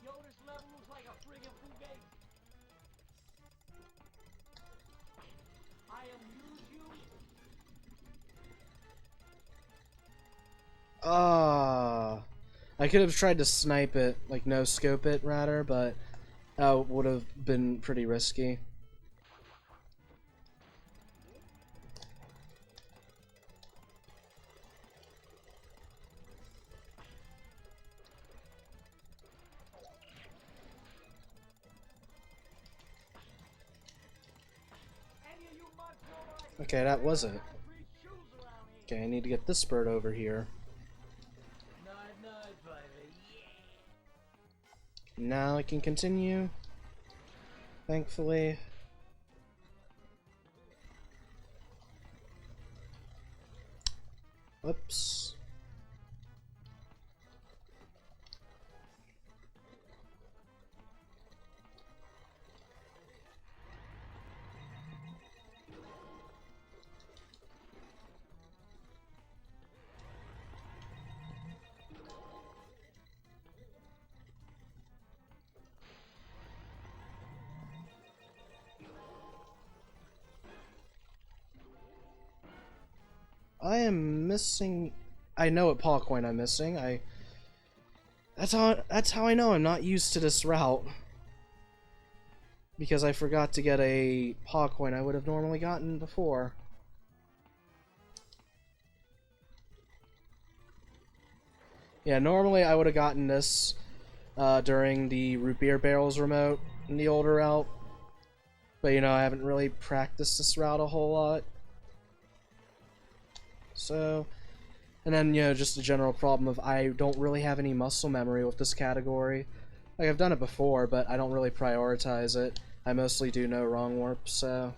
Yo, this level looks like a friggin' fugazi. I amuse you. I could have tried to snipe it, like no scope it rather, but that would have been pretty risky. Any of you mugs know what I Okay, that was it. free shoes around here. Okay, I need to get this bird over here. Night, night, baby. Yeah. Now I can continue. Thankfully. Oops. I am missing. I know what paw coin I'm missing. That's how I know I'm not used to this route. Because I forgot to get a paw coin I would have normally gotten before. Yeah, normally I would have gotten this during the root beer barrels remote in the older route. But you know, I haven't really practiced this route a whole lot. So, and then, you know, just the general problem of I don't really have any muscle memory with this category. Like, I've done it before, but I don't really prioritize it. I mostly do no wrong warp, so...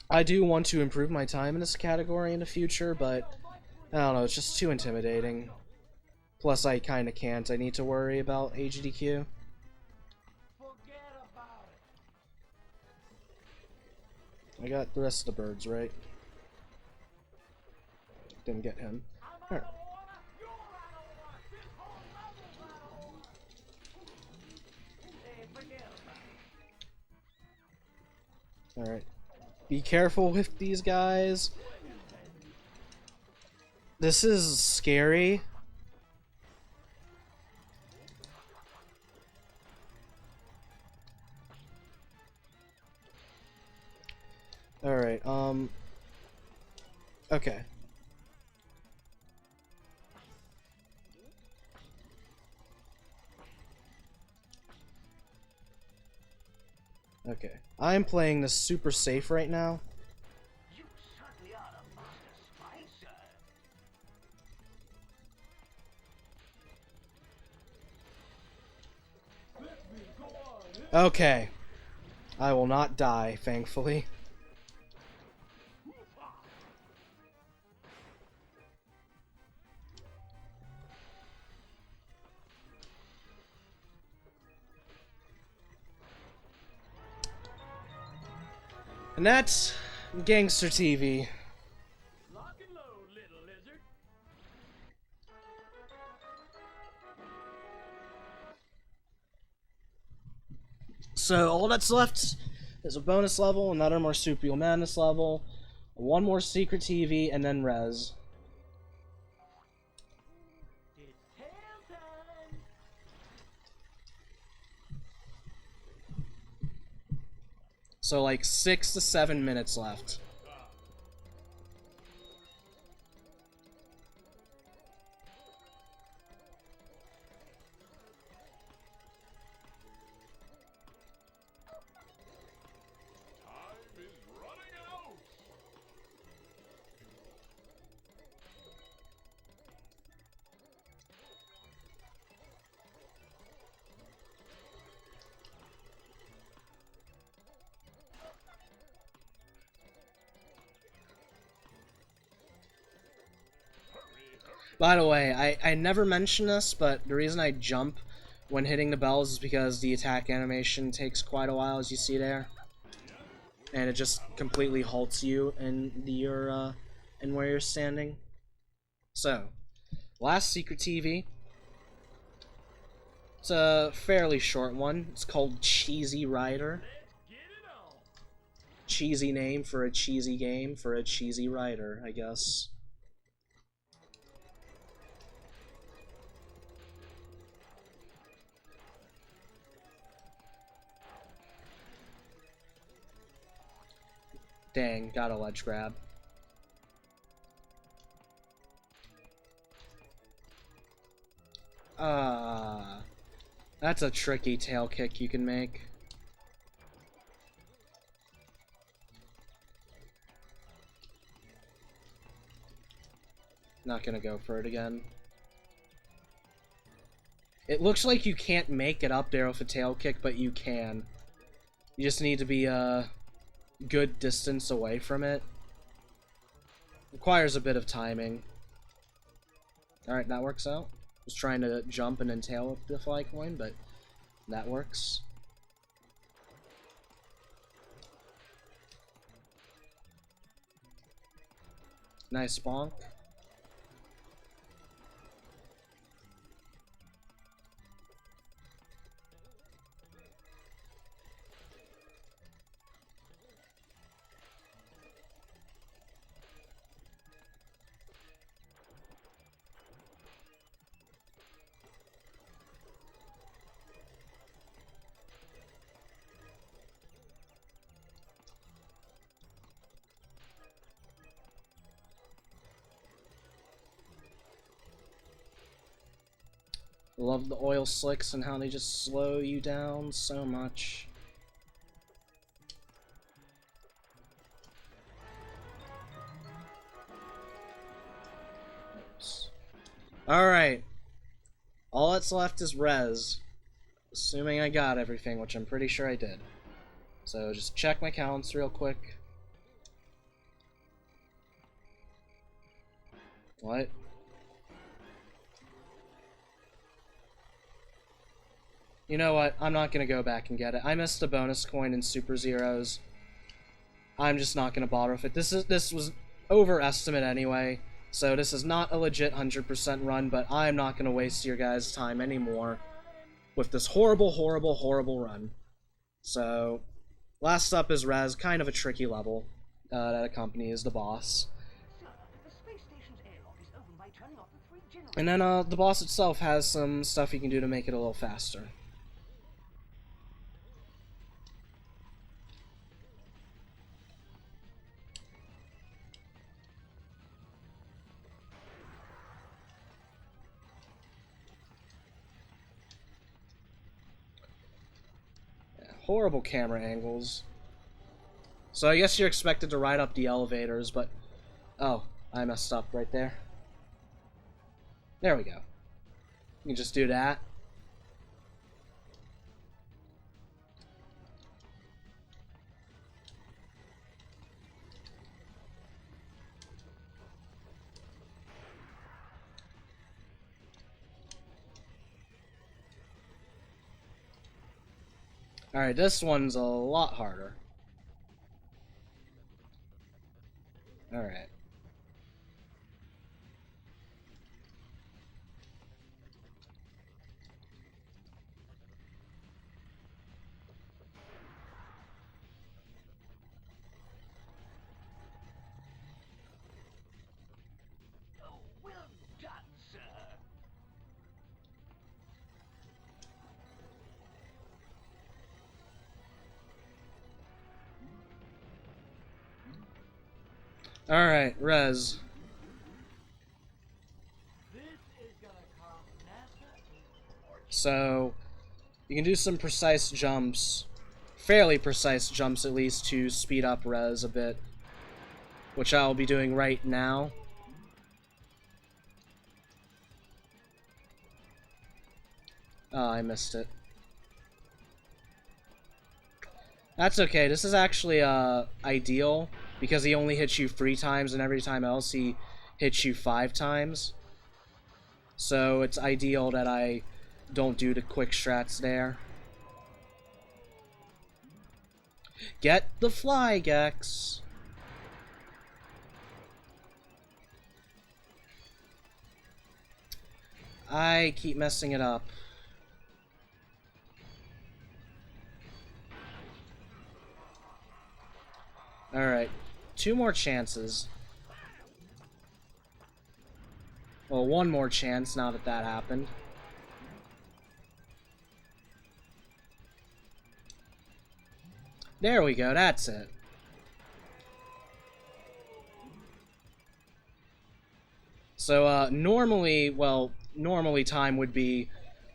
I do want to improve my time in this category in the future, but I don't know, it's just too intimidating. Plus, I kinda can't. I need to worry about AGDQ. Forget about it. I got the rest of the birds, right? Didn't get him. I'm out Alright. of order. You're out of order. This whole level's out of order. Hey, forget about it. Alright. Be careful with these guys. This is scary. Alright, okay. Okay. I'm playing this super safe right now. You certainly are a master spicer. Okay. I will not die, thankfully. And that's Gangster TV. Lock and load, little lizard. So all that's left is a bonus level, another Marsupial Madness level, one more Secret TV, and then Res. It's tail time. So like 6 to 7 minutes left. By the way, I never mention this, but the reason I jump when hitting the bells is because the attack animation takes quite a while, as you see there. And it just completely halts you in in where you're standing. So, last secret TV. It's a fairly short one. It's called Cheesy Rider. Cheesy name for a cheesy game for a cheesy rider, I guess. Dang, got a ledge grab. That's a tricky tail kick you can make. Not gonna go for it again. It looks like you can't make it up there with a tail kick, but you can. You just need to be a good distance away from it. Requires a bit of timing. Alright, that works out. Was trying to jump and then tail up the fly coin, but that works. Nice bonk. Love the oil slicks and how they just slow you down so much. Oops. Alright. All that's left is res. Assuming I got everything, which I'm pretty sure I did. So just check my counts real quick. What? You know what? I'm not gonna go back and get it. I missed the bonus coin in Super Zeros. I'm just not gonna bother with it. This was overestimate anyway, so this is not a legit 100% run, but I'm not gonna waste your guys' time anymore with this horrible, horrible, horrible run. So, last up is Res, kind of a tricky level that accompanies the boss. And then the boss itself has some stuff you can do to make it a little faster. Horrible camera angles. So I guess you're expected to ride up the elevators, but... Oh, I messed up right there. There we go. You can just do that. Alright, this one's a lot harder. Alright. Oh, well done, sir. Alright, Res. This is gonna cost NASA. So, you can do some precise jumps. Fairly precise jumps, at least, to speed up Res a bit. Which I'll be doing right now. Oh, I missed it. That's okay. This is actually ideal because he only hits you 3 times, and every time else he hits you 5 times. so it's ideal that I don't do the quick strats there. Get the fly, Gex! I keep messing it up. Alright, 2 more chances. Well, 1 more chance now that that happened. There we go, that's it. So, normally time would be,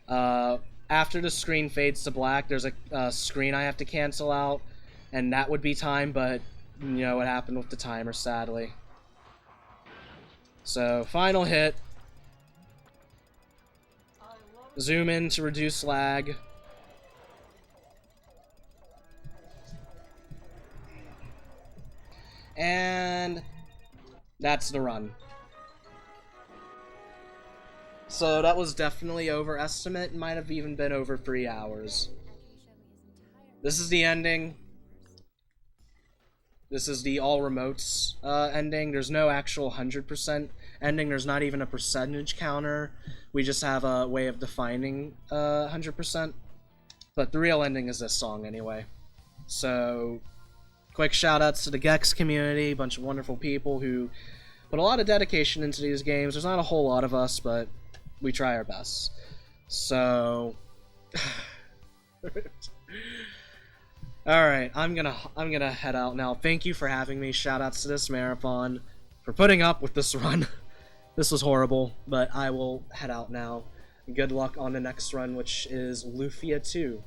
after the screen fades to black, there's a screen I have to cancel out, and that would be time, but, you know what happened with the timer, sadly. So, final hit. Zoom in to reduce lag. And that's the run. So that was definitely overestimate. It might have even been over 3 hours. This is the ending. This is the all remotes ending. There's no actual 100% ending. There's not even a percentage counter. We just have a way of defining 100%. But the real ending is this song anyway. So, quick shoutouts to the Gex community, a bunch of wonderful people who put a lot of dedication into these games. There's not a whole lot of us, but we try our best. So, alright, I'm gonna head out now. Thank you for having me. Shoutouts to this marathon, for putting up with this run. This was horrible, but I will head out now. Good luck on the next run, which is Lufia 2.